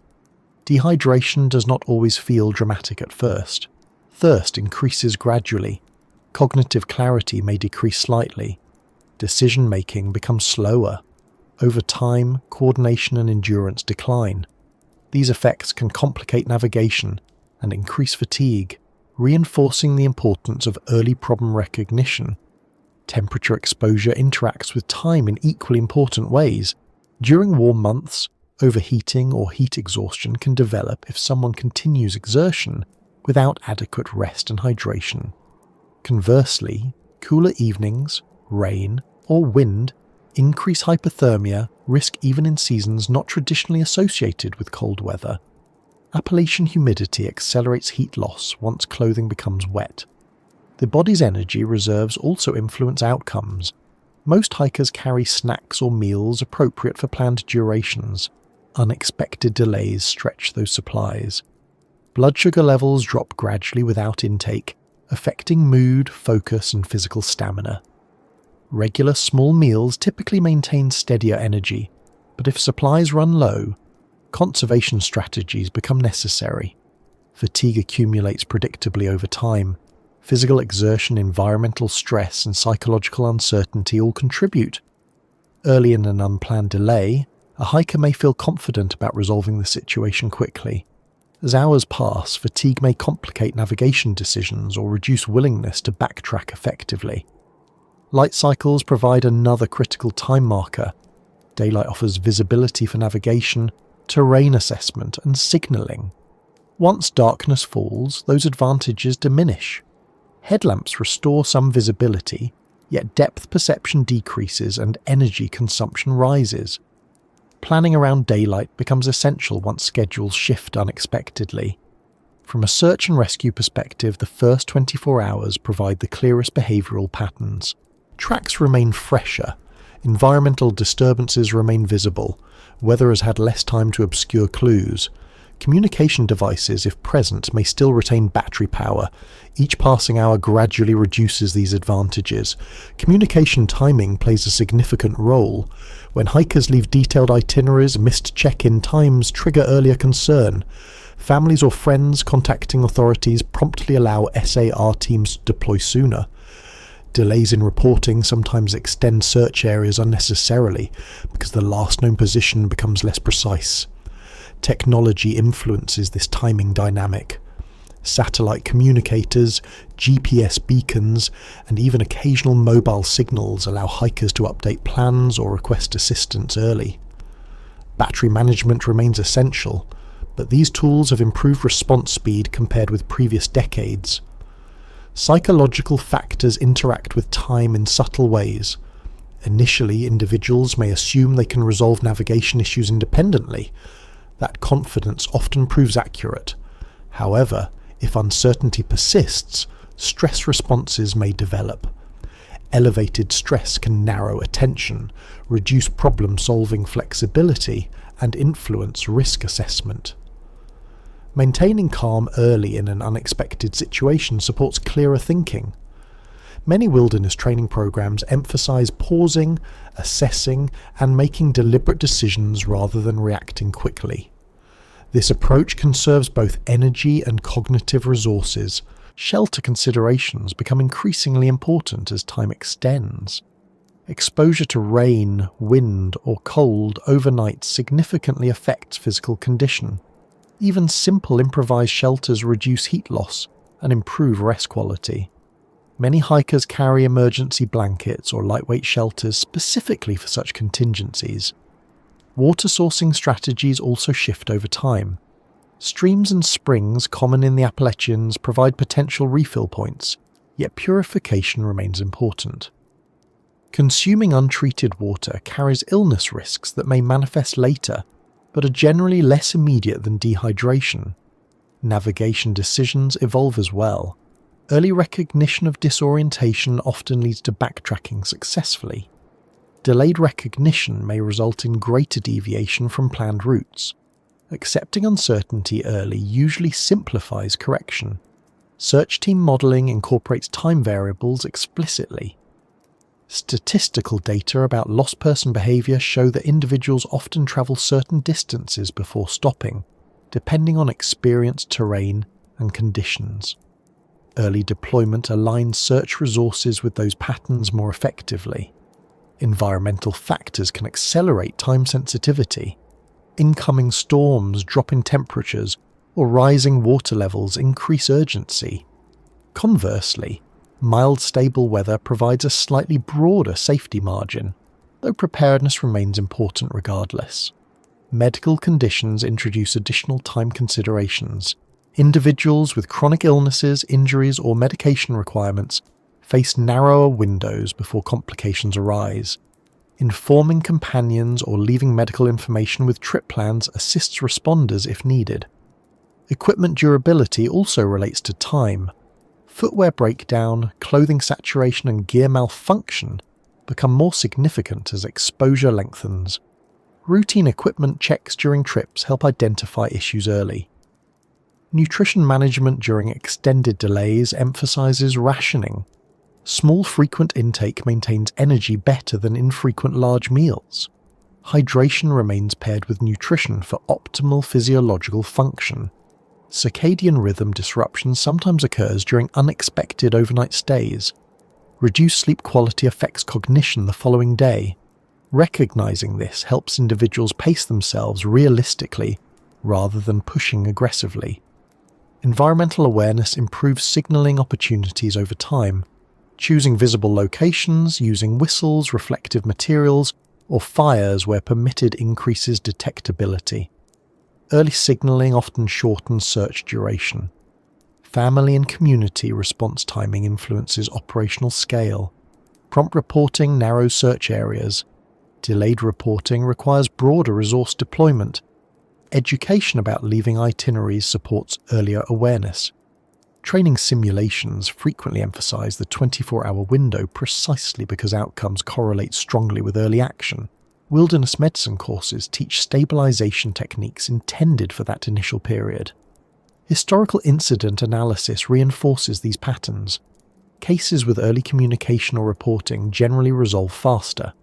Dehydration does not always feel dramatic at first. Thirst increases gradually. Cognitive clarity may decrease slightly. Decision-making becomes slower. Over time, coordination and endurance decline. These effects can complicate navigation and increase fatigue, reinforcing the importance of early problem recognition. Temperature exposure interacts with time in equally important ways. During warm months, overheating or heat exhaustion can develop if someone continues exertion without adequate rest and hydration. Conversely, cooler evenings, rain, or wind increase hypothermia risk even in seasons not traditionally associated with cold weather. Appalachian humidity accelerates heat loss once clothing becomes wet. The body's energy reserves also influence outcomes. Most hikers carry snacks or meals appropriate for planned durations. Unexpected delays stretch those supplies. Blood sugar levels drop gradually without intake, affecting mood, focus, and physical stamina. Regular small meals typically maintain steadier energy, but if supplies run low, conservation strategies become necessary. Fatigue accumulates predictably over time. Physical exertion, environmental stress, and psychological uncertainty all contribute. Early in an unplanned delay, a hiker may feel confident about resolving the situation quickly. As hours pass, fatigue may complicate navigation decisions or reduce willingness to backtrack effectively. Light cycles provide another critical time marker. Daylight offers visibility for navigation, terrain assessment, and signalling. Once darkness falls, those advantages diminish. Headlamps restore some visibility, yet depth perception decreases and energy consumption rises. Planning around daylight becomes essential once schedules shift unexpectedly. From a search and rescue perspective, the first 24 hours provide the clearest behavioural patterns. Tracks remain fresher, environmental disturbances remain visible, weather has had less time to obscure clues. Communication devices, if present, may still retain battery power. Each passing hour gradually reduces these advantages. Communication timing plays a significant role. When hikers leave detailed itineraries, missed check-in times trigger earlier concern. Families or friends contacting authorities promptly allow SAR teams to deploy sooner. Delays in reporting sometimes extend search areas unnecessarily because the last known position becomes less precise. Technology influences this timing dynamic. Satellite communicators, GPS beacons, and even occasional mobile signals allow hikers to update plans or request assistance early. Battery management remains essential, but these tools have improved response speed compared with previous decades. Psychological factors interact with time in subtle ways. Initially, individuals may assume they can resolve navigation issues independently. That confidence often proves accurate. However, if uncertainty persists, stress responses may develop. Elevated stress can narrow attention, reduce problem-solving flexibility, and influence risk assessment. Maintaining calm early in an unexpected situation supports clearer thinking. Many wilderness training programs emphasize pausing, assessing, and making deliberate decisions rather than reacting quickly. This approach conserves both energy and cognitive resources. Shelter considerations become increasingly important as time extends. Exposure to rain, wind, or cold overnight significantly affects physical condition. Even simple improvised shelters reduce heat loss and improve rest quality. Many hikers carry emergency blankets or lightweight shelters specifically for such contingencies. Water sourcing strategies also shift over time. Streams and springs common in the Appalachians provide potential refill points, yet purification remains important. Consuming untreated water carries illness risks that may manifest later, but are generally less immediate than dehydration. Navigation decisions evolve as well. Early recognition of disorientation often leads to backtracking successfully. Delayed recognition may result in greater deviation from planned routes. Accepting uncertainty early usually simplifies correction. Search team modeling incorporates time variables explicitly. Statistical data about lost person behavior show that individuals often travel certain distances before stopping, depending on experience, terrain, and conditions. Early deployment aligns search resources with those patterns more effectively. Environmental factors can accelerate time sensitivity. Incoming storms, dropping temperatures, or rising water levels increase urgency. Conversely, mild stable weather provides a slightly broader safety margin, though preparedness remains important regardless. Medical conditions introduce additional time considerations. Individuals with chronic illnesses, injuries, or medication requirements face narrower windows before complications arise. Informing companions or leaving medical information with trip plans assists responders if needed. Equipment durability also relates to time. Footwear breakdown, clothing saturation, and gear malfunction become more significant as exposure lengthens. Routine equipment checks during trips help identify issues early. Nutrition management during extended delays emphasizes rationing. Small frequent intake maintains energy better than infrequent large meals. Hydration remains paired with nutrition for optimal physiological function. Circadian rhythm disruption sometimes occurs during unexpected overnight stays. Reduced sleep quality affects cognition the following day. Recognizing this helps individuals pace themselves realistically rather than pushing aggressively. Environmental awareness improves signaling opportunities over time. Choosing visible locations, using whistles, reflective materials, or fires where permitted increases detectability. Early signaling often shortens search duration. Family and community response timing influences operational scale. Prompt reporting narrows search areas. Delayed reporting requires broader resource deployment. Education about leaving itineraries supports earlier awareness. Training simulations frequently emphasize the 24-hour window precisely because outcomes correlate strongly with early action. Wilderness medicine courses teach stabilization techniques intended for that initial period. Historical incident analysis reinforces these patterns. Cases with early communication or reporting generally resolve faster.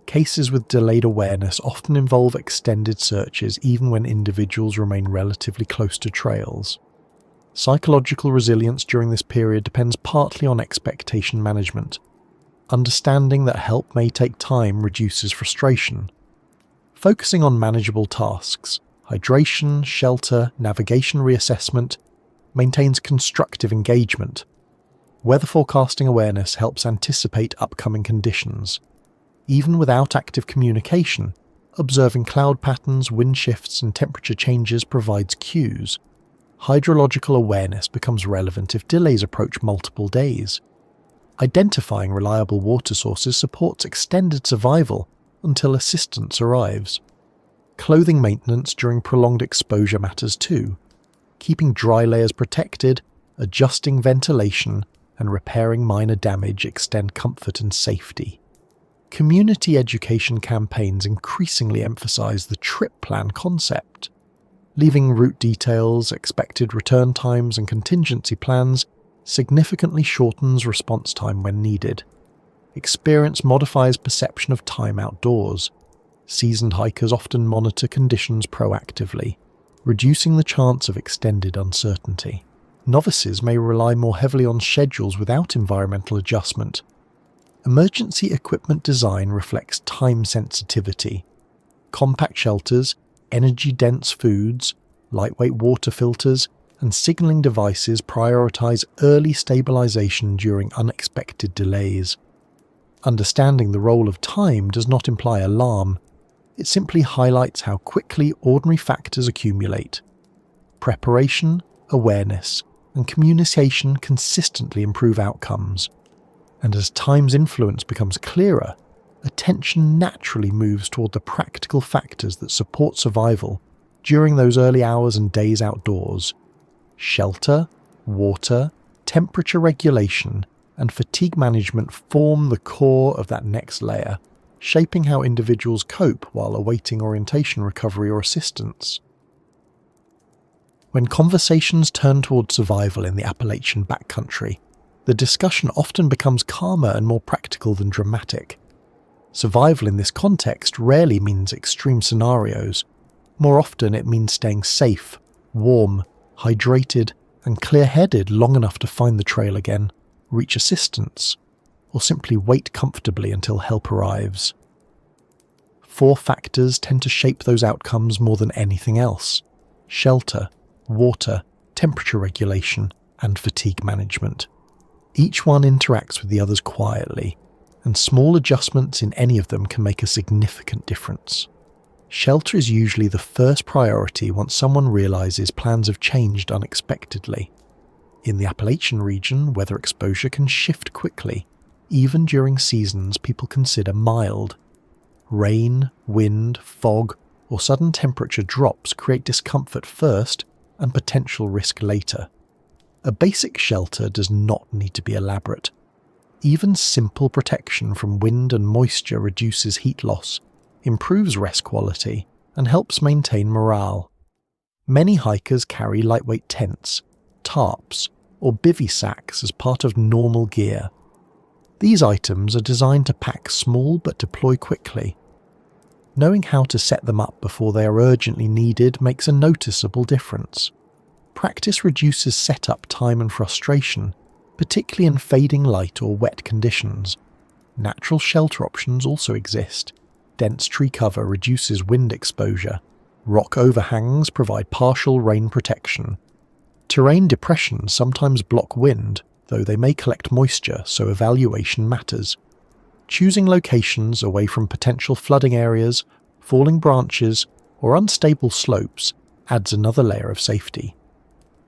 Cases with delayed awareness often involve extended searches even when individuals remain relatively close to trails. Psychological resilience during this period depends partly on expectation management. Understanding that help may take time reduces frustration. Focusing on manageable tasks, hydration, shelter, navigation reassessment, maintains constructive engagement. Weather forecasting awareness helps anticipate upcoming conditions. Even without active communication, observing cloud patterns, wind shifts, and temperature changes provides cues. Hydrological awareness becomes relevant if delays approach multiple days. Identifying reliable water sources supports extended survival until assistance arrives. Clothing maintenance during prolonged exposure matters too. Keeping dry layers protected, adjusting ventilation, and repairing minor damage extend comfort and safety. Community education campaigns increasingly emphasize the trip plan concept. Leaving route details, expected return times, and contingency plans significantly shortens response time when needed. Experience modifies perception of time outdoors. Seasoned hikers often monitor conditions proactively, reducing the chance of extended uncertainty. Novices may rely more heavily on schedules without environmental adjustment. Emergency equipment design reflects time sensitivity. Compact shelters, energy-dense foods, lightweight water filters, and signalling devices prioritize early stabilization during unexpected delays. Understanding the role of time does not imply alarm. It simply highlights how quickly ordinary factors accumulate. Preparation, awareness, and communication consistently improve outcomes. And as time's influence becomes clearer, attention naturally moves toward the practical factors that support survival during those early hours and days outdoors. Shelter, water, temperature regulation, and fatigue management form the core of that next layer, shaping how individuals cope while awaiting orientation, recovery, or assistance. When conversations turn toward survival in the Appalachian Backcountry, the discussion often becomes calmer and more practical than dramatic. Survival in this context rarely means extreme scenarios. More often it means staying safe, warm, hydrated, and clear-headed long enough to find the trail again, reach assistance, or simply wait comfortably until help arrives. 4 factors tend to shape those outcomes more than anything else: shelter, water, temperature regulation, and fatigue management. Each one interacts with the others quietly, and small adjustments in any of them can make a significant difference. Shelter is usually the first priority once someone realizes plans have changed unexpectedly. In the Appalachian region, weather exposure can shift quickly, even during seasons people consider mild. Rain, wind, fog, or sudden temperature drops create discomfort first and potential risk later. A basic shelter does not need to be elaborate. Even simple protection from wind and moisture reduces heat loss, improves rest quality, and helps maintain morale. Many hikers carry lightweight tents, tarps, or bivy sacks as part of normal gear. These items are designed to pack small but deploy quickly. Knowing how to set them up before they are urgently needed makes a noticeable difference. Practice reduces setup time and frustration, particularly in fading light or wet conditions. Natural shelter options also exist. Dense tree cover reduces wind exposure. Rock overhangs provide partial rain protection. Terrain depressions sometimes block wind, though they may collect moisture, so evaluation matters. Choosing locations away from potential flooding areas, falling branches, or unstable slopes adds another layer of safety.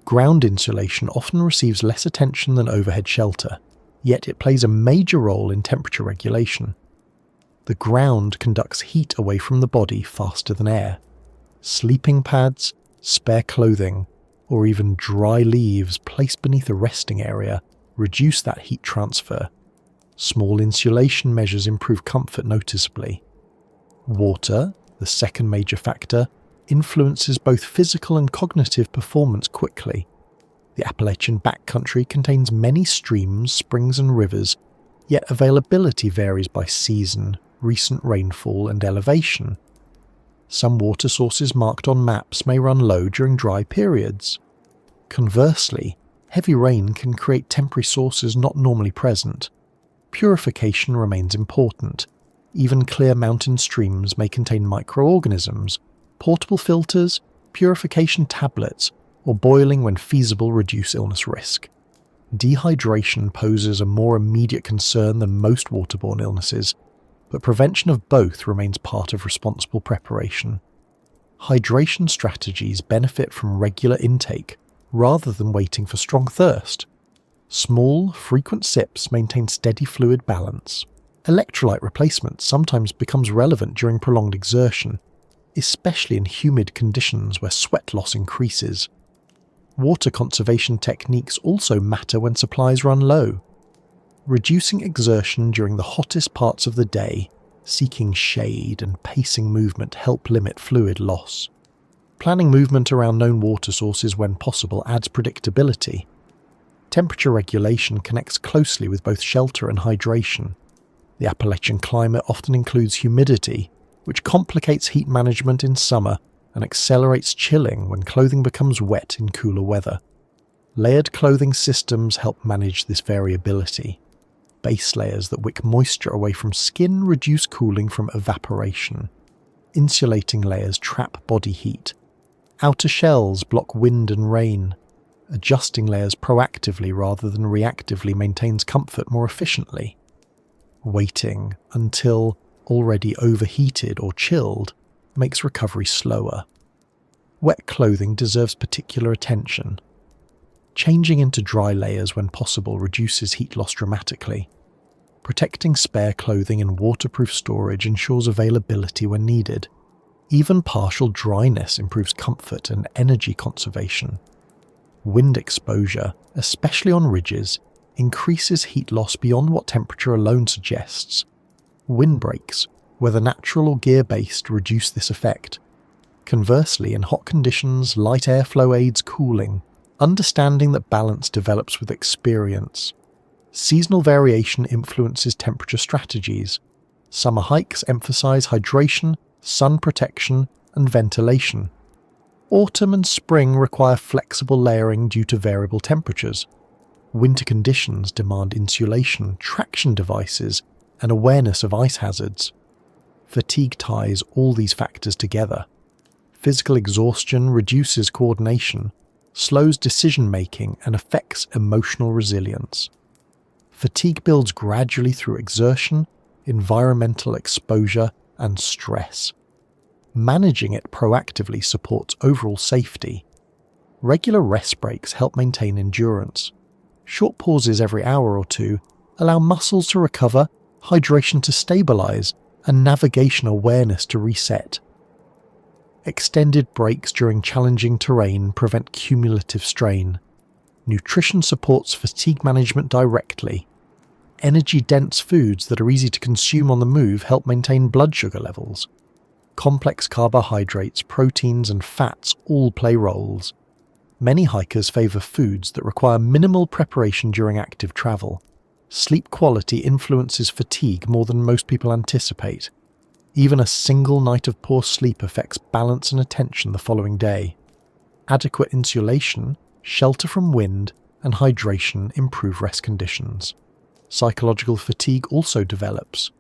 Ground insulation often receives less attention than overhead shelter, yet it plays a major role in temperature regulation. The ground conducts heat away from the body faster than air. Sleeping pads, spare clothing, or even dry leaves placed beneath a resting area reduce that heat transfer. Small insulation measures improve comfort noticeably. Water, the second major factor, influences both physical and cognitive performance quickly. The Appalachian Backcountry contains many streams, springs and rivers, yet availability varies by season, recent rainfall and elevation. Some water sources marked on maps may run low during dry periods. Conversely, heavy rain can create temporary sources not normally present. Purification remains important. Even clear mountain streams may contain microorganisms. Portable filters, purification tablets, or boiling when feasible reduce illness risk. Dehydration poses a more immediate concern than most waterborne illnesses, but prevention of both remains part of responsible preparation. Hydration strategies benefit from regular intake, rather than waiting for strong thirst. Small, frequent sips maintain steady fluid balance. Electrolyte replacement sometimes becomes relevant during prolonged exertion, especially in humid conditions where sweat loss increases. Water conservation techniques also matter when supplies run low. Reducing exertion during the hottest parts of the day, seeking shade and pacing movement help limit fluid loss. Planning movement around known water sources when possible adds predictability. Temperature regulation connects closely with both shelter and hydration. The Appalachian climate often includes humidity, which complicates heat management in summer and accelerates chilling when clothing becomes wet in cooler weather. Layered clothing systems help manage this variability. Base layers that wick moisture away from skin reduce cooling from evaporation. Insulating layers trap body heat. Outer shells block wind and rain. Adjusting layers proactively rather than reactively maintains comfort more efficiently. Waiting until already overheated or chilled makes recovery slower. Wet clothing deserves particular attention. Changing into dry layers when possible reduces heat loss dramatically. Protecting spare clothing in waterproof storage ensures availability when needed. Even partial dryness improves comfort and energy conservation. Wind exposure, especially on ridges, increases heat loss beyond what temperature alone suggests. Windbreaks, whether natural or gear-based, reduce this effect. Conversely, in hot conditions, light airflow aids cooling, understanding that balance develops with experience. Seasonal variation influences temperature strategies. Summer hikes emphasize hydration, sun protection, and ventilation. Autumn and spring require flexible layering due to variable temperatures. Winter conditions demand insulation, traction devices, and awareness of ice hazards. Fatigue ties all these factors together. Physical exhaustion reduces coordination, slows decision-making, and affects emotional resilience. Fatigue builds gradually through exertion, environmental exposure, and stress. Managing it proactively supports overall safety. Regular rest breaks help maintain endurance. Short pauses every hour or two allow muscles to recover, hydration to stabilize, and navigation awareness to reset. Extended breaks during challenging terrain prevent cumulative strain. Nutrition supports fatigue management directly. Energy-dense foods that are easy to consume on the move help maintain blood sugar levels. Complex carbohydrates, proteins, and fats all play roles. Many hikers favor foods that require minimal preparation during active travel. Sleep quality influences fatigue more than most people anticipate. Even a single night of poor sleep affects balance and attention the following day. Adequate insulation, shelter from wind, and hydration improve rest conditions. Psychological fatigue also develops.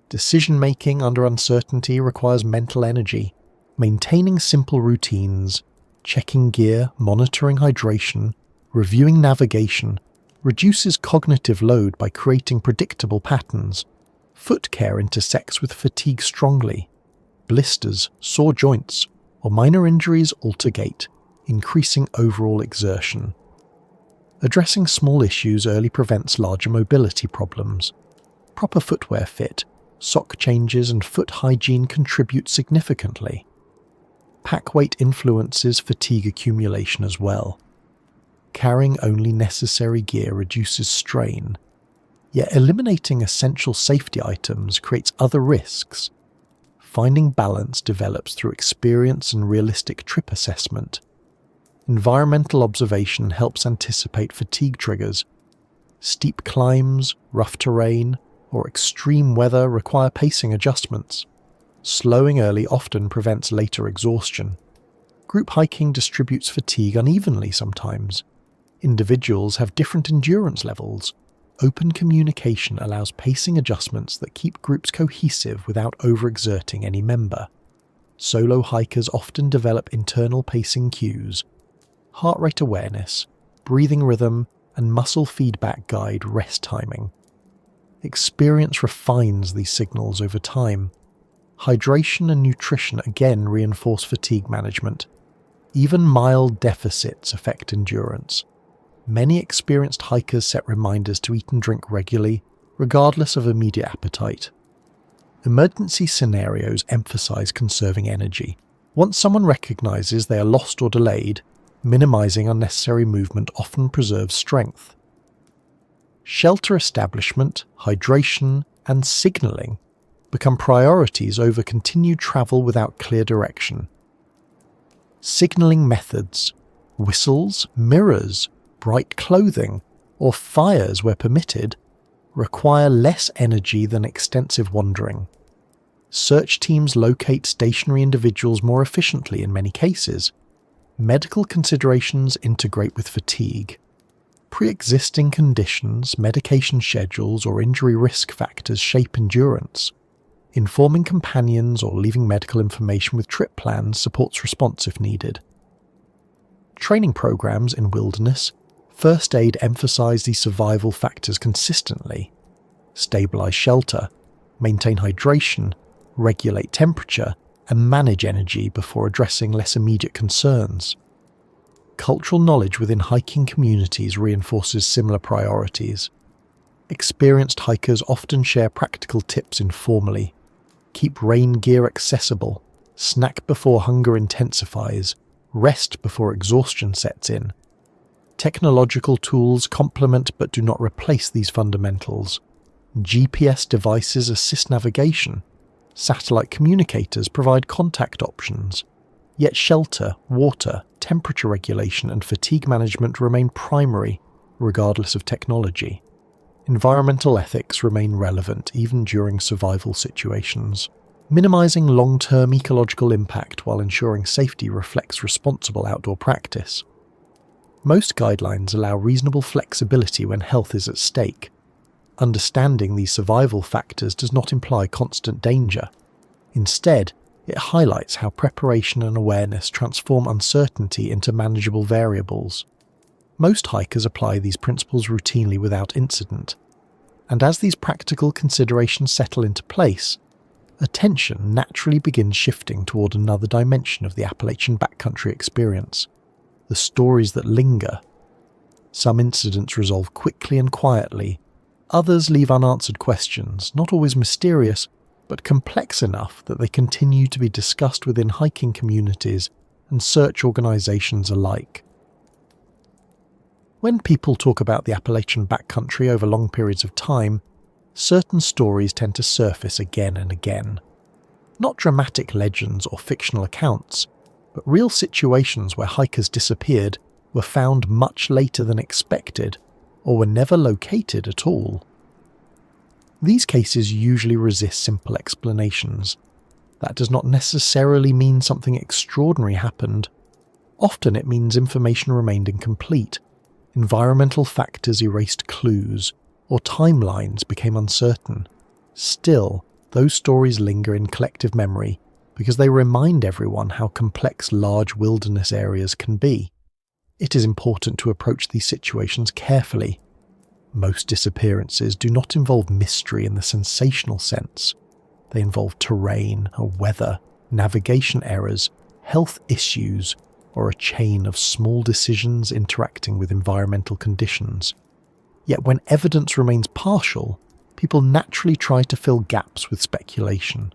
Decision-making under uncertainty requires mental energy. Maintaining simple routines, checking gear, monitoring hydration, reviewing navigation, reduces cognitive load by creating predictable patterns. Foot care intersects with fatigue strongly. Blisters, sore joints, or minor injuries alter gait, increasing overall exertion. Addressing small issues early prevents larger mobility problems. Proper footwear fit, sock changes, and foot hygiene contribute significantly. Pack weight influences fatigue accumulation as well. Carrying only necessary gear reduces strain, yet eliminating essential safety items creates other risks. Finding balance develops through experience and realistic trip assessment. Environmental observation helps anticipate fatigue triggers. Steep climbs, rough terrain, or extreme weather require pacing adjustments. Slowing early often prevents later exhaustion. Group hiking distributes fatigue unevenly sometimes. Individuals have different endurance levels. Open communication allows pacing adjustments that keep groups cohesive without overexerting any member. Solo hikers often develop internal pacing cues. Heart rate awareness, breathing rhythm, and muscle feedback guide rest timing. Experience refines these signals over time. Hydration and nutrition again reinforce fatigue management. Even mild deficits affect endurance. Many experienced hikers set reminders to eat and drink regularly, regardless of immediate appetite. Emergency scenarios emphasize conserving energy. Once someone recognizes they are lost or delayed, minimizing unnecessary movement often preserves strength. Shelter establishment, hydration, and signaling become priorities over continued travel without clear direction. Signaling methods, whistles, mirrors, bright clothing, or fires where permitted, require less energy than extensive wandering. Search teams locate stationary individuals more efficiently in many cases. Medical considerations integrate with fatigue. Pre-existing conditions, medication schedules, or injury risk factors shape endurance. Informing companions or leaving medical information with trip plans supports response if needed. Training programs in wilderness, first aid emphasize these survival factors consistently. Stabilize shelter, maintain hydration, regulate temperature, and manage energy before addressing less immediate concerns. Cultural knowledge within hiking communities reinforces similar priorities. Experienced hikers often share practical tips informally. Keep rain gear accessible, snack before hunger intensifies, rest before exhaustion sets in. Technological tools complement but do not replace these fundamentals. GPS devices assist navigation. Satellite communicators provide contact options. Yet shelter, water, temperature regulation and fatigue management remain primary, regardless of technology. Environmental ethics remain relevant even during survival situations. Minimizing long-term ecological impact while ensuring safety reflects responsible outdoor practice. Most guidelines allow reasonable flexibility when health is at stake. Understanding these survival factors does not imply constant danger. Instead, it highlights how preparation and awareness transform uncertainty into manageable variables. Most hikers apply these principles routinely without incident. And as these practical considerations settle into place, attention naturally begins shifting toward another dimension of the Appalachian Backcountry experience, the stories that linger. Some incidents resolve quickly and quietly, others leave unanswered questions, not always mysterious, but complex enough that they continue to be discussed within hiking communities and search organizations alike. When people talk about the Appalachian Backcountry over long periods of time, certain stories tend to surface again and again. Not dramatic legends or fictional accounts, but real situations where hikers disappeared, were found much later than expected, or were never located at all. These cases usually resist simple explanations. That does not necessarily mean something extraordinary happened. Often it means information remained incomplete, environmental factors erased clues, or timelines became uncertain. Still, those stories linger in collective memory because they remind everyone how complex large wilderness areas can be. It is important to approach these situations carefully. Most disappearances do not involve mystery in the sensational sense. They involve terrain, weather, navigation errors, health issues, or a chain of small decisions interacting with environmental conditions. Yet when evidence remains partial, people naturally try to fill gaps with speculation.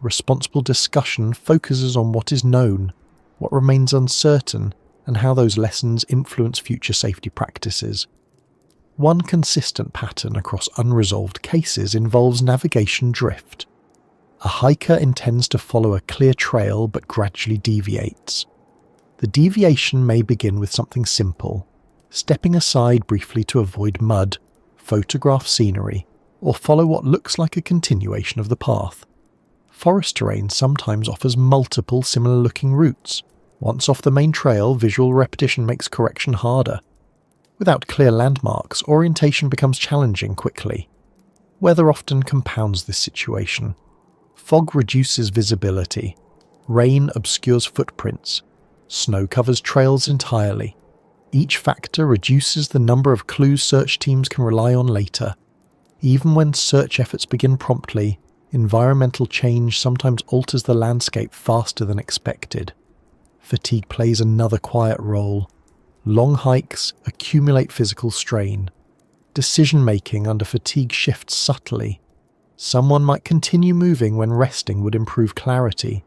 Responsible discussion focuses on what is known, what remains uncertain, and how those lessons influence future safety practices. One consistent pattern across unresolved cases involves navigation drift. A hiker intends to follow a clear trail but gradually deviates. The deviation may begin with something simple, stepping aside briefly to avoid mud, photograph scenery, or follow what looks like a continuation of the path. Forest terrain sometimes offers multiple similar-looking routes. Once off the main trail, visual repetition makes correction harder. Without clear landmarks, orientation becomes challenging quickly. Weather often compounds this situation. Fog reduces visibility. Rain obscures footprints. Snow covers trails entirely. Each factor reduces the number of clues search teams can rely on later. Even when search efforts begin promptly, environmental change sometimes alters the landscape faster than expected. Fatigue plays another quiet role. Long hikes accumulate physical strain. Decision-making under fatigue shifts subtly. Someone might continue moving when resting would improve clarity.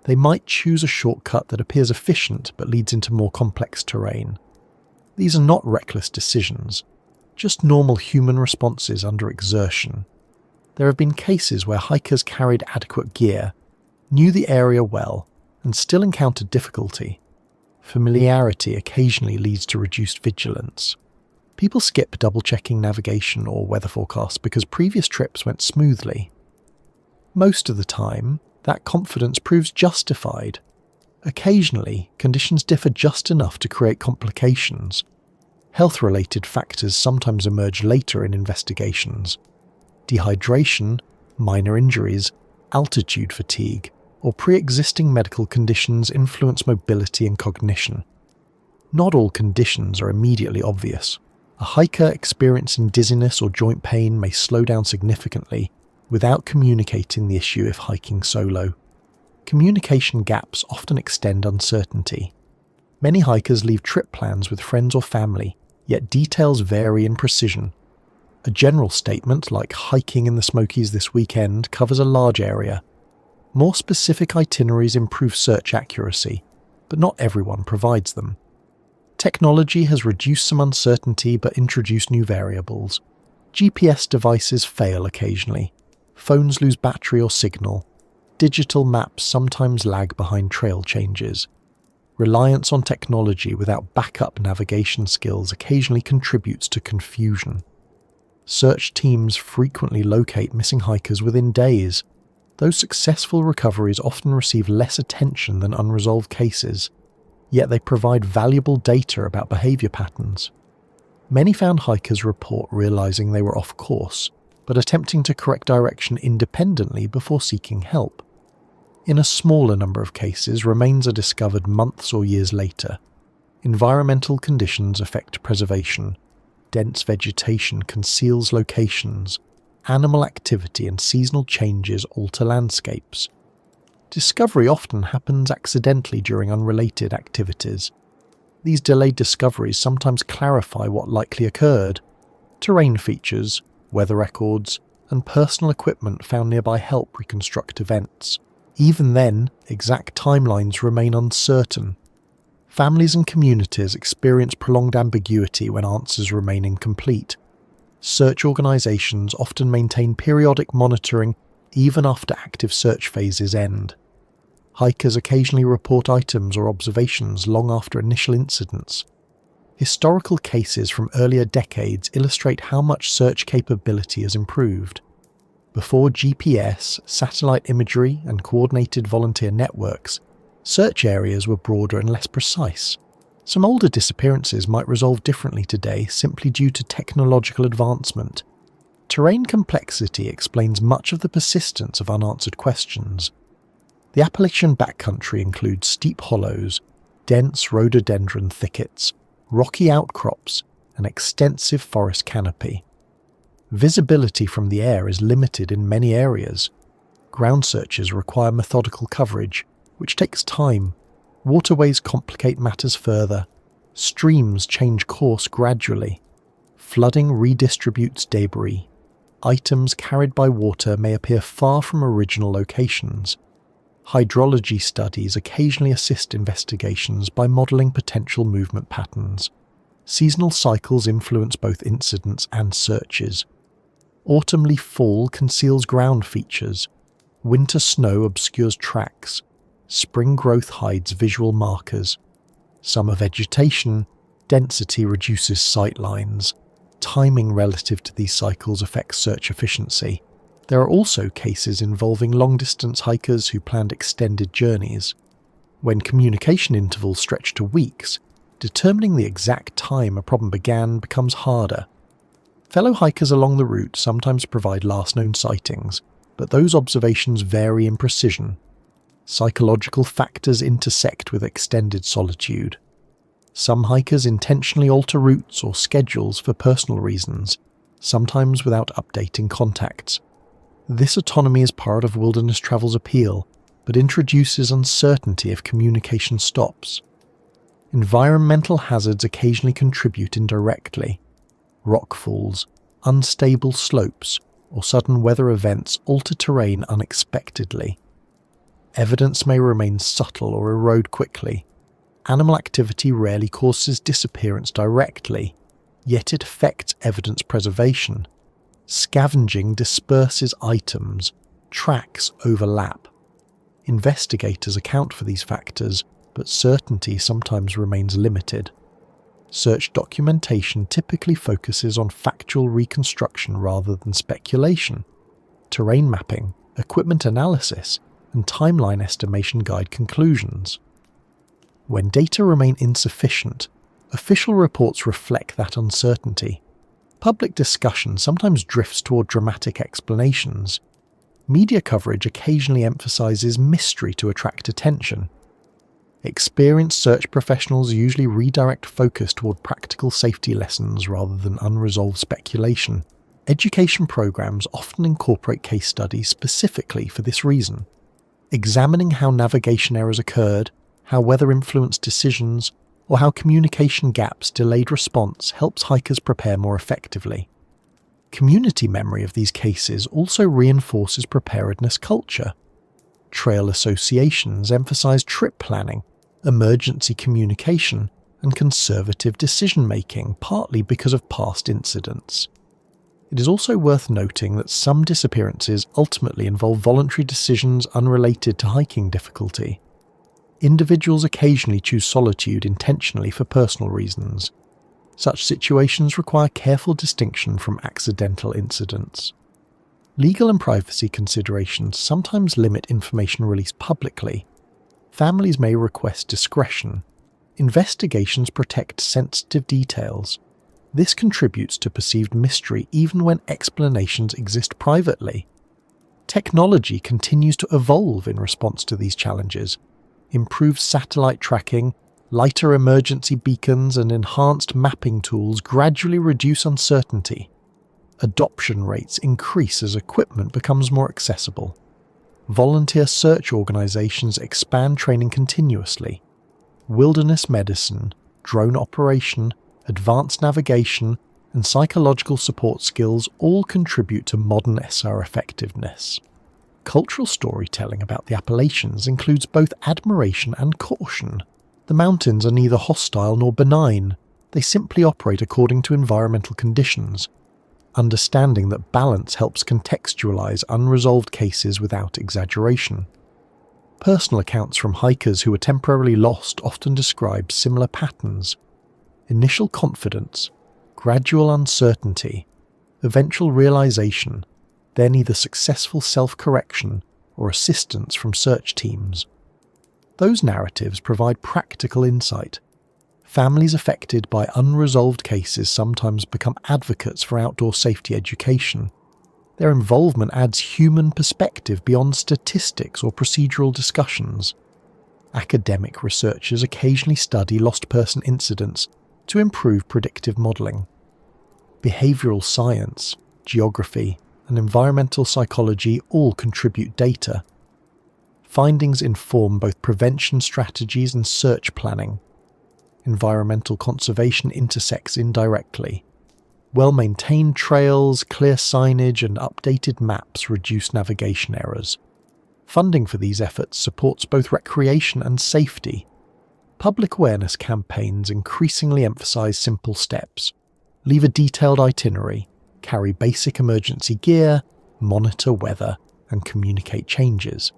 They might choose a shortcut that appears efficient but leads into more complex terrain. These are not reckless decisions, just normal human responses under exertion. There have been cases where hikers carried adequate gear, knew the area well, and still encountered difficulty. Familiarity occasionally leads to reduced vigilance. People skip double-checking navigation or weather forecasts because previous trips went smoothly. Most of the time, that confidence proves justified. Occasionally, conditions differ just enough to create complications. Health-related factors sometimes emerge later in investigations. Dehydration, minor injuries, altitude fatigue, or pre-existing medical conditions influence mobility and cognition. Not all conditions are immediately obvious. A hiker experiencing dizziness or joint pain may slow down significantly without communicating the issue if hiking solo. Communication gaps often extend uncertainty. Many hikers leave trip plans with friends or family, yet details vary in precision. A general statement like hiking in the Smokies this weekend covers a large area. More specific itineraries improve search accuracy, but not everyone provides them. Technology has reduced some uncertainty but introduced new variables. GPS devices fail occasionally. Phones lose battery or signal. Digital maps sometimes lag behind trail changes. Reliance on technology without backup navigation skills occasionally contributes to confusion. Search teams frequently locate missing hikers within days. Those successful recoveries often receive less attention than unresolved cases, yet they provide valuable data about behavior patterns. Many found hikers report realizing they were off course, but attempting to correct direction independently before seeking help. In a smaller number of cases, remains are discovered months or years later. Environmental conditions affect preservation. Dense vegetation conceals locations. Animal activity and seasonal changes alter landscapes. Discovery often happens accidentally during unrelated activities. These delayed discoveries sometimes clarify what likely occurred. Terrain features, weather records, and personal equipment found nearby help reconstruct events. Even then, exact timelines remain uncertain. Families and communities experience prolonged ambiguity when answers remain incomplete. Search organizations often maintain periodic monitoring even after active search phases end. Hikers occasionally report items or observations long after initial incidents. Historical cases from earlier decades illustrate how much search capability has improved. Before GPS, satellite imagery, and coordinated volunteer networks, search areas were broader and less precise. Some older disappearances might resolve differently today simply due to technological advancement. Terrain complexity explains much of the persistence of unanswered questions. The Appalachian Backcountry includes steep hollows, dense rhododendron thickets, rocky outcrops, and extensive forest canopy. Visibility from the air is limited in many areas. Ground searches require methodical coverage, which takes time. Waterways complicate matters further. Streams change course gradually. Flooding redistributes debris. Items carried by water may appear far from original locations. Hydrology studies occasionally assist investigations by modelling potential movement patterns. Seasonal cycles influence both incidents and searches. Autumn leaf fall conceals ground features. Winter snow obscures tracks. Spring growth hides visual markers. Summer vegetation, density reduces sight lines. Timing relative to these cycles affects search efficiency. There are also cases involving long-distance hikers who planned extended journeys. When communication intervals stretch to weeks, determining the exact time a problem began becomes harder. Fellow hikers along the route sometimes provide last known sightings, but those observations vary in precision. Psychological factors intersect with extended solitude. Some hikers intentionally alter routes or schedules for personal reasons, sometimes without updating contacts. This autonomy is part of wilderness travel's appeal, but introduces uncertainty if communication stops. Environmental hazards occasionally contribute indirectly. Rockfalls, unstable slopes, or sudden weather events alter terrain unexpectedly. Evidence may remain subtle or erode quickly. Animal activity rarely causes disappearance directly, yet it affects evidence preservation. Scavenging disperses items, tracks overlap. Investigators account for these factors, but certainty sometimes remains limited. Search documentation typically focuses on factual reconstruction rather than speculation. Terrain mapping, equipment analysis, and timeline estimation guide conclusions. When data remain insufficient, official reports reflect that uncertainty. Public discussion sometimes drifts toward dramatic explanations. Media coverage occasionally emphasizes mystery to attract attention. Experienced search professionals usually redirect focus toward practical safety lessons rather than unresolved speculation. Education programs often incorporate case studies specifically for this reason, examining how navigation errors occurred, how weather influenced decisions, or how communication gaps delayed response helps hikers prepare more effectively. Community memory of these cases also reinforces preparedness culture. Trail associations emphasize trip planning, emergency communication, and conservative decision-making, partly because of past incidents. It is also worth noting that some disappearances ultimately involve voluntary decisions unrelated to hiking difficulty. Individuals occasionally choose solitude intentionally for personal reasons. Such situations require careful distinction from accidental incidents. Legal and privacy considerations sometimes limit information released publicly. Families may request discretion. Investigations protect sensitive details. This contributes to perceived mystery even when explanations exist privately. Technology continues to evolve in response to these challenges. Improved satellite tracking, lighter emergency beacons, and enhanced mapping tools gradually reduce uncertainty. Adoption rates increase as equipment becomes more accessible. Volunteer search organizations expand training continuously. Wilderness medicine, drone operation, advanced navigation, and psychological support skills all contribute to modern SR effectiveness. Cultural storytelling about the Appalachians includes both admiration and caution. The mountains are neither hostile nor benign. They simply operate according to environmental conditions. Understanding that balance helps contextualize unresolved cases without exaggeration. Personal accounts from hikers who were temporarily lost often describe similar patterns. Initial confidence, gradual uncertainty, eventual realization, then either successful self-correction or assistance from search teams. Those narratives provide practical insight. Families affected by unresolved cases sometimes become advocates for outdoor safety education. Their involvement adds human perspective beyond statistics or procedural discussions. Academic researchers occasionally study lost person incidents to improve predictive modelling. Behavioural science, geography, and environmental psychology all contribute data. Findings inform both prevention strategies and search planning. Environmental conservation intersects indirectly. Well-maintained trails, clear signage, and updated maps reduce navigation errors. Funding for these efforts supports both recreation and safety. Public awareness campaigns increasingly emphasize simple steps. Leave a detailed itinerary, carry basic emergency gear, monitor weather, and communicate changes.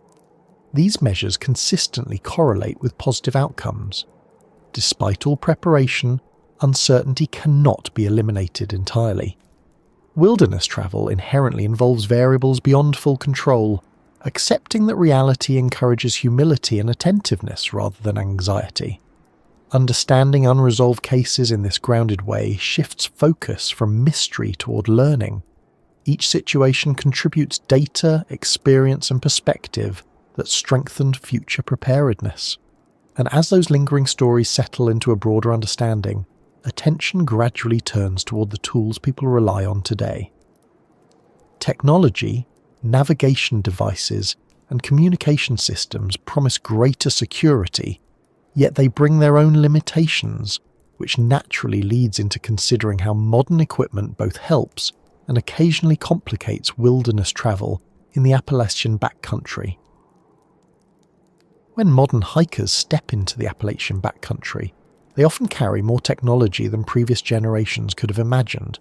These measures consistently correlate with positive outcomes. Despite all preparation, uncertainty cannot be eliminated entirely. Wilderness travel inherently involves variables beyond full control. Accepting that reality encourages humility and attentiveness rather than anxiety. Understanding unresolved cases in this grounded way shifts focus from mystery toward learning. Each situation contributes data, experience, and perspective that strengthen future preparedness. And as those lingering stories settle into a broader understanding, attention gradually turns toward the tools people rely on today. Technology, navigation devices, and communication systems promise greater security, yet they bring their own limitations, which naturally leads into considering how modern equipment both helps and occasionally complicates wilderness travel in the Appalachian Backcountry. When modern hikers step into the Appalachian Backcountry, they often carry more technology than previous generations could have imagined.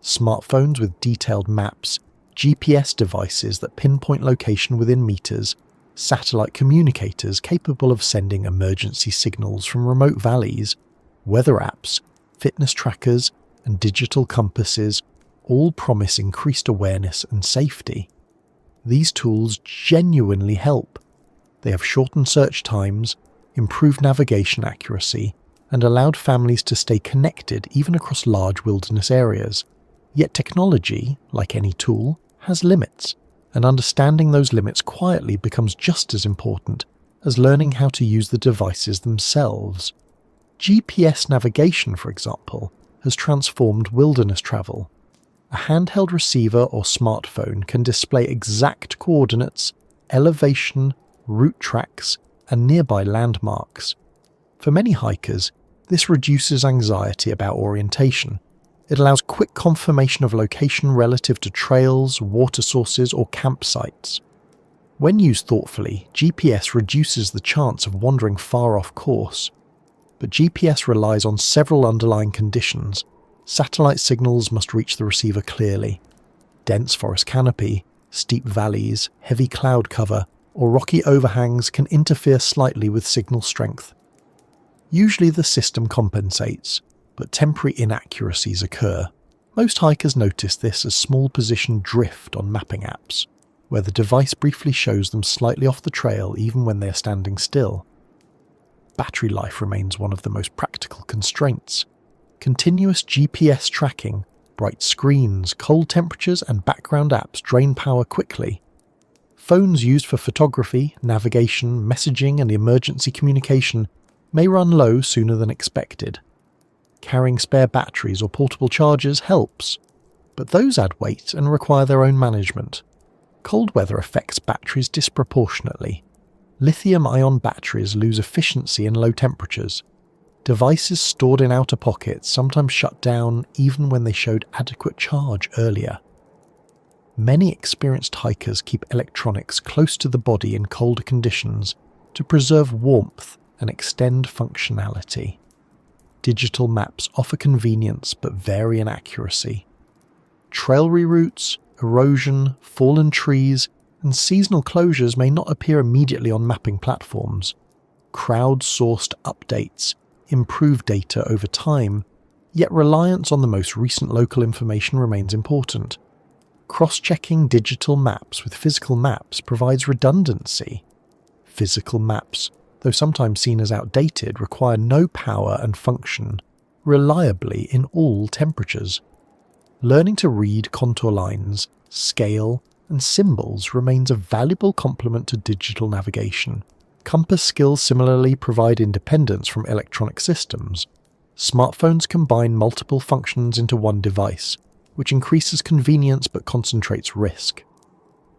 Smartphones with detailed maps, GPS devices that pinpoint location within meters, satellite communicators capable of sending emergency signals from remote valleys, weather apps, fitness trackers, and digital compasses all promise increased awareness and safety. These tools genuinely help. They have shortened search times, improved navigation accuracy, and allowed families to stay connected even across large wilderness areas. Yet technology, like any tool, has limits, and understanding those limits quietly becomes just as important as learning how to use the devices themselves. GPS navigation, for example, has transformed wilderness travel. A handheld receiver or smartphone can display exact coordinates, elevation, route tracks, and nearby landmarks. For many hikers, this reduces anxiety about orientation. It allows quick confirmation of location relative to trails, water sources, or campsites. When used thoughtfully, GPS reduces the chance of wandering far off course. But GPS relies on several underlying conditions. Satellite signals must reach the receiver clearly. Dense forest canopy, steep valleys, heavy cloud cover, or rocky overhangs can interfere slightly with signal strength. Usually the system compensates, but temporary inaccuracies occur. Most hikers notice this as small position drift on mapping apps, where the device briefly shows them slightly off the trail even when they are standing still. Battery life remains one of the most practical constraints. Continuous GPS tracking, bright screens, cold temperatures, and background apps drain power quickly. Phones used for photography, navigation, messaging, and emergency communication may run low sooner than expected. Carrying spare batteries or portable chargers helps, but those add weight and require their own management. Cold weather affects batteries disproportionately. Lithium-ion batteries lose efficiency in low temperatures. Devices stored in outer pockets sometimes shut down even when they showed adequate charge earlier. Many experienced hikers keep electronics close to the body in colder conditions to preserve warmth and extend functionality. Digital maps offer convenience but vary in accuracy. Trail reroutes, erosion, fallen trees, and seasonal closures may not appear immediately on mapping platforms. Crowd-sourced updates improve data over time, yet reliance on the most recent local information remains important. Cross-checking digital maps with physical maps provides redundancy. Physical maps, though sometimes seen as outdated, require no power and function reliably in all temperatures. Learning to read contour lines, scale, and symbols remains a valuable complement to digital navigation. Compass skills similarly provide independence from electronic systems. Smartphones combine multiple functions into one device, which increases convenience but concentrates risk.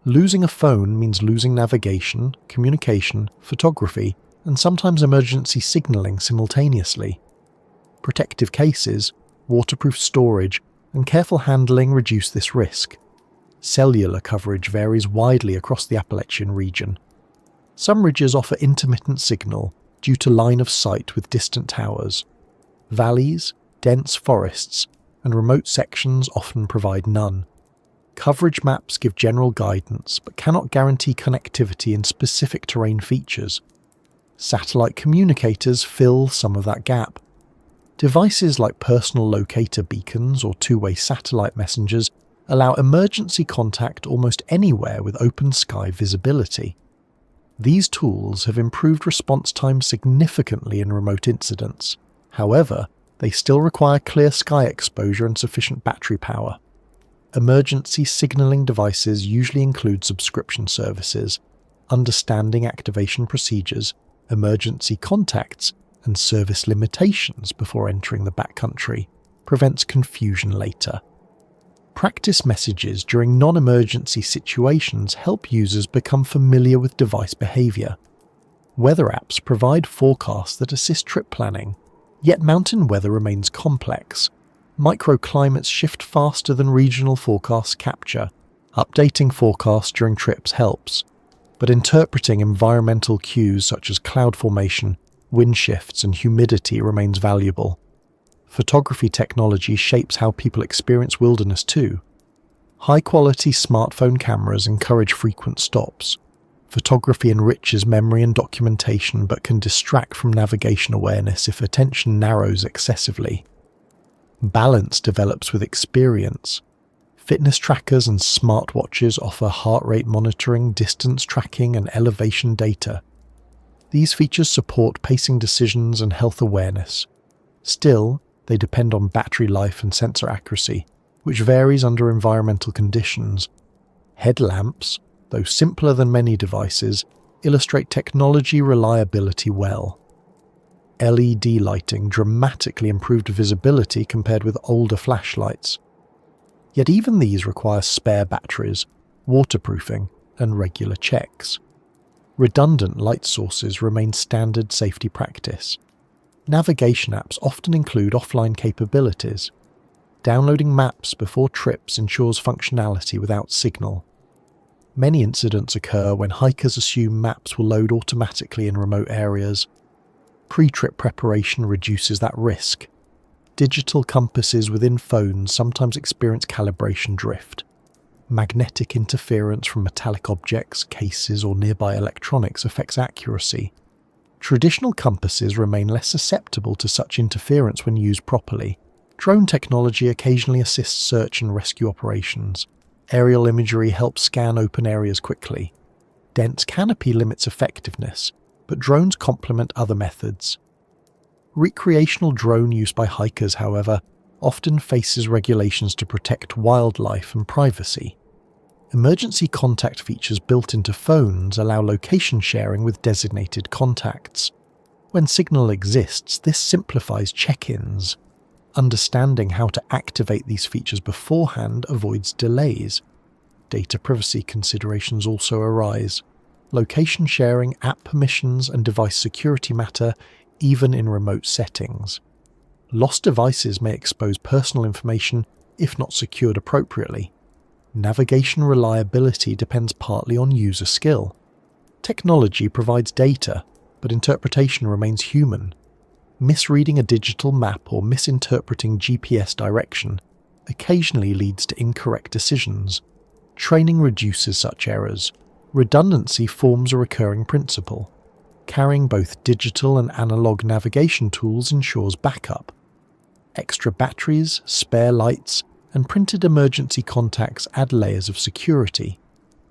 Losing a phone means losing navigation, communication, photography, and sometimes emergency signaling simultaneously. Protective cases, waterproof storage, and careful handling reduce this risk. Cellular coverage varies widely across the Appalachian region. Some ridges offer intermittent signal due to line of sight with distant towers. Valleys, dense forests, and remote sections often provide none. Coverage maps give general guidance but cannot guarantee connectivity in specific terrain features. Satellite communicators fill some of that gap. Devices like personal locator beacons or two-way satellite messengers allow emergency contact almost anywhere with open sky visibility. These tools have improved response time significantly in remote incidents. However, they still require clear sky exposure and sufficient battery power. Emergency signaling devices usually include subscription services, understanding activation procedures, emergency contacts, and service limitations before entering the backcountry prevents confusion later. Practice messages during non-emergency situations help users become familiar with device behavior. Weather apps provide forecasts that assist trip planning, yet mountain weather remains complex. Microclimates shift faster than regional forecasts capture. Updating forecasts during trips helps, but interpreting environmental cues such as cloud formation, wind shifts, and humidity remains valuable. Photography technology shapes how people experience wilderness too. High-quality smartphone cameras encourage frequent stops. Photography enriches memory and documentation but can distract from navigation awareness if attention narrows excessively. Balance develops with experience. Fitness trackers and smartwatches offer heart rate monitoring, distance tracking, and elevation data. These features support pacing decisions and health awareness. Still, they depend on battery life and sensor accuracy, which varies under environmental conditions. Headlamps, though simpler than many devices, illustrate technology reliability well. LED lighting dramatically improved visibility compared with older flashlights. Yet even these require spare batteries, waterproofing, and regular checks. Redundant light sources remain standard safety practice. Navigation apps often include offline capabilities. Downloading maps before trips ensures functionality without signal. Many incidents occur when hikers assume maps will load automatically in remote areas. Pre-trip preparation reduces that risk. Digital compasses within phones sometimes experience calibration drift. Magnetic interference from metallic objects, cases, or nearby electronics affects accuracy. Traditional compasses remain less susceptible to such interference when used properly. Drone technology occasionally assists search and rescue operations. Aerial imagery helps scan open areas quickly. Dense canopy limits effectiveness, but drones complement other methods. Recreational drone use by hikers, however, often faces regulations to protect wildlife and privacy. Emergency contact features built into phones allow location sharing with designated contacts. When signal exists, this simplifies check-ins. Understanding how to activate these features beforehand avoids delays. Data privacy considerations also arise. Location sharing, app permissions, and device security matter even in remote settings. Lost devices may expose personal information if not secured appropriately. Navigation reliability depends partly on user skill. Technology provides data, but interpretation remains human. Misreading a digital map or misinterpreting GPS direction occasionally leads to incorrect decisions. Training reduces such errors. Redundancy forms a recurring principle. Carrying both digital and analog navigation tools ensures backup. Extra batteries, spare lights, and printed emergency contacts add layers of security.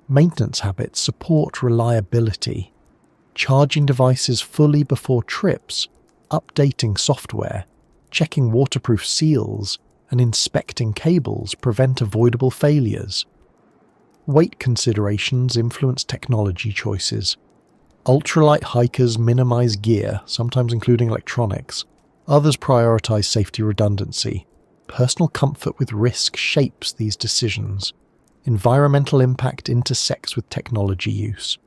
Maintenance habits support reliability. Charging devices fully before trips, updating software, checking waterproof seals, and inspecting cables prevent avoidable failures. Weight considerations influence technology choices. Ultralight hikers minimize gear, sometimes including electronics. Others prioritize safety redundancy. Personal comfort with risk shapes these decisions. Environmental impact intersects with technology use.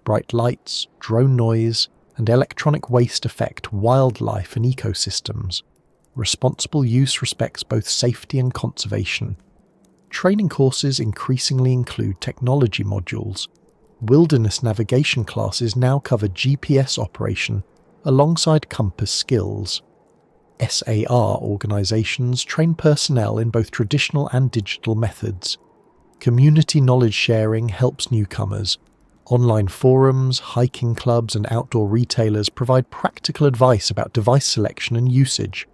Bright lights, drone noise, and electronic waste affect wildlife and ecosystems. Responsible use respects both safety and conservation. Training courses increasingly include technology modules. Wilderness navigation classes now cover GPS operation alongside compass skills. SAR organizations train personnel in both traditional and digital methods. Community knowledge sharing helps newcomers. Online forums, hiking clubs, and outdoor retailers provide practical advice about device selection and usage.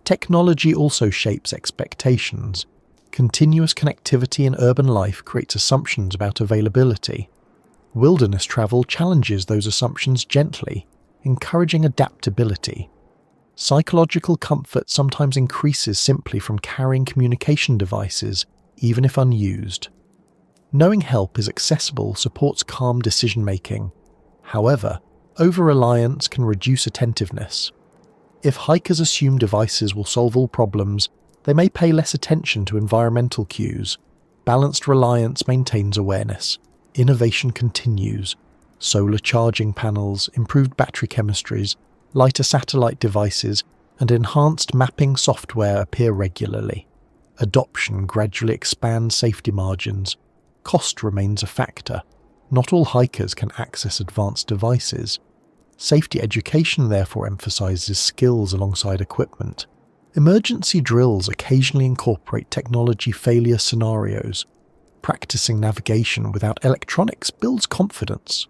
Technology also shapes expectations. Continuous connectivity in urban life creates assumptions about availability. Wilderness travel challenges those assumptions gently, encouraging adaptability. Psychological comfort sometimes increases simply from carrying communication devices, even if unused. Knowing help is accessible supports calm decision-making. However, over-reliance can reduce attentiveness. If hikers assume devices will solve all problems, they may pay less attention to environmental cues. Balanced reliance maintains awareness. Innovation continues. Solar charging panels, improved battery chemistries, lighter satellite devices, and enhanced mapping software appear regularly. Adoption gradually expands safety margins. Cost remains a factor. Not all hikers can access advanced devices. Safety education therefore emphasizes skills alongside equipment. Emergency drills occasionally incorporate technology failure scenarios. Practicing navigation without electronics builds confidence.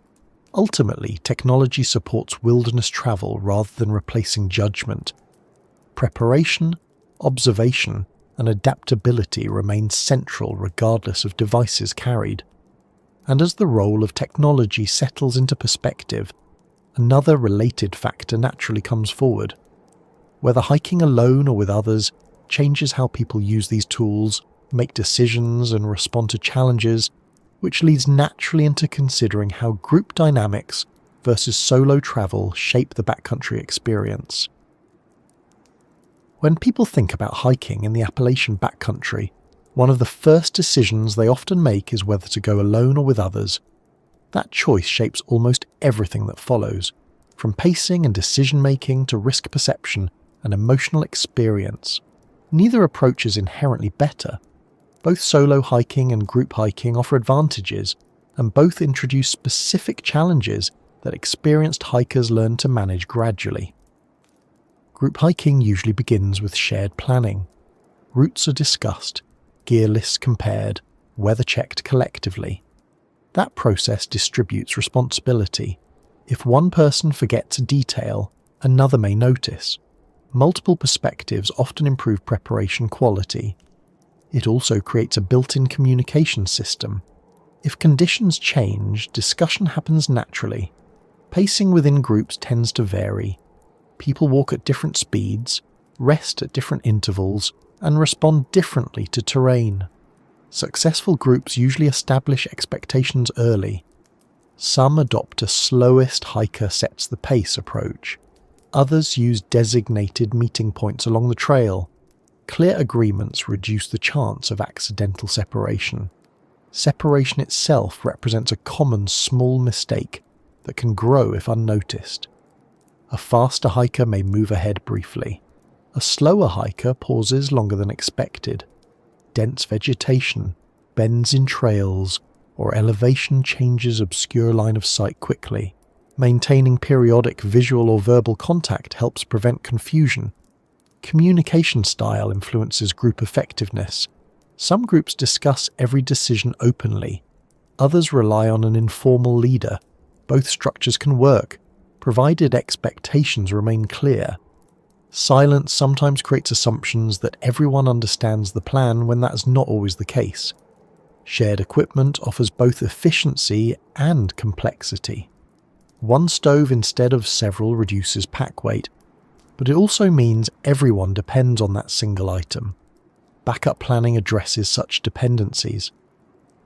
Ultimately, technology supports wilderness travel rather than replacing judgment. Preparation, observation, and adaptability remain central regardless of devices carried. And as the role of technology settles into perspective, another related factor naturally comes forward. Whether hiking alone or with others changes how people use these tools, make decisions, and respond to challenges. which leads naturally into considering how group dynamics versus solo travel shape the backcountry experience. When people think about hiking in the Appalachian Backcountry, one of the first decisions they often make is whether to go alone or with others. That choice shapes almost everything that follows, from pacing and decision-making to risk perception and emotional experience. Neither approach is inherently better. Both solo hiking and group hiking offer advantages, and both introduce specific challenges that experienced hikers learn to manage gradually. Group hiking usually begins with shared planning. Routes are discussed, gear lists compared, weather checked collectively. That process distributes responsibility. If one person forgets a detail, another may notice. Multiple perspectives often improve preparation quality. It also creates a built-in communication system. If conditions change, discussion happens naturally. Pacing within groups tends to vary. People walk at different speeds, rest at different intervals, and respond differently to terrain. Successful groups usually establish expectations early. Some adopt a slowest hiker sets the pace approach. Others use designated meeting points along the trail. Clear agreements reduce the chance of accidental separation. Separation itself represents a common small mistake that can grow if unnoticed. A faster hiker may move ahead briefly. A slower hiker pauses longer than expected. Dense vegetation, bends in trails, or elevation changes obscure line of sight quickly. Maintaining periodic visual or verbal contact helps prevent confusion. Communication style influences group effectiveness. Some groups discuss every decision openly. Others rely on an informal leader. Both structures can work, provided expectations remain clear. Silence sometimes creates assumptions that everyone understands the plan when that is not always the case. Shared equipment offers both efficiency and complexity. One stove instead of several reduces pack weight, but it also means everyone depends on that single item. Backup planning addresses such dependencies.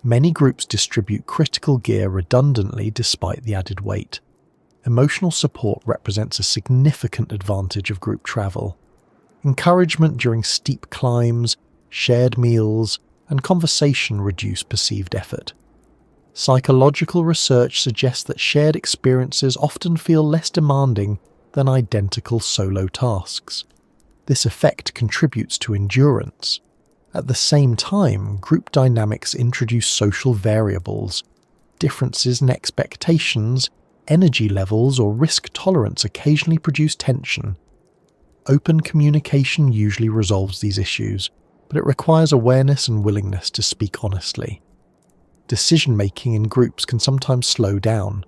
Many groups distribute critical gear redundantly despite the added weight. Emotional support represents a significant advantage of group travel. Encouragement during steep climbs, shared meals, and conversation reduce perceived effort. Psychological research suggests that shared experiences often feel less demanding than identical solo tasks. This effect contributes to endurance. At the same time, group dynamics introduce social variables. Differences in expectations, energy levels, or risk tolerance occasionally produce tension. Open communication usually resolves these issues, but it requires awareness and willingness to speak honestly. Decision-making in groups can sometimes slow down.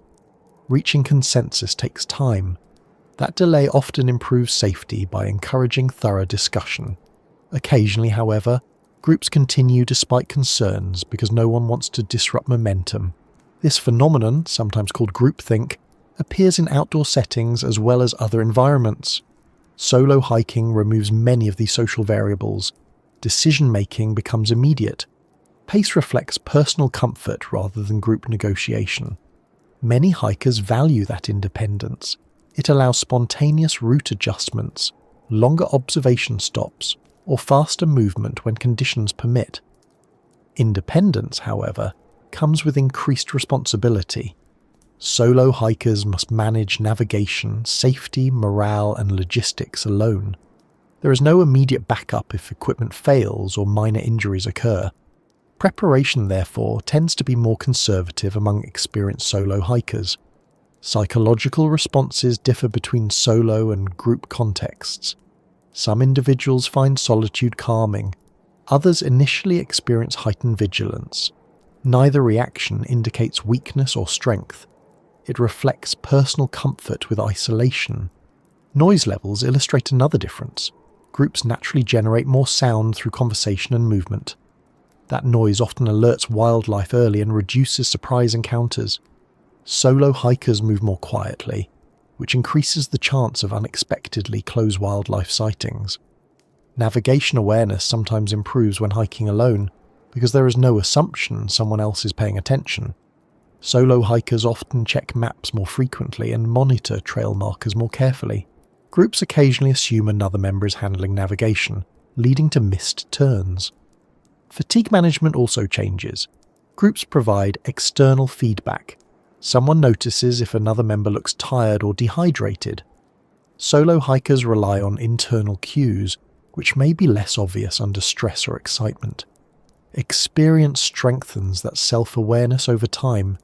Reaching consensus takes time. That delay often improves safety by encouraging thorough discussion. Occasionally, however, groups continue despite concerns because no one wants to disrupt momentum. This phenomenon, sometimes called groupthink, appears in outdoor settings as well as other environments. Solo hiking removes many of these social variables. Decision-making becomes immediate. Pace reflects personal comfort rather than group negotiation. Many hikers value that independence. It allows spontaneous route adjustments, longer observation stops, or faster movement when conditions permit. Independence, however, comes with increased responsibility. Solo hikers must manage navigation, safety, morale, and logistics alone. There is no immediate backup if equipment fails or minor injuries occur. Preparation, therefore, tends to be more conservative among experienced solo hikers. Psychological responses differ between solo and group contexts. Some individuals find solitude calming. Others initially experience heightened vigilance. Neither reaction indicates weakness or strength. It reflects personal comfort with isolation. Noise levels illustrate another difference. Groups naturally generate more sound through conversation and movement. That noise often alerts wildlife early and reduces surprise encounters. Solo hikers move more quietly, which increases the chance of unexpectedly close wildlife sightings. Navigation awareness sometimes improves when hiking alone. because there is no assumption someone else is paying attention. Solo hikers often check maps more frequently and monitor trail markers more carefully. Groups occasionally assume another member is handling navigation, leading to missed turns. Fatigue management also changes. Groups provide external feedback. Someone notices if another member looks tired or dehydrated. Solo hikers rely on internal cues, which may be less obvious under stress or excitement. Experience strengthens that self-awareness over time.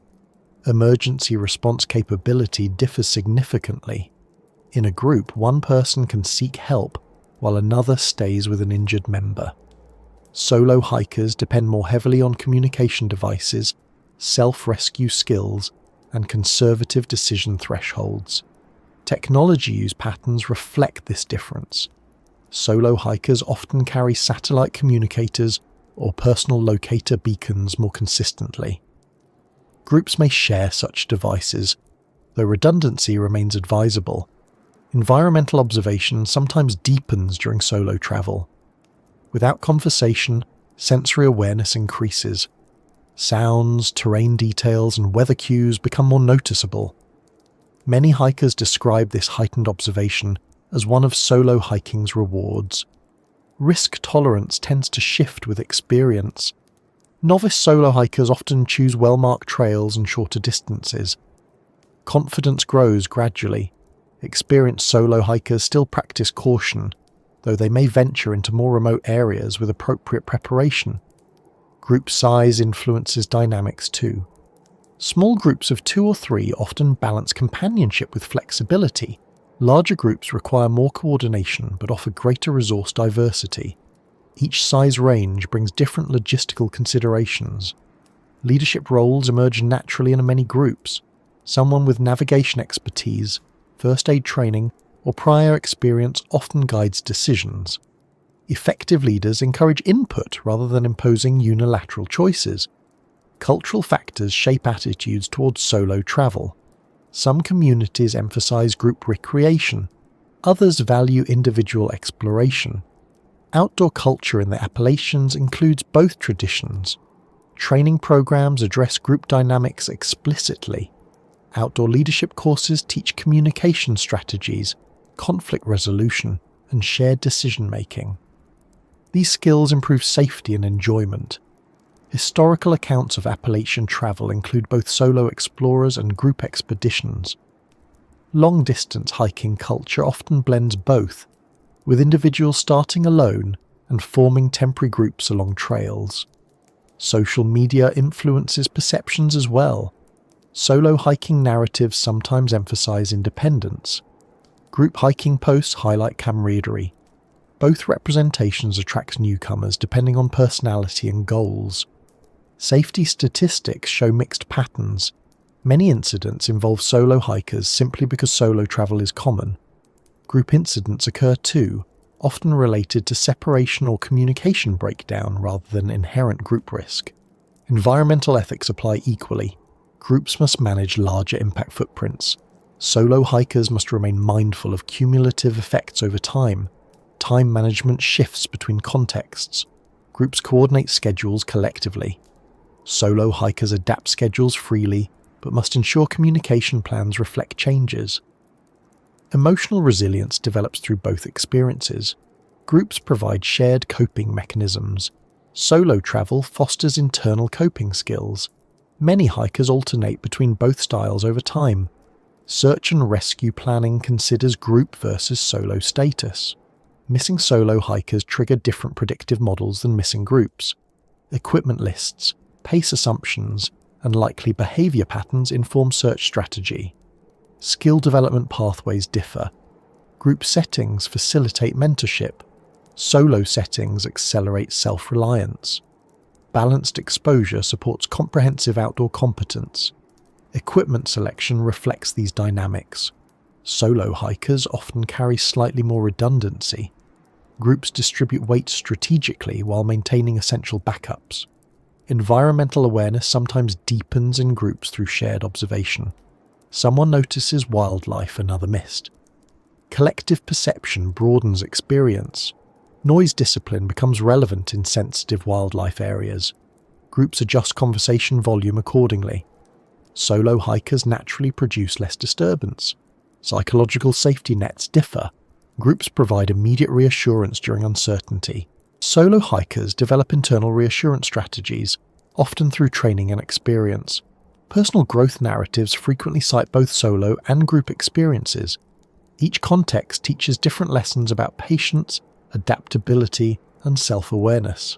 Emergency response capability differs significantly. In a group, one person can seek help while another stays with an injured member. Solo hikers depend more heavily on communication devices, self-rescue skills, and conservative decision thresholds. Technology use patterns reflect this difference. Solo hikers often carry satellite communicators or personal locator beacons more consistently. Groups may share such devices, though redundancy remains advisable. Environmental observation sometimes deepens during solo travel. Without conversation, sensory awareness increases. Sounds, terrain details, and weather cues become more noticeable. Many hikers describe this heightened observation as one of solo hiking's rewards. Risk tolerance tends to shift with experience. Novice solo hikers often choose well-marked trails and shorter distances. Confidence grows gradually. Experienced solo hikers still practice caution, though they may venture into more remote areas with appropriate preparation. Group size influences dynamics too. Small groups of 2 or 3 often balance companionship with flexibility. Larger groups require more coordination but offer greater resource diversity. Each size range brings different logistical considerations. Leadership roles emerge naturally in many groups. Someone with navigation expertise, first aid training, or prior experience often guides decisions. Effective leaders encourage input rather than imposing unilateral choices. Cultural factors shape attitudes towards solo travel. Some communities emphasize group recreation. Others value individual exploration. Outdoor culture in the Appalachians includes both traditions. Training programs address group dynamics explicitly. Outdoor leadership courses teach communication strategies, conflict resolution, and shared decision-making. These skills improve safety and enjoyment. Historical accounts of Appalachian travel include both solo explorers and group expeditions. Long-distance hiking culture often blends both, with individuals starting alone and forming temporary groups along trails. Social media influences perceptions as well. Solo hiking narratives sometimes emphasize independence. Group hiking posts highlight camaraderie. Both representations attract newcomers depending on personality and goals. Safety statistics show mixed patterns. Many incidents involve solo hikers simply because solo travel is common. Group incidents occur too, often related to separation or communication breakdown rather than inherent group risk. Environmental ethics apply equally. Groups must manage larger impact footprints. Solo hikers must remain mindful of cumulative effects over time. Time management shifts between contexts. Groups coordinate schedules collectively. Solo hikers adapt schedules freely, but must ensure communication plans reflect changes. Emotional resilience develops through both experiences. Groups provide shared coping mechanisms. Solo travel fosters internal coping skills. Many hikers alternate between both styles over time. Search and rescue planning considers group versus solo status. Missing solo hikers trigger different predictive models than missing groups. Equipment lists, pace assumptions, and likely behavior patterns inform search strategy. Skill development pathways differ. Group settings facilitate mentorship. Solo settings accelerate self-reliance. Balanced exposure supports comprehensive outdoor competence. Equipment selection reflects these dynamics. Solo hikers often carry slightly more redundancy. Groups distribute weight strategically while maintaining essential backups. Environmental awareness sometimes deepens in groups through shared observation. Someone notices wildlife another missed. Collective perception broadens experience. Noise discipline becomes relevant in sensitive wildlife areas. Groups adjust conversation volume accordingly. Solo hikers naturally produce less disturbance. Psychological safety nets differ. Groups provide immediate reassurance during uncertainty. Solo hikers develop internal reassurance strategies, often through training and experience. Personal growth narratives frequently cite both solo and group experiences. Each context teaches different lessons about patience, adaptability, and self-awareness.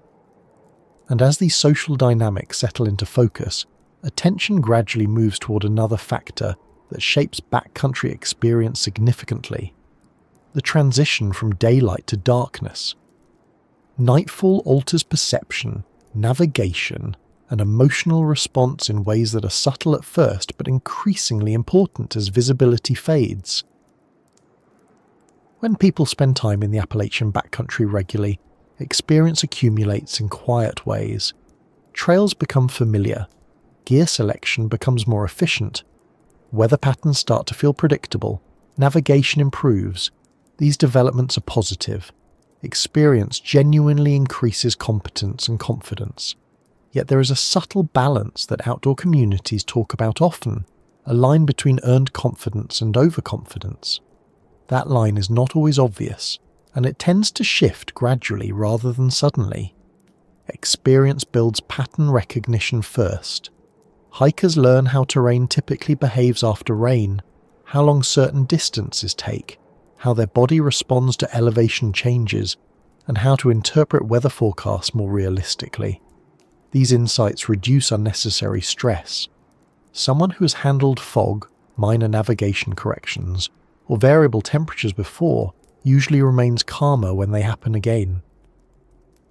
And as these social dynamics settle into focus, attention gradually moves toward another factor that shapes backcountry experience significantly: the transition from daylight to darkness. Nightfall alters perception, navigation, and emotional response in ways that are subtle at first but increasingly important as visibility fades. When people spend time in the Appalachian Backcountry regularly, experience accumulates in quiet ways. Trails become familiar, gear selection becomes more efficient, weather patterns start to feel predictable, navigation improves. These developments are positive. Experience genuinely increases competence and confidence. Yet there is a subtle balance that outdoor communities talk about often, a line between earned confidence and overconfidence. That line is not always obvious, and it tends to shift gradually rather than suddenly. Experience builds pattern recognition first. Hikers learn how terrain typically behaves after rain, how long certain distances take, how their body responds to elevation changes, and how to interpret weather forecasts more realistically. These insights reduce unnecessary stress. Someone who has handled fog, minor navigation corrections, or variable temperatures before usually remains calmer when they happen again.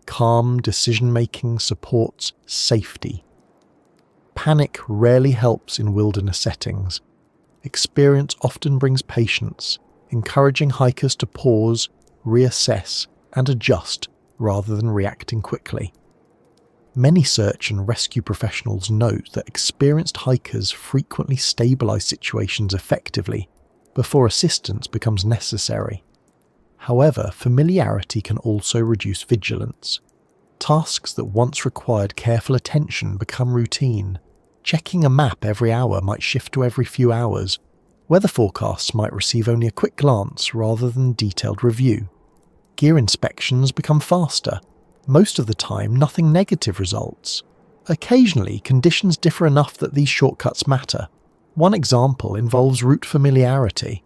Calm decision-making supports safety. Panic rarely helps in wilderness settings. Experience often brings patience, encouraging hikers to pause, reassess, and adjust rather than reacting quickly. Many search and rescue professionals note that experienced hikers frequently stabilize situations effectively before assistance becomes necessary. However, familiarity can also reduce vigilance. Tasks that once required careful attention become routine. Checking a map every hour might shift to every few hours. Weather forecasts might receive only a quick glance rather than detailed review. Gear inspections become faster. Most of the time, nothing negative results. Occasionally, conditions differ enough that these shortcuts matter. One example involves route familiarity.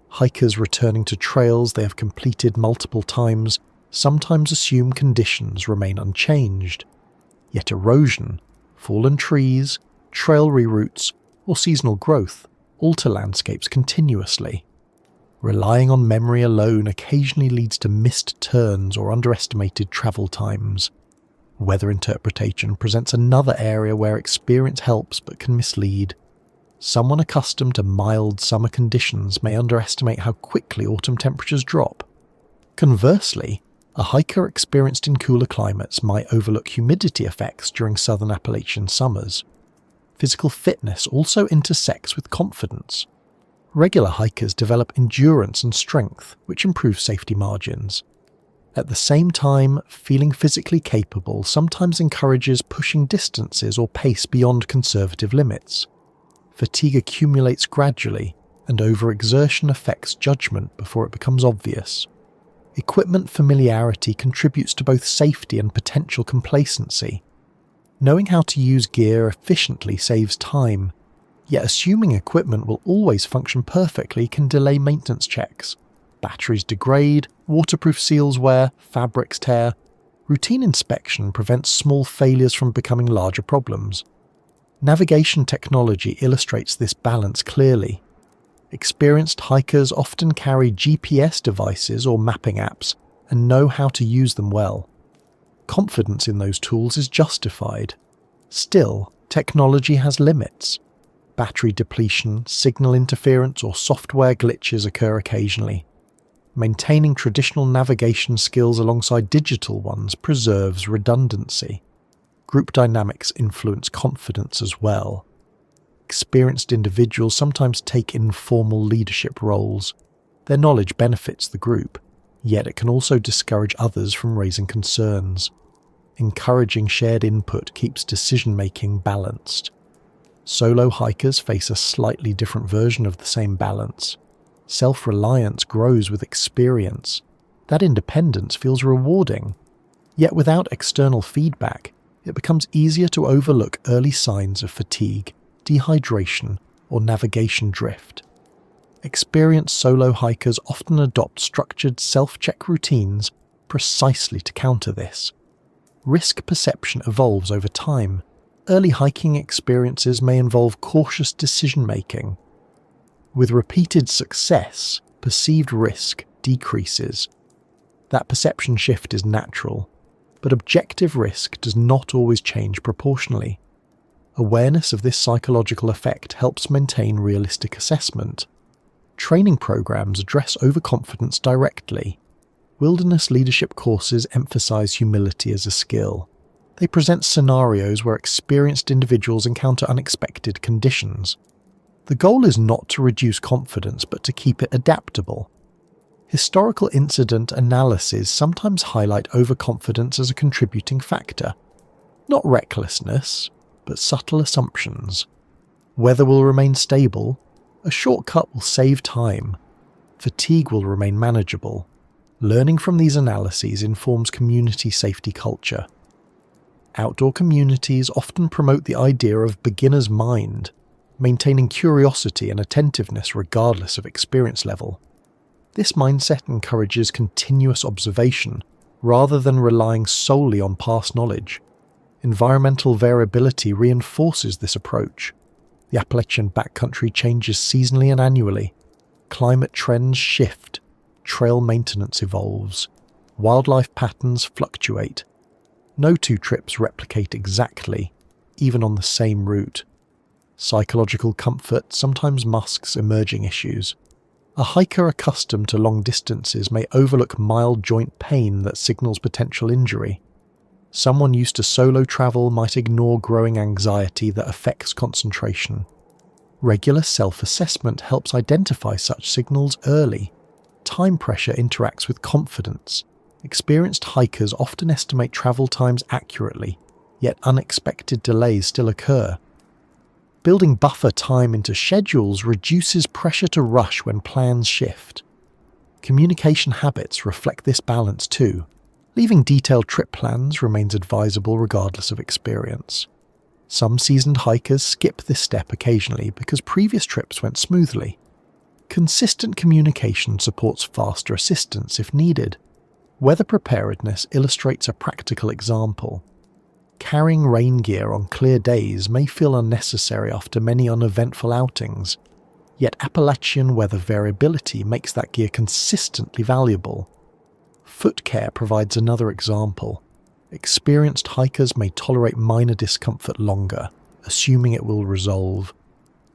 Hikers returning to trails they have completed multiple times sometimes assume conditions remain unchanged. Yet erosion, fallen trees, trail reroutes, or seasonal growth alter landscapes continuously. Relying on memory alone occasionally leads to missed turns or underestimated travel times. Weather interpretation presents another area where experience helps but can mislead. Someone accustomed to mild summer conditions may underestimate how quickly autumn temperatures drop. Conversely, a hiker experienced in cooler climates might overlook humidity effects during southern Appalachian summers. Physical fitness also intersects with confidence. Regular hikers develop endurance and strength, which improve safety margins. At the same time, feeling physically capable sometimes encourages pushing distances or pace beyond conservative limits. Fatigue accumulates gradually, and overexertion affects judgment before it becomes obvious. Equipment familiarity contributes to both safety and potential complacency. Knowing how to use gear efficiently saves time, yet assuming equipment will always function perfectly can delay maintenance checks. Batteries degrade, waterproof seals wear, fabrics tear. Routine inspection prevents small failures from becoming larger problems. Navigation technology illustrates this balance clearly. Experienced hikers often carry GPS devices or mapping apps and know how to use them well. Confidence in those tools is justified. Still, technology has limits. Battery depletion, signal interference, or software glitches occur occasionally. Maintaining traditional navigation skills alongside digital ones preserves redundancy. Group dynamics influence confidence as well. Experienced individuals sometimes take informal leadership roles. Their knowledge benefits the group. Yet it can also discourage others from raising concerns. Encouraging shared input keeps decision-making balanced. Solo hikers face a slightly different version of the same balance. Self-reliance grows with experience. That independence feels rewarding. Yet without external feedback, it becomes easier to overlook early signs of fatigue, dehydration, or navigation drift. Experienced solo hikers often adopt structured self-check routines precisely to counter this. Risk perception evolves over time. Early hiking experiences may involve cautious decision-making. With repeated success, perceived risk decreases. That perception shift is natural, but objective risk does not always change proportionally. Awareness of this psychological effect helps maintain realistic assessment. Training programs address overconfidence directly. Wilderness leadership courses emphasize humility as a skill. They present scenarios where experienced individuals encounter unexpected conditions. The goal is not to reduce confidence, but to keep it adaptable. Historical incident analyses sometimes highlight overconfidence as a contributing factor. Not recklessness, but subtle assumptions. Weather will remain stable. A shortcut will save time. Fatigue will remain manageable. Learning from these analyses informs community safety culture. Outdoor communities often promote the idea of beginner's mind, maintaining curiosity and attentiveness regardless of experience level. This mindset encourages continuous observation, rather than relying solely on past knowledge. Environmental variability reinforces this approach. The Appalachian Backcountry changes seasonally and annually. Climate trends shift. Trail maintenance evolves. Wildlife patterns fluctuate. No two trips replicate exactly, even on the same route. Psychological comfort sometimes masks emerging issues. A hiker accustomed to long distances may overlook mild joint pain that signals potential injury. Someone used to solo travel might ignore growing anxiety that affects concentration. Regular self-assessment helps identify such signals early. Time pressure interacts with confidence. Experienced hikers often estimate travel times accurately, yet unexpected delays still occur. Building buffer time into schedules reduces pressure to rush when plans shift. Communication habits reflect this balance too. Leaving detailed trip plans remains advisable regardless of experience. Some seasoned hikers skip this step occasionally because previous trips went smoothly. Consistent communication supports faster assistance if needed. Weather preparedness illustrates a practical example. Carrying rain gear on clear days may feel unnecessary after many uneventful outings, yet Appalachian weather variability makes that gear consistently valuable. Foot care provides another example. Experienced hikers may tolerate minor discomfort longer, assuming it will resolve.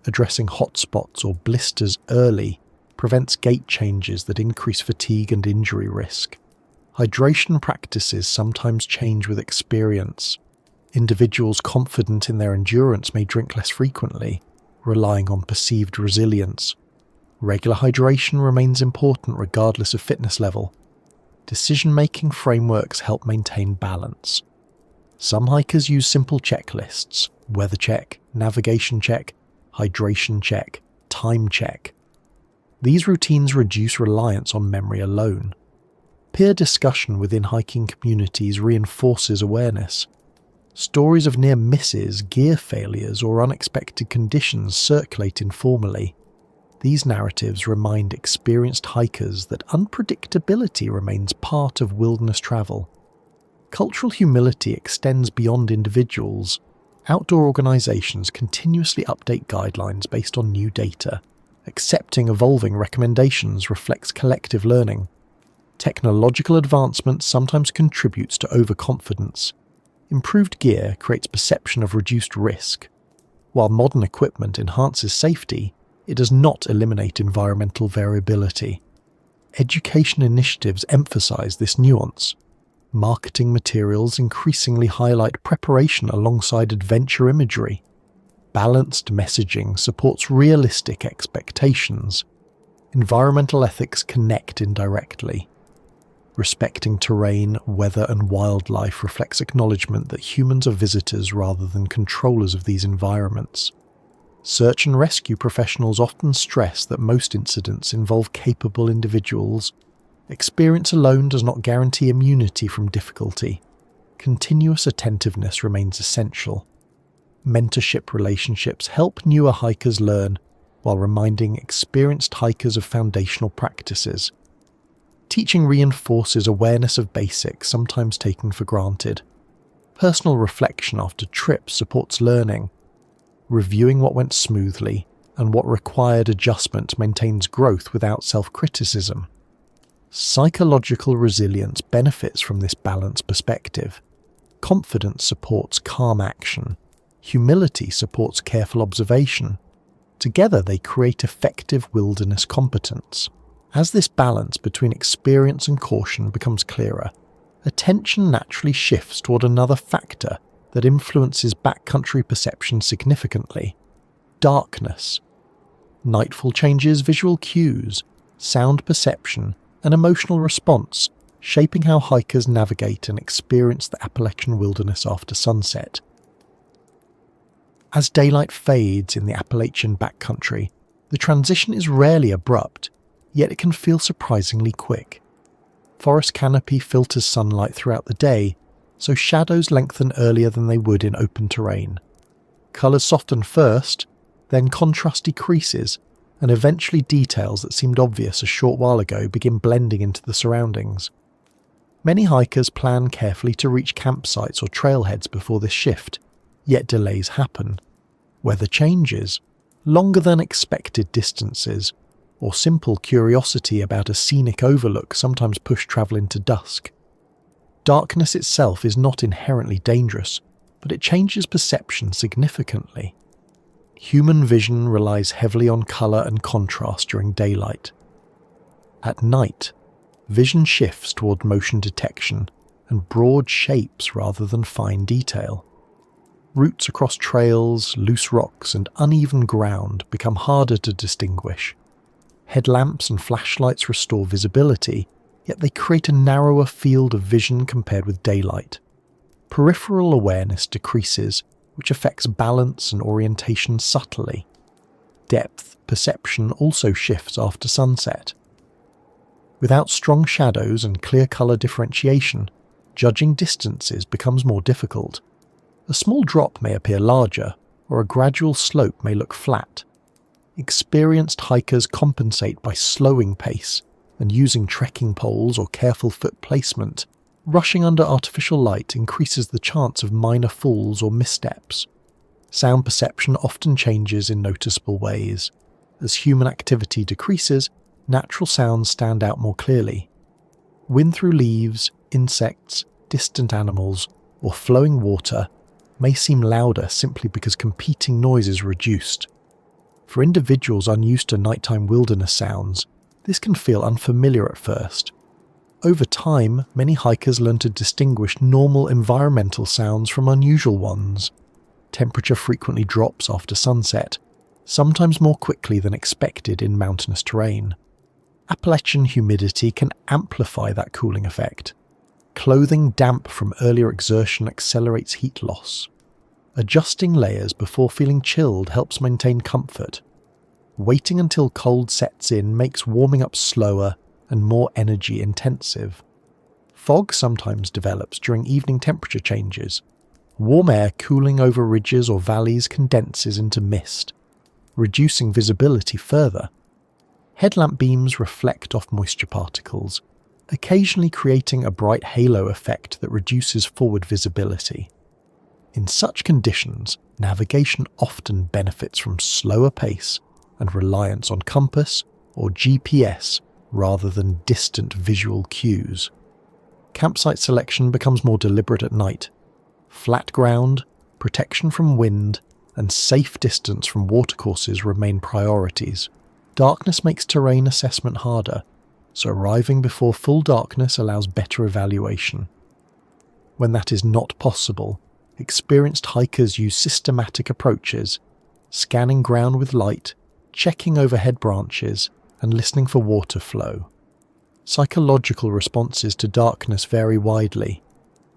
Addressing hotspots or blisters early prevents gait changes that increase fatigue and injury risk. Hydration practices sometimes change with experience. Individuals confident in their endurance may drink less frequently, relying on perceived resilience. Regular hydration remains important regardless of fitness level. Decision-making frameworks help maintain balance. Some hikers use simple checklists: weather check, navigation check, hydration check, time check. These routines reduce reliance on memory alone. Peer discussion within hiking communities reinforces awareness. Stories of near misses, gear failures, or unexpected conditions circulate informally. These narratives remind experienced hikers that unpredictability remains part of wilderness travel. Cultural humility extends beyond individuals. Outdoor organizations continuously update guidelines based on new data. Accepting evolving recommendations reflects collective learning. Technological advancement sometimes contributes to overconfidence. Improved gear creates perception of reduced risk. While modern equipment enhances safety, it does not eliminate environmental variability. Education initiatives emphasize this nuance. Marketing materials increasingly highlight preparation alongside adventure imagery. Balanced messaging supports realistic expectations. Environmental ethics connect indirectly. Respecting terrain, weather, and wildlife reflects acknowledgement that humans are visitors rather than controllers of these environments. Search and rescue professionals often stress that most incidents involve capable individuals. Experience alone does not guarantee immunity from difficulty. Continuous attentiveness remains essential. Mentorship relationships help newer hikers learn, while reminding experienced hikers of foundational practices. Teaching reinforces awareness of basics sometimes taken for granted. Personal reflection after trips supports learning. Reviewing what went smoothly and what required adjustment maintains growth without self-criticism. Psychological resilience benefits from this balanced perspective. Confidence supports calm action. Humility supports careful observation. Together they create effective wilderness competence. As this balance between experience and caution becomes clearer, attention naturally shifts toward another factor that influences backcountry perception significantly: darkness. Nightfall changes visual cues, sound perception, and emotional response, shaping how hikers navigate and experience the Appalachian wilderness after sunset. As daylight fades in the Appalachian backcountry, the transition is rarely abrupt, yet it can feel surprisingly quick. Forest canopy filters sunlight throughout the day, so shadows lengthen earlier than they would in open terrain. Colours soften first, then contrast decreases, and eventually details that seemed obvious a short while ago begin blending into the surroundings. Many hikers plan carefully to reach campsites or trailheads before this shift, yet delays happen. Weather changes, longer than expected distances, or simple curiosity about a scenic overlook sometimes push travel into dusk. Darkness itself is not inherently dangerous, but it changes perception significantly. Human vision relies heavily on colour and contrast during daylight. At night, vision shifts toward motion detection and broad shapes rather than fine detail. Routes across trails, loose rocks, and uneven ground become harder to distinguish. Headlamps and flashlights restore visibility, yet they create a narrower field of vision compared with daylight. Peripheral awareness decreases, which affects balance and orientation subtly. Depth perception also shifts after sunset. Without strong shadows and clear colour differentiation, judging distances becomes more difficult. A small drop may appear larger, or a gradual slope may look flat. Experienced hikers compensate by slowing pace and using trekking poles or careful foot placement. Rushing under artificial light increases the chance of minor falls or missteps. Sound perception often changes in noticeable ways. As human activity decreases, natural sounds stand out more clearly. Wind through leaves, insects, distant animals, or flowing water may seem louder simply because competing noise is reduced. For individuals unused to nighttime wilderness sounds, this can feel unfamiliar at first. Over time, many hikers learn to distinguish normal environmental sounds from unusual ones. Temperature frequently drops after sunset, sometimes more quickly than expected in mountainous terrain. Appalachian humidity can amplify that cooling effect. Clothing damp from earlier exertion accelerates heat loss. Adjusting layers before feeling chilled helps maintain comfort. Waiting until cold sets in makes warming up slower and more energy intensive. Fog sometimes develops during evening temperature changes. Warm air cooling over ridges or valleys condenses into mist, reducing visibility further. Headlamp beams reflect off moisture particles, occasionally creating a bright halo effect that reduces forward visibility. In such conditions, navigation often benefits from slower pace and reliance on compass or GPS rather than distant visual cues. Campsite selection becomes more deliberate at night. Flat ground, protection from wind, and safe distance from watercourses remain priorities. Darkness makes terrain assessment harder, so arriving before full darkness allows better evaluation. When that is not possible, experienced hikers use systematic approaches, scanning ground with light, checking overhead branches, and listening for water flow. Psychological responses to darkness vary widely.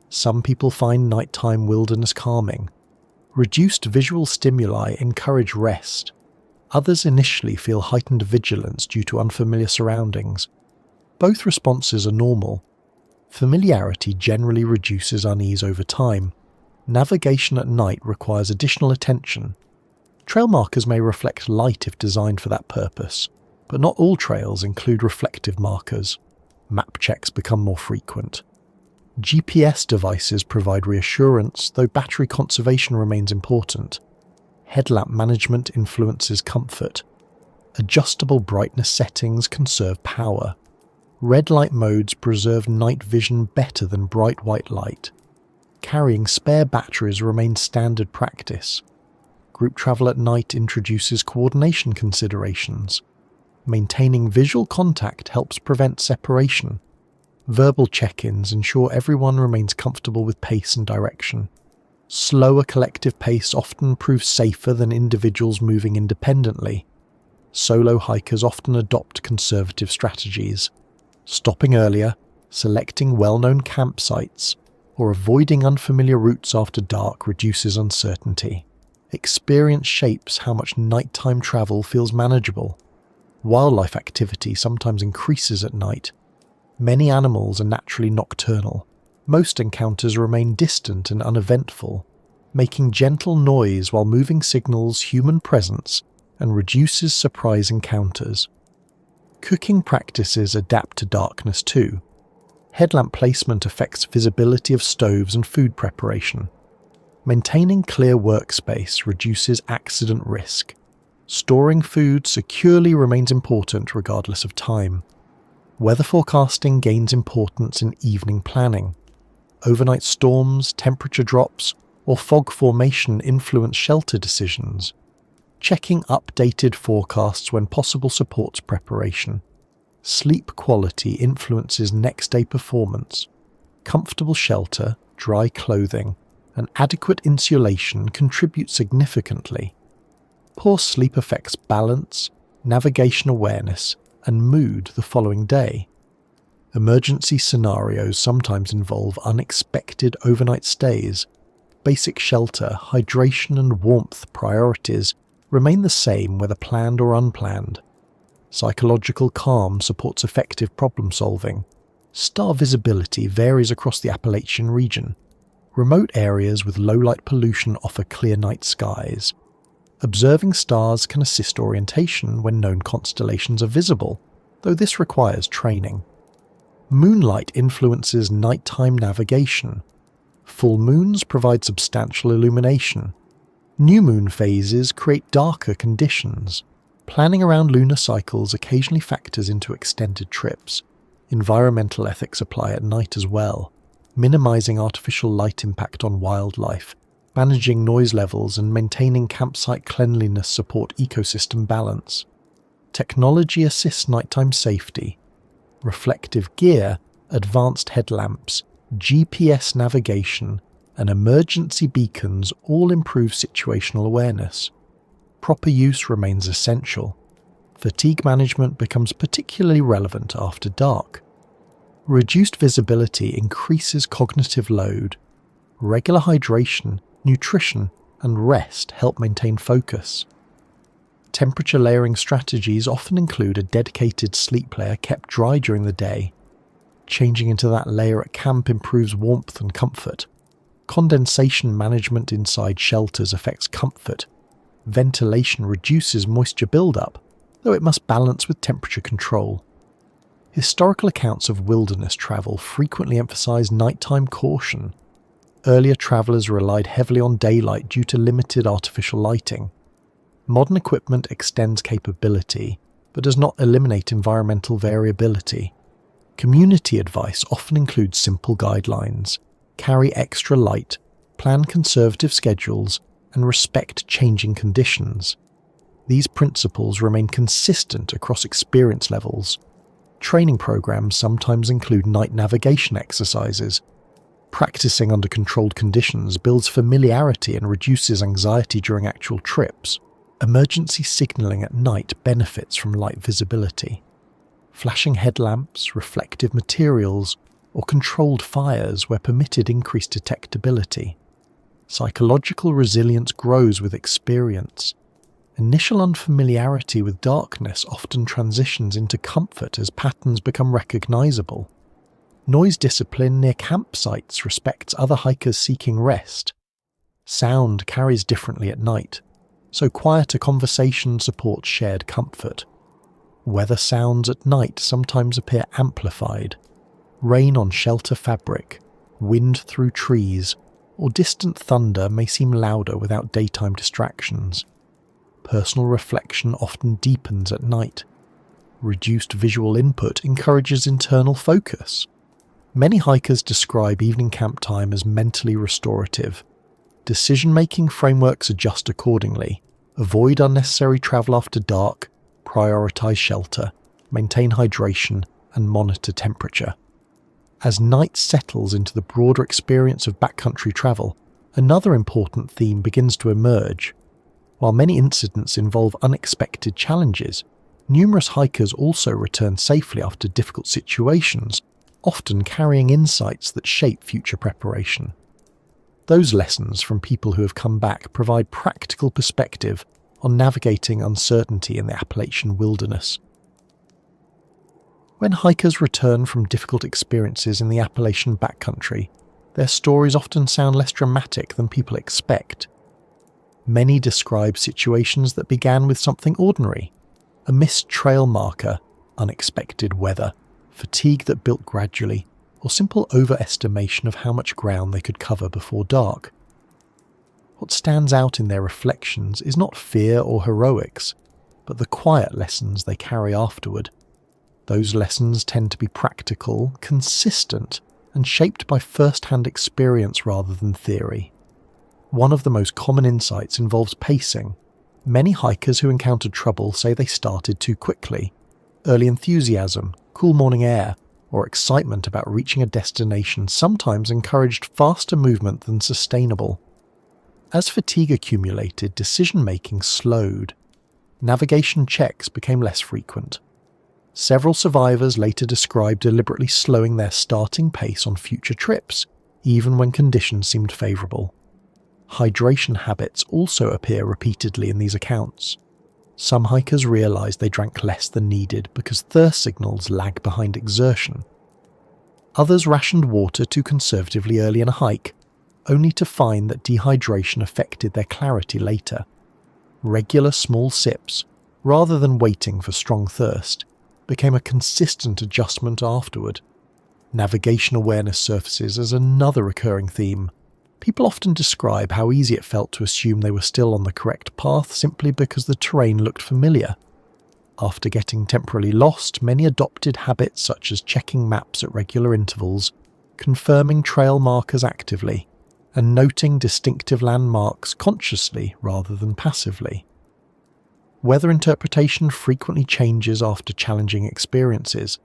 Some people find nighttime wilderness calming. Reduced visual stimuli encourage rest. Others initially feel heightened vigilance due to unfamiliar surroundings. Both responses are normal. Familiarity generally reduces unease over time. Navigation at night requires additional attention. Trail markers may reflect light if designed for that purpose, but not all trails include reflective markers. Map checks become more frequent. GPS devices provide reassurance, though battery conservation remains important. Headlamp management influences comfort. Adjustable brightness settings conserve power. Red light modes preserve night vision better than bright white light. Carrying spare batteries remains standard practice. Group travel at night introduces coordination considerations. Maintaining visual contact helps prevent separation. Verbal check-ins ensure everyone remains comfortable with pace and direction. Slower collective pace often proves safer than individuals moving independently. Solo hikers often adopt conservative strategies. Stopping earlier, selecting well-known campsites, or avoiding unfamiliar routes after dark reduces uncertainty. Experience shapes how much nighttime travel feels manageable. Wildlife activity sometimes increases at night. Many animals are naturally nocturnal. Most encounters remain distant and uneventful, making gentle noise while moving signals human presence and reduces surprise encounters. Cooking practices adapt to darkness too. Headlamp placement affects visibility of stoves and food preparation. Maintaining clear workspace reduces accident risk. Storing food securely remains important regardless of time. Weather forecasting gains importance in evening planning. Overnight storms, temperature drops, or fog formation influence shelter decisions. Checking updated forecasts when possible supports preparation. Sleep quality influences next day performance. Comfortable shelter, dry clothing, and adequate insulation contribute significantly. Poor sleep affects balance, navigation awareness, and mood the following day. Emergency scenarios sometimes involve unexpected overnight stays. Basic shelter, hydration, and warmth priorities remain the same whether planned or unplanned. Psychological calm supports effective problem solving. Star visibility varies across the Appalachian region. Remote areas with low light pollution offer clear night skies. Observing stars can assist orientation when known constellations are visible, though this requires training. Moonlight influences nighttime navigation. Full moons provide substantial illumination. New moon phases create darker conditions. Planning around lunar cycles occasionally factors into extended trips. Environmental ethics apply at night as well, minimizing artificial light impact on wildlife. Managing noise levels and maintaining campsite cleanliness support ecosystem balance. Technology assists nighttime safety. Reflective gear, advanced headlamps, GPS navigation, and emergency beacons all improve situational awareness. Proper use remains essential. Fatigue management becomes particularly relevant after dark. Reduced visibility increases cognitive load. Regular hydration, nutrition, and rest help maintain focus. Temperature layering strategies often include a dedicated sleep layer kept dry during the day. Changing into that layer at camp improves warmth and comfort. Condensation management inside shelters affects comfort. Ventilation reduces moisture buildup, though it must balance with temperature control. Historical accounts of wilderness travel frequently emphasize nighttime caution. Earlier travelers relied heavily on daylight due to limited artificial lighting. Modern equipment extends capability, but does not eliminate environmental variability. Community advice often includes simple guidelines: carry extra light, plan conservative schedules, and respect changing conditions. These principles remain consistent across experience levels. Training programs sometimes include night navigation exercises. Practicing under controlled conditions builds familiarity and reduces anxiety during actual trips. Emergency signaling at night benefits from light visibility. Flashing headlamps, reflective materials, or controlled fires where permitted increased detectability. Psychological resilience grows with experience. Initial unfamiliarity with darkness often transitions into comfort as patterns become recognizable. Noise discipline near campsites respects other hikers seeking rest. Sound carries differently at night, so quieter conversation supports shared comfort. Weather sounds at night sometimes appear amplified. Rain on shelter fabric, wind through trees, or distant thunder may seem louder without daytime distractions. Personal reflection often deepens at night. Reduced visual input encourages internal focus. Many hikers describe evening camp time as mentally restorative. Decision-making frameworks adjust accordingly. Avoid unnecessary travel after dark, prioritize shelter, maintain hydration, and monitor temperature. As night settles into the broader experience of backcountry travel, another important theme begins to emerge. While many incidents involve unexpected challenges, numerous hikers also return safely after difficult situations, often carrying insights that shape future preparation. Those lessons from people who have come back provide practical perspective on navigating uncertainty in the Appalachian wilderness. When hikers return from difficult experiences in the Appalachian backcountry, their stories often sound less dramatic than people expect. Many describe situations that began with something ordinary: a missed trail marker, unexpected weather, fatigue that built gradually, or simple overestimation of how much ground they could cover before dark. What stands out in their reflections is not fear or heroics, but the quiet lessons they carry afterward. Those lessons tend to be practical, consistent, and shaped by first-hand experience rather than theory. One of the most common insights involves pacing. Many hikers who encountered trouble say they started too quickly. Early enthusiasm, cool morning air, or excitement about reaching a destination sometimes encouraged faster movement than sustainable. As fatigue accumulated, decision-making slowed. Navigation checks became less frequent. Several survivors later described deliberately slowing their starting pace on future trips, even when conditions seemed favourable. Hydration habits also appear repeatedly in these accounts. Some hikers realised they drank less than needed because thirst signals lag behind exertion. Others rationed water too conservatively early in a hike, only to find that dehydration affected their clarity later. Regular small sips, rather than waiting for strong thirst, became a consistent adjustment afterward. Navigation awareness surfaces as another recurring theme. People often describe how easy it felt to assume they were still on the correct path simply because the terrain looked familiar. After getting temporarily lost, many adopted habits such as checking maps at regular intervals, confirming trail markers actively, and noting distinctive landmarks consciously rather than passively. Weather interpretation frequently changes after challenging experiences.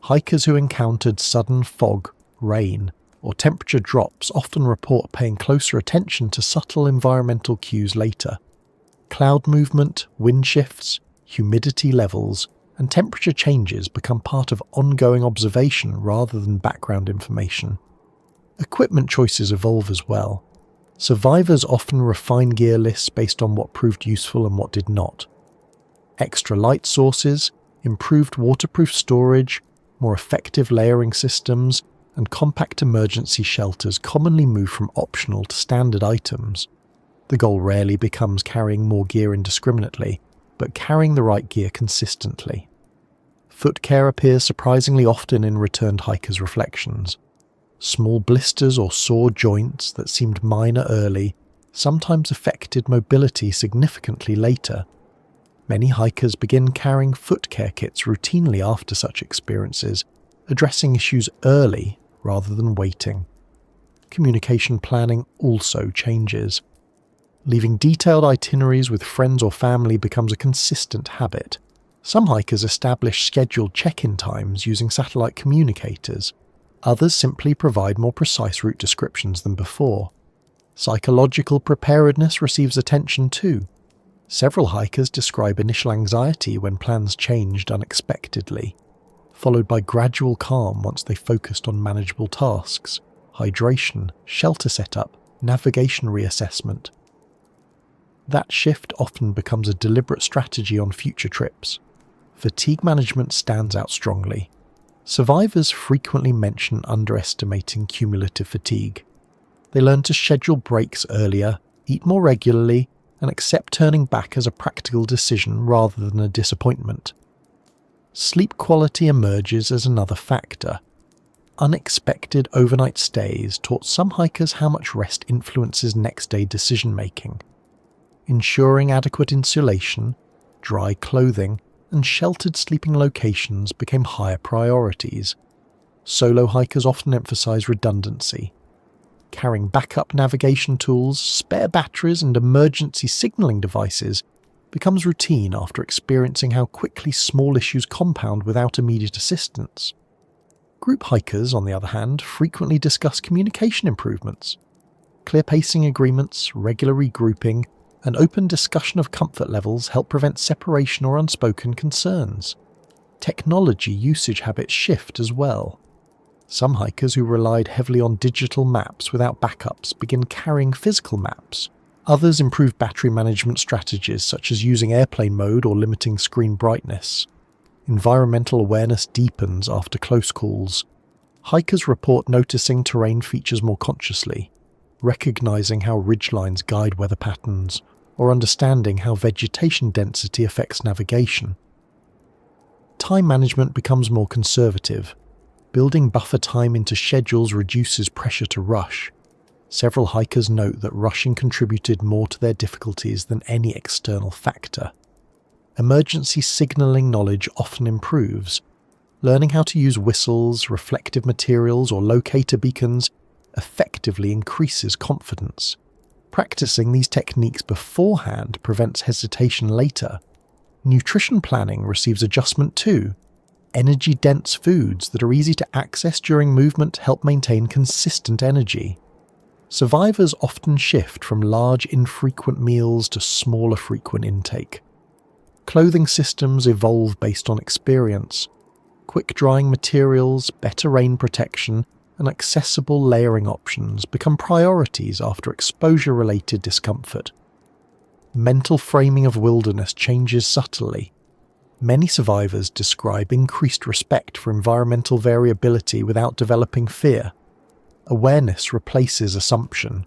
Hikers who encountered sudden fog, rain, or temperature drops often report paying closer attention to subtle environmental cues later. Cloud movement, wind shifts, humidity levels, and temperature changes become part of ongoing observation rather than background information. Equipment choices evolve as well. Survivors often refine gear lists based on what proved useful and what did not. Extra light sources, improved waterproof storage, more effective layering systems, and compact emergency shelters commonly move from optional to standard items. The goal rarely becomes carrying more gear indiscriminately, but carrying the right gear consistently. Foot care appears surprisingly often in returned hikers' reflections. Small blisters or sore joints that seemed minor early sometimes affected mobility significantly later. Many hikers begin carrying foot care kits routinely after such experiences, addressing issues early rather than waiting. Communication planning also changes. Leaving detailed itineraries with friends or family becomes a consistent habit. Some hikers establish scheduled check-in times using satellite communicators. Others simply provide more precise route descriptions than before. Psychological preparedness receives attention too. Several hikers describe initial anxiety when plans changed unexpectedly. followed by gradual calm once they focused on manageable tasks, hydration, shelter setup, navigation reassessment. That shift often becomes a deliberate strategy on future trips. Fatigue management stands out strongly. Survivors frequently mention underestimating cumulative fatigue. They learn to schedule breaks earlier, eat more regularly, and accept turning back as a practical decision rather than a disappointment. Sleep quality emerges as another factor. Unexpected overnight stays taught some hikers how much rest influences next-day decision-making. Ensuring adequate insulation, dry clothing, and sheltered sleeping locations became higher priorities. Solo hikers often emphasize redundancy. Carrying backup navigation tools, spare batteries, and emergency signaling devices becomes routine after experiencing how quickly small issues compound without immediate assistance. Group hikers, on the other hand, frequently discuss communication improvements. Clear pacing agreements, regular regrouping, and open discussion of comfort levels help prevent separation or unspoken concerns. Technology usage habits shift as well. Some hikers who relied heavily on digital maps without backups begin carrying physical maps. Others improve battery management strategies such as using airplane mode or limiting screen brightness. Environmental awareness deepens after close calls. Hikers report noticing terrain features more consciously, recognizing how ridgelines guide weather patterns, or understanding how vegetation density affects navigation. Time management becomes more conservative. Building buffer time into schedules reduces pressure to rush. Several hikers note that rushing contributed more to their difficulties than any external factor. Emergency signaling knowledge often improves. Learning how to use whistles, reflective materials, or locator beacons effectively increases confidence. Practicing these techniques beforehand prevents hesitation later. Nutrition planning receives adjustment too. Energy-dense foods that are easy to access during movement help maintain consistent energy. Survivors often shift from large infrequent meals to smaller frequent intake. Clothing systems evolve based on experience. Quick-drying materials, better rain protection, and accessible layering options become priorities after exposure-related discomfort. Mental framing of wilderness changes subtly. Many survivors describe increased respect for environmental variability without developing fear. Awareness replaces assumption.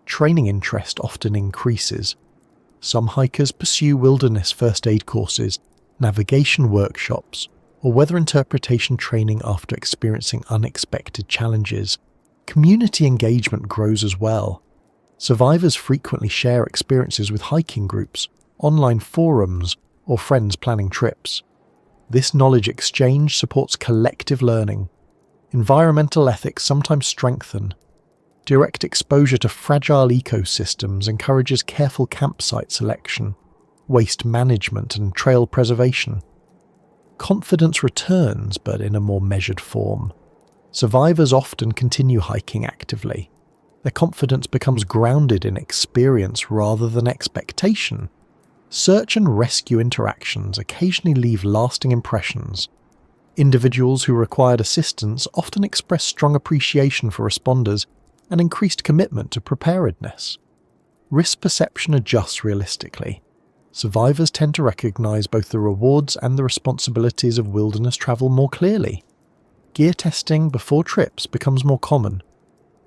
Training interest often increases. Some hikers pursue wilderness first aid courses, navigation workshops, or weather interpretation training after experiencing unexpected challenges. Community engagement grows as well. Survivors frequently share experiences with hiking groups, online forums, or friends planning trips. This knowledge exchange supports collective learning. Environmental ethics sometimes strengthen. Direct exposure to fragile ecosystems encourages careful campsite selection, waste management, and trail preservation. Confidence returns, but in a more measured form. Survivors often continue hiking actively. Their confidence becomes grounded in experience rather than expectation. Search and rescue interactions occasionally leave lasting impressions. Individuals who required assistance often express strong appreciation for responders and increased commitment to preparedness. Risk perception adjusts realistically. Survivors tend to recognize both the rewards and the responsibilities of wilderness travel more clearly. Gear testing before trips becomes more common.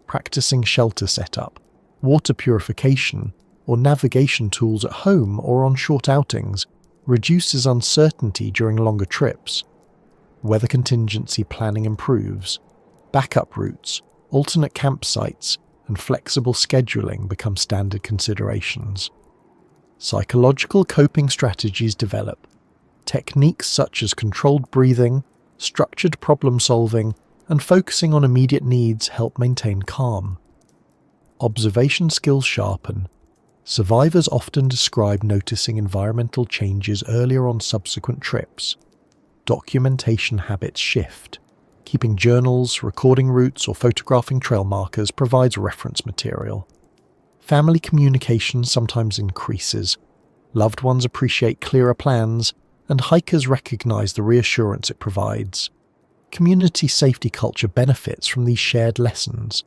Practicing shelter setup, water purification, or navigation tools at home or on short outings reduces uncertainty during longer trips. Weather contingency planning improves. Backup routes, alternate campsites, and flexible scheduling become standard considerations. Psychological coping strategies develop. Techniques such as controlled breathing, structured problem solving, and focusing on immediate needs help maintain calm. Observation skills sharpen. Survivors often describe noticing environmental changes earlier on subsequent trips. Documentation habits shift. Keeping journals, recording routes, or photographing trail markers provides reference material. Family communication sometimes increases. Loved ones appreciate clearer plans, and hikers recognize the reassurance it provides. Community safety culture benefits from these shared lessons.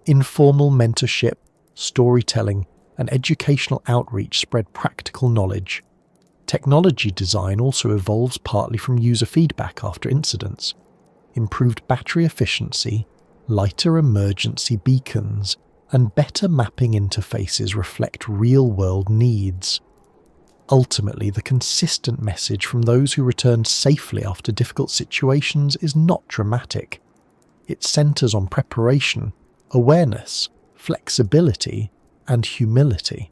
Informal mentorship, storytelling, and educational outreach spread practical knowledge. Technology design also evolves partly from user feedback after incidents. Improved battery efficiency, lighter emergency beacons, and better mapping interfaces reflect real-world needs. Ultimately, the consistent message from those who returned safely after difficult situations is not dramatic. It centers on preparation, awareness, flexibility, and humility.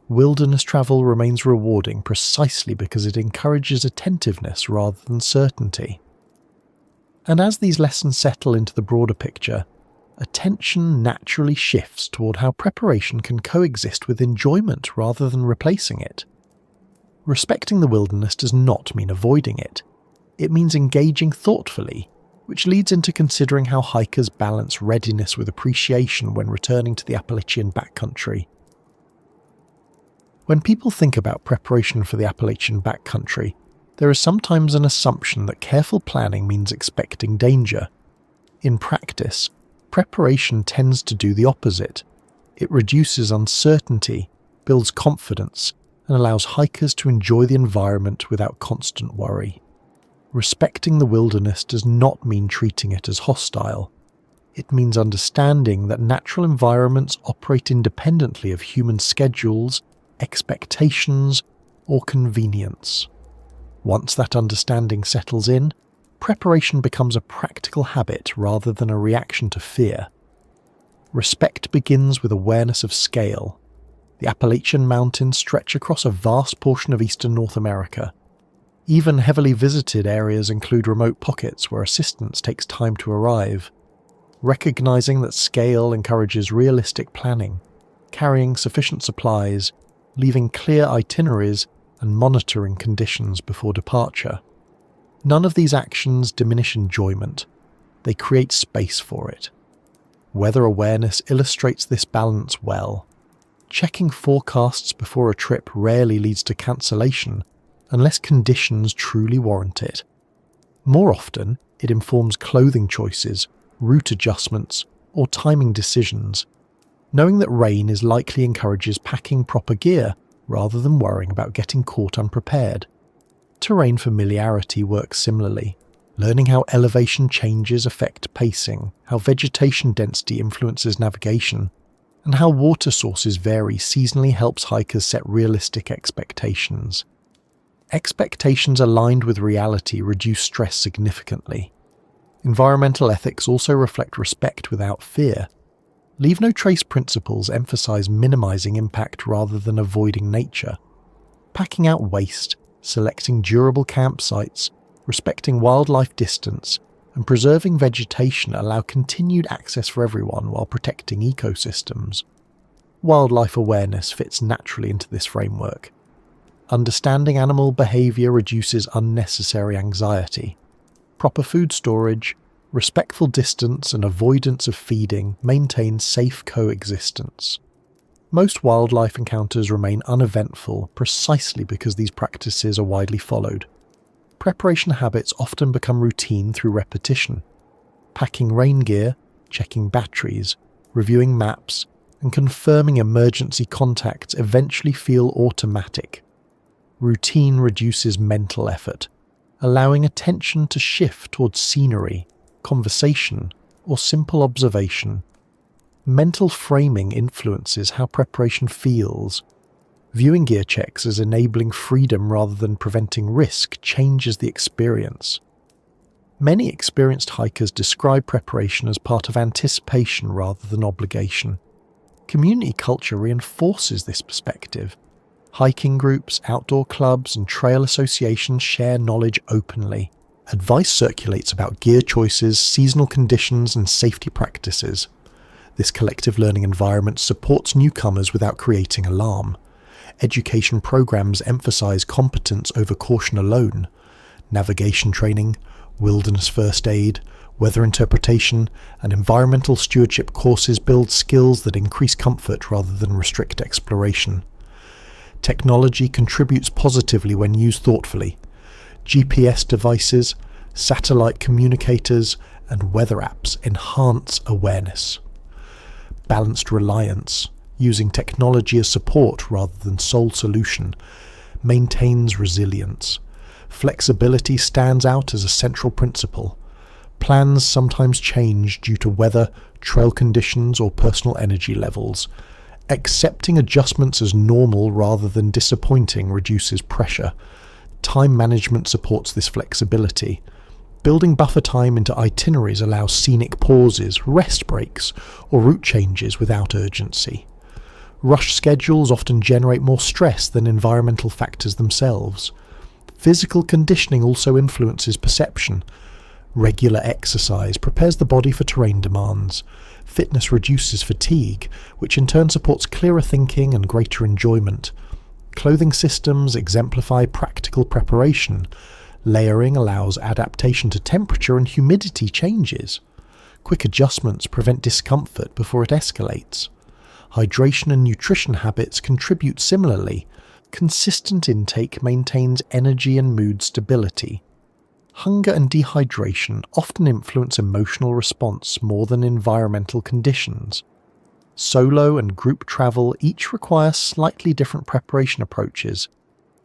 Wilderness travel remains rewarding precisely because it encourages attentiveness rather than certainty. And as these lessons settle into the broader picture, attention naturally shifts toward how preparation can coexist with enjoyment rather than replacing it. Respecting the wilderness does not mean avoiding it. It means engaging thoughtfully, which leads into considering how hikers balance readiness with appreciation when returning to the Appalachian Backcountry. When people think about preparation for the Appalachian Backcountry, there is sometimes an assumption that careful planning means expecting danger. In practice, preparation tends to do the opposite. It reduces uncertainty, builds confidence, and allows hikers to enjoy the environment without constant worry. Respecting the wilderness does not mean treating it as hostile. It means understanding that natural environments operate independently of human schedules, expectations, or convenience. Once that understanding settles in, preparation becomes a practical habit rather than a reaction to fear. Respect begins with awareness of scale. The Appalachian Mountains stretch across a vast portion of eastern North America. Even heavily visited areas include remote pockets where assistance takes time to arrive. Recognizing that scale encourages realistic planning, carrying sufficient supplies, leaving clear itineraries, and monitoring conditions before departure. None of these actions diminish enjoyment. They create space for it. Weather awareness illustrates this balance well. Checking forecasts before a trip rarely leads to cancellation unless conditions truly warrant it. More often, it informs clothing choices, route adjustments, or timing decisions. Knowing that rain is likely encourages packing proper gear rather than worrying about getting caught unprepared. Terrain familiarity works similarly. Learning how elevation changes affect pacing, how vegetation density influences navigation, and how water sources vary seasonally helps hikers set realistic expectations. Expectations aligned with reality reduce stress significantly. Environmental ethics also reflect respect without fear. Leave no trace principles emphasize minimizing impact rather than avoiding nature. Packing out waste, selecting durable campsites, respecting wildlife distance, and preserving vegetation allow continued access for everyone while protecting ecosystems. Wildlife awareness fits naturally into this framework. Understanding animal behavior reduces unnecessary anxiety. Proper food storage, respectful distance, and avoidance of feeding maintain safe coexistence. Most wildlife encounters remain uneventful precisely because these practices are widely followed. Preparation habits often become routine through repetition. Packing rain gear, checking batteries, reviewing maps, and confirming emergency contacts eventually feel automatic. Routine reduces mental effort, allowing attention to shift towards scenery, conversation, or simple observation. Mental framing influences how preparation feels. Viewing gear checks as enabling freedom rather than preventing risk changes the experience. Many experienced hikers describe preparation as part of anticipation rather than obligation. Community culture reinforces this perspective. Hiking groups, outdoor clubs, and trail associations share knowledge openly. Advice circulates about gear choices, seasonal conditions, and safety practices. This collective learning environment supports newcomers without creating alarm. Education programs emphasize competence over caution alone. Navigation training, wilderness first aid, weather interpretation, and environmental stewardship courses build skills that increase comfort rather than restrict exploration. Technology contributes positively when used thoughtfully. GPS devices, satellite communicators, and weather apps enhance awareness. Balanced reliance, using technology as support rather than sole solution, maintains resilience. Flexibility stands out as a central principle. Plans sometimes change due to weather, trail conditions, or personal energy levels. Accepting adjustments as normal rather than disappointing reduces pressure. Time management supports this flexibility. Building buffer time into itineraries allows scenic pauses, rest breaks, or route changes without urgency. Rush schedules often generate more stress than environmental factors themselves. Physical conditioning also influences perception. Regular exercise prepares the body for terrain demands. Fitness reduces fatigue, which in turn supports clearer thinking and greater enjoyment. Clothing systems exemplify practical preparation. Layering allows adaptation to temperature and humidity changes. Quick adjustments prevent discomfort before it escalates. Hydration and nutrition habits contribute similarly. Consistent intake maintains energy and mood stability. Hunger and dehydration often influence emotional response more than environmental conditions. Solo and group travel each require slightly different preparation approaches.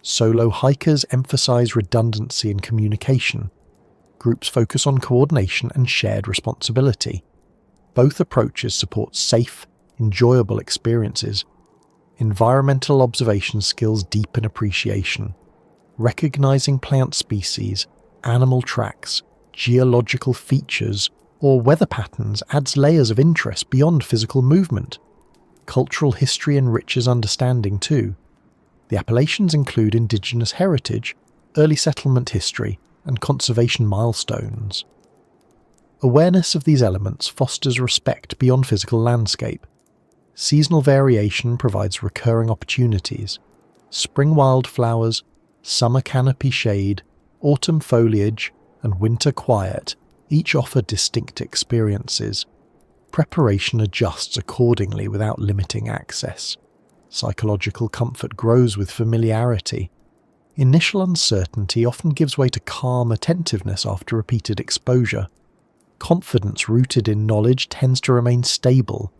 Solo hikers emphasize redundancy and communication. Groups focus on coordination and shared responsibility. Both approaches support safe, enjoyable experiences. Environmental observation skills deepen appreciation. Recognizing plant species, animal tracks, geological features, or weather patterns adds layers of interest beyond physical movement. Cultural history enriches understanding too. The Appalachians include indigenous heritage, early settlement history, and conservation milestones. Awareness of these elements fosters respect beyond physical landscape. Seasonal variation provides recurring opportunities. Spring wildflowers, summer canopy shade, autumn foliage, and winter quiet each offer distinct experiences. Preparation adjusts accordingly without limiting access. Psychological comfort grows with familiarity. Initial uncertainty often gives way to calm attentiveness after repeated exposure. Confidence rooted in knowledge tends to remain stable.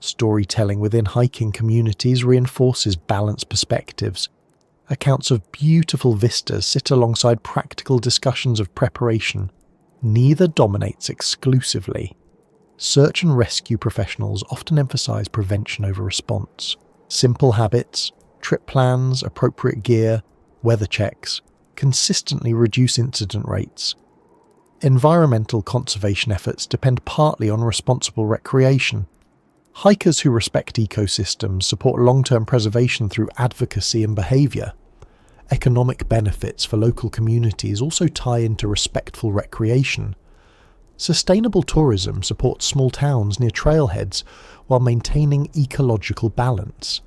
Storytelling within hiking communities reinforces balanced perspectives. Accounts of beautiful vistas sit alongside practical discussions of preparation. Neither dominates exclusively. Search and rescue professionals often emphasize prevention over response. Simple habits, trip plans, appropriate gear, weather checks consistently reduce incident rates. Environmental conservation efforts depend partly on responsible recreation. Hikers who respect ecosystems support long-term preservation through advocacy and behaviour. Economic benefits for local communities also tie into respectful recreation. Sustainable tourism supports small towns near trailheads while maintaining ecological balance.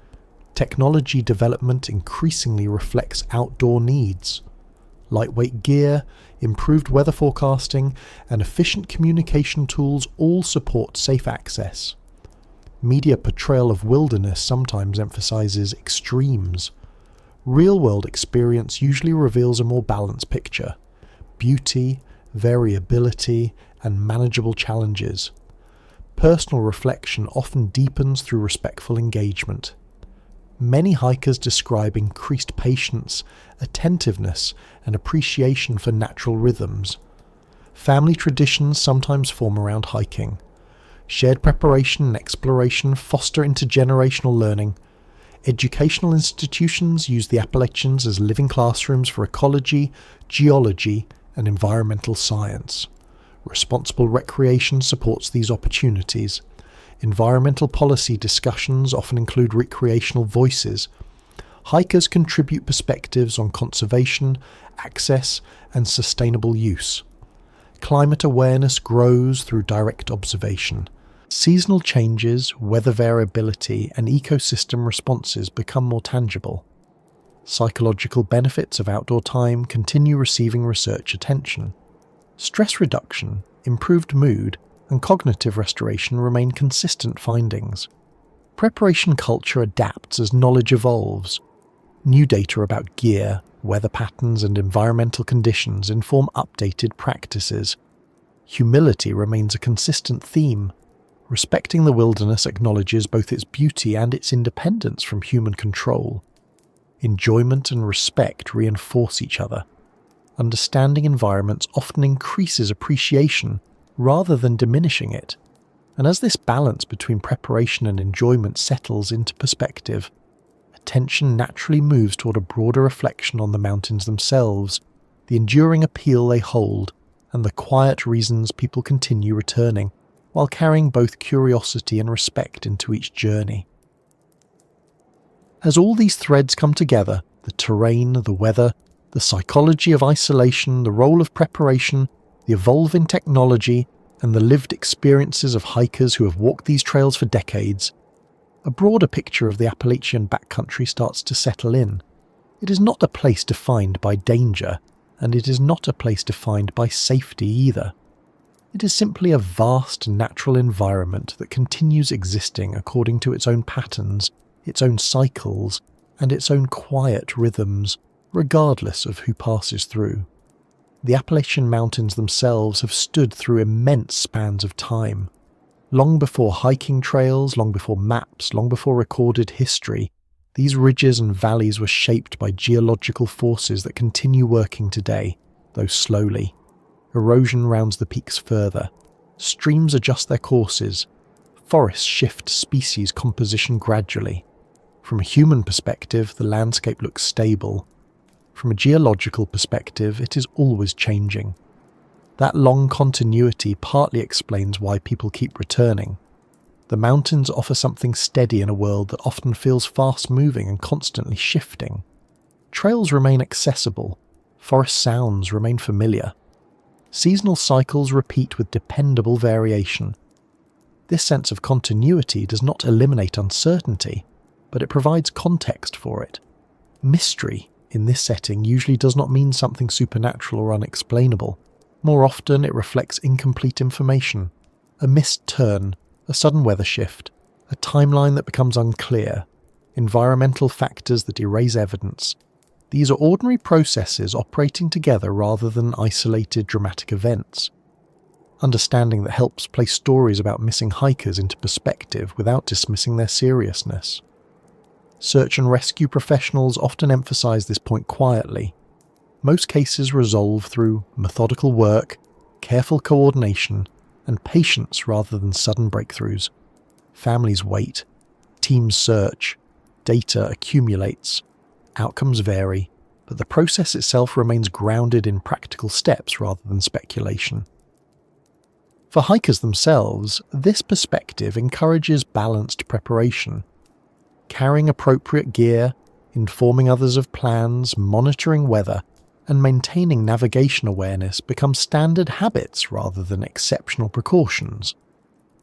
Technology development increasingly reflects outdoor needs. Lightweight gear, improved weather forecasting, and efficient communication tools all support safe access. Media portrayal of wilderness sometimes emphasizes extremes. Real-world experience usually reveals a more balanced picture: beauty, variability, and manageable challenges. Personal reflection often deepens through respectful engagement. Many hikers describe increased patience, attentiveness, and appreciation for natural rhythms. Family traditions sometimes form around hiking. Shared preparation and exploration foster intergenerational learning. Educational institutions use the Appalachians as living classrooms for ecology, geology, and environmental science. Responsible recreation supports these opportunities. Environmental policy discussions often include recreational voices. Hikers contribute perspectives on conservation, access, and sustainable use. Climate awareness grows through direct observation. Seasonal changes, weather variability, and ecosystem responses become more tangible. Psychological benefits of outdoor time continue receiving research attention. Stress reduction, improved mood, and cognitive restoration remain consistent findings. Preparation culture adapts as knowledge evolves. New data about gear, weather patterns, and environmental conditions inform updated practices. Humility remains a consistent theme. Respecting the wilderness acknowledges both its beauty and its independence from human control. Enjoyment and respect reinforce each other. Understanding environments often increases appreciation rather than diminishing it. And as this balance between preparation and enjoyment settles into perspective, attention naturally moves toward a broader reflection on the mountains themselves, the enduring appeal they hold, and the quiet reasons people continue returning, while carrying both curiosity and respect into each journey. As all these threads come together, the terrain, the weather, the psychology of isolation, the role of preparation, the evolving technology, and the lived experiences of hikers who have walked these trails for decades, a broader picture of the Appalachian Backcountry starts to settle in. It is not a place defined by danger, and it is not a place defined by safety either. It is simply a vast natural environment that continues existing according to its own patterns, its own cycles, and its own quiet rhythms, regardless of who passes through. The Appalachian Mountains themselves have stood through immense spans of time. Long before hiking trails, long before maps, long before recorded history, these ridges and valleys were shaped by geological forces that continue working today, though slowly. Erosion rounds the peaks further. Streams adjust their courses. Forests shift species composition gradually. From a human perspective, the landscape looks stable. From a geological perspective, it is always changing. That long continuity partly explains why people keep returning. The mountains offer something steady in a world that often feels fast-moving and constantly shifting. Trails remain accessible. Forest sounds remain familiar. Seasonal cycles repeat with dependable variation. This sense of continuity does not eliminate uncertainty, but it provides context for it. Mystery, in this setting, usually does not mean something supernatural or unexplainable. More often, it reflects incomplete information. A missed turn, a sudden weather shift, a timeline that becomes unclear, environmental factors that erase evidence. These are ordinary processes operating together rather than isolated dramatic events. Understanding that helps place stories about missing hikers into perspective without dismissing their seriousness. Search and rescue professionals often emphasize this point quietly. Most cases resolve through methodical work, careful coordination, and patience rather than sudden breakthroughs. Families wait, teams search, data accumulates, outcomes vary, but the process itself remains grounded in practical steps rather than speculation. For hikers themselves, this perspective encourages balanced preparation. Carrying appropriate gear, informing others of plans, monitoring weather, and maintaining navigation awareness become standard habits rather than exceptional precautions.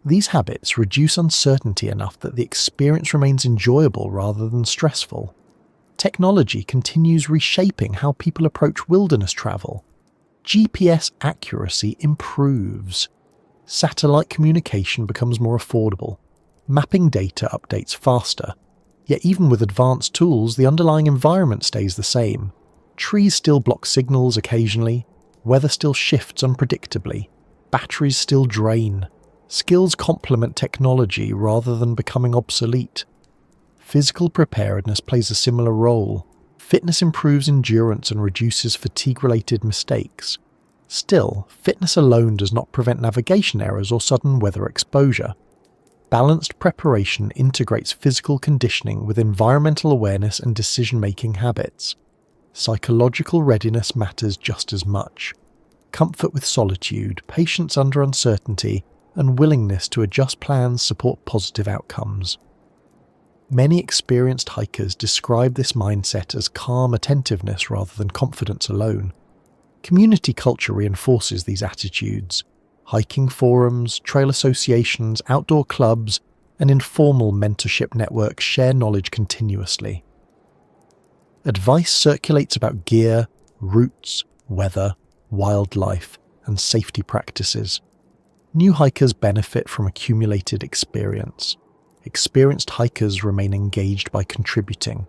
These habits reduce uncertainty enough that the experience remains enjoyable rather than stressful. Technology continues reshaping how people approach wilderness travel. GPS accuracy improves. Satellite communication becomes more affordable. Mapping data updates faster. Yet even with advanced tools, the underlying environment stays the same. Trees still block signals occasionally, weather still shifts unpredictably, batteries still drain. Skills complement technology rather than becoming obsolete. Physical preparedness plays a similar role. Fitness improves endurance and reduces fatigue-related mistakes. Still, fitness alone does not prevent navigation errors or sudden weather exposure. Balanced preparation integrates physical conditioning with environmental awareness and decision-making habits. Psychological readiness matters just as much. Comfort with solitude, patience under uncertainty, and willingness to adjust plans support positive outcomes. Many experienced hikers describe this mindset as calm attentiveness rather than confidence alone. Community culture reinforces these attitudes. Hiking forums, trail associations, outdoor clubs, and informal mentorship networks share knowledge continuously. Advice circulates about gear, routes, weather, wildlife, and safety practices. New hikers benefit from accumulated experience. Experienced hikers remain engaged by contributing.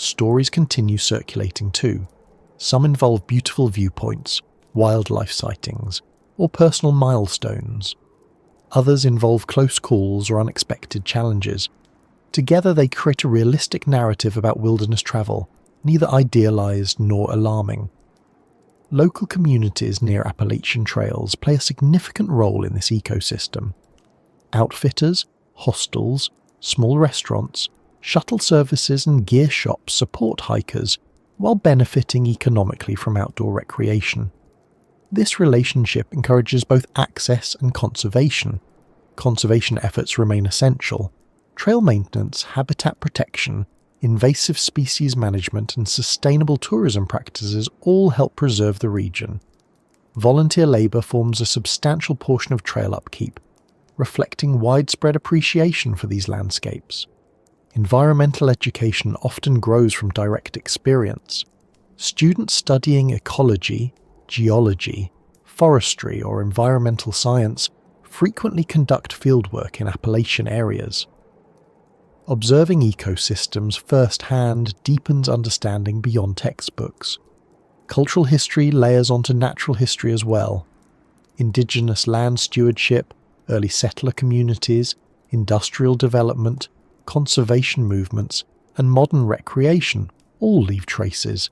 stories continue circulating too. Some involve beautiful viewpoints, wildlife sightings, or personal milestones. Others involve close calls or unexpected challenges. Together they create a realistic narrative about wilderness travel, neither idealized nor alarming. Local communities near Appalachian trails play a significant role in this ecosystem. Outfitters, hostels, small restaurants, shuttle services and gear shops support hikers while benefiting economically from outdoor recreation. This relationship encourages both access and conservation. Conservation efforts remain essential. Trail maintenance, habitat protection, invasive species management and sustainable tourism practices all help preserve the region. Volunteer labour forms a substantial portion of trail upkeep, reflecting widespread appreciation for these landscapes. Environmental education often grows from direct experience. Students studying ecology, geology, forestry or environmental science frequently conduct fieldwork in Appalachian areas. Observing ecosystems firsthand deepens understanding beyond textbooks. Cultural history layers onto natural history as well. Indigenous land stewardship, early settler communities, industrial development, conservation movements, and modern recreation all leave traces.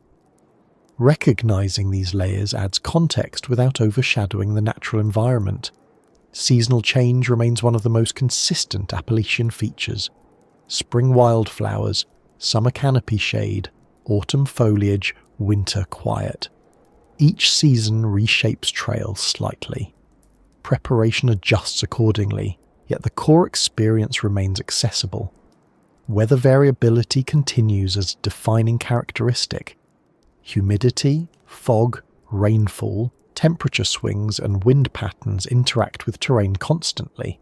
Recognizing these layers adds context without overshadowing the natural environment. Seasonal change remains one of the most consistent Appalachian features. Spring wildflowers, summer canopy shade, autumn foliage, winter quiet. Each season reshapes trails slightly. Preparation adjusts accordingly, yet the core experience remains accessible. Weather variability continues as a defining characteristic. Humidity, fog, rainfall, temperature swings and wind patterns interact with terrain constantly.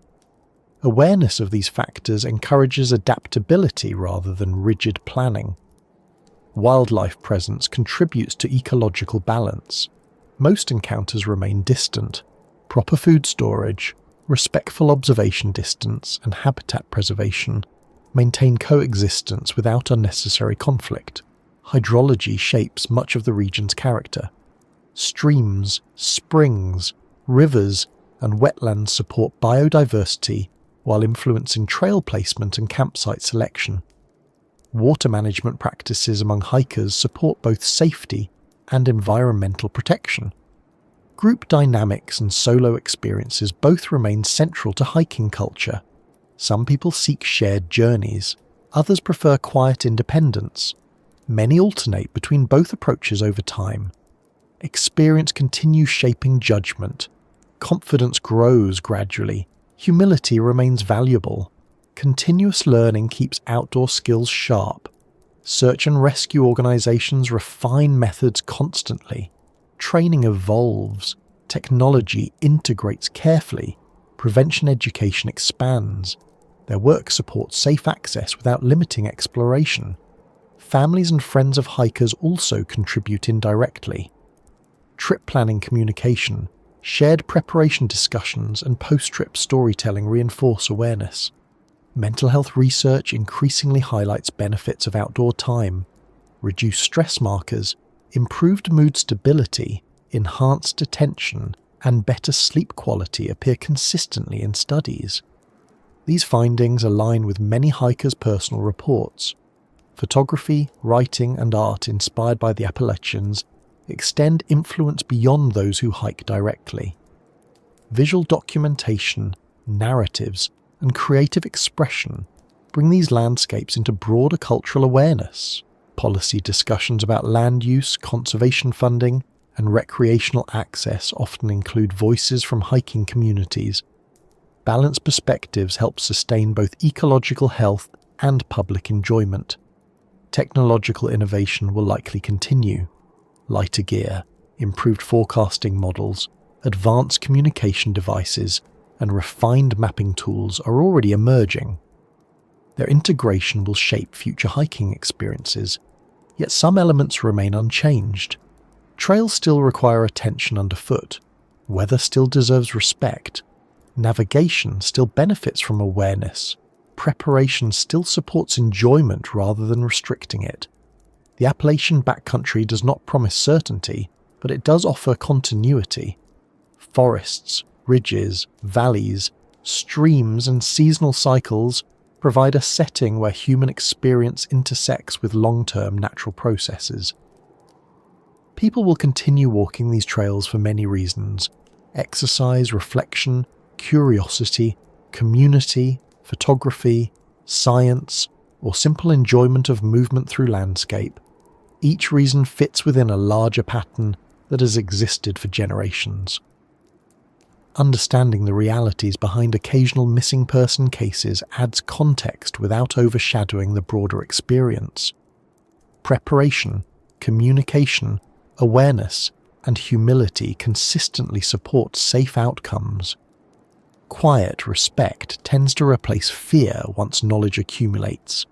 Awareness of these factors encourages adaptability rather than rigid planning. Wildlife presence contributes to ecological balance. Most encounters remain distant. Proper food storage, respectful observation distance, and habitat preservation maintain coexistence without unnecessary conflict. Hydrology shapes much of the region's character. Streams, springs, rivers, and wetlands support biodiversity while influencing trail placement and campsite selection. Water management practices among hikers support both safety and environmental protection. Group dynamics and solo experiences both remain central to hiking culture. Some people seek shared journeys, others prefer quiet independence. Many alternate between both approaches over time. Experience continues shaping judgment. Confidence grows gradually. Humility remains valuable. Continuous learning keeps outdoor skills sharp. Search and rescue organizations refine methods constantly. Training evolves. Technology integrates carefully. Prevention education expands. Their work supports safe access without limiting exploration. Families and friends of hikers also contribute indirectly. Trip planning communication, shared preparation discussions, and post-trip storytelling reinforce awareness. Mental health research increasingly highlights benefits of outdoor time. Reduced stress markers, improved mood stability, enhanced attention, and better sleep quality appear consistently in studies. These findings align with many hikers' personal reports. Photography, writing, and art inspired by the Appalachians extend influence beyond those who hike directly. Visual documentation, narratives, and creative expression bring these landscapes into broader cultural awareness. Policy discussions about land use, conservation funding, and recreational access often include voices from hiking communities. Balanced perspectives help sustain both ecological health and public enjoyment. Technological innovation will likely continue. Lighter gear, improved forecasting models, advanced communication devices, and refined mapping tools are already emerging. Their integration will shape future hiking experiences, yet some elements remain unchanged. Trails still require attention underfoot, weather still deserves respect, navigation still benefits from awareness, preparation still supports enjoyment rather than restricting it. The Appalachian Backcountry does not promise certainty, but it does offer continuity. Forests, ridges, valleys, streams and seasonal cycles provide a setting where human experience intersects with long-term natural processes. People will continue walking these trails for many reasons: exercise, reflection, curiosity, community, photography, science, or simple enjoyment of movement through landscape. Each reason fits within a larger pattern that has existed for generations. Understanding the realities behind occasional missing person cases adds context without overshadowing the broader experience. Preparation, communication, awareness, and humility consistently support safe outcomes. Quiet respect tends to replace fear once knowledge accumulates.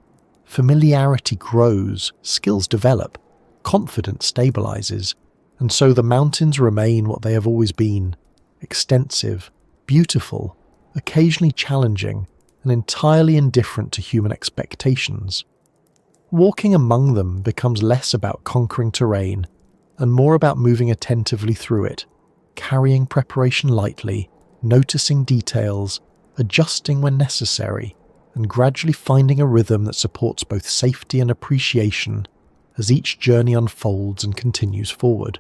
Familiarity grows, skills develop, confidence stabilizes, and so the mountains remain what they have always been: extensive, beautiful, occasionally challenging, and entirely indifferent to human expectations. Walking among them becomes less about conquering terrain and more about moving attentively through it, carrying preparation lightly, noticing details, adjusting when necessary, and gradually finding a rhythm that supports both safety and appreciation as each journey unfolds and continues forward.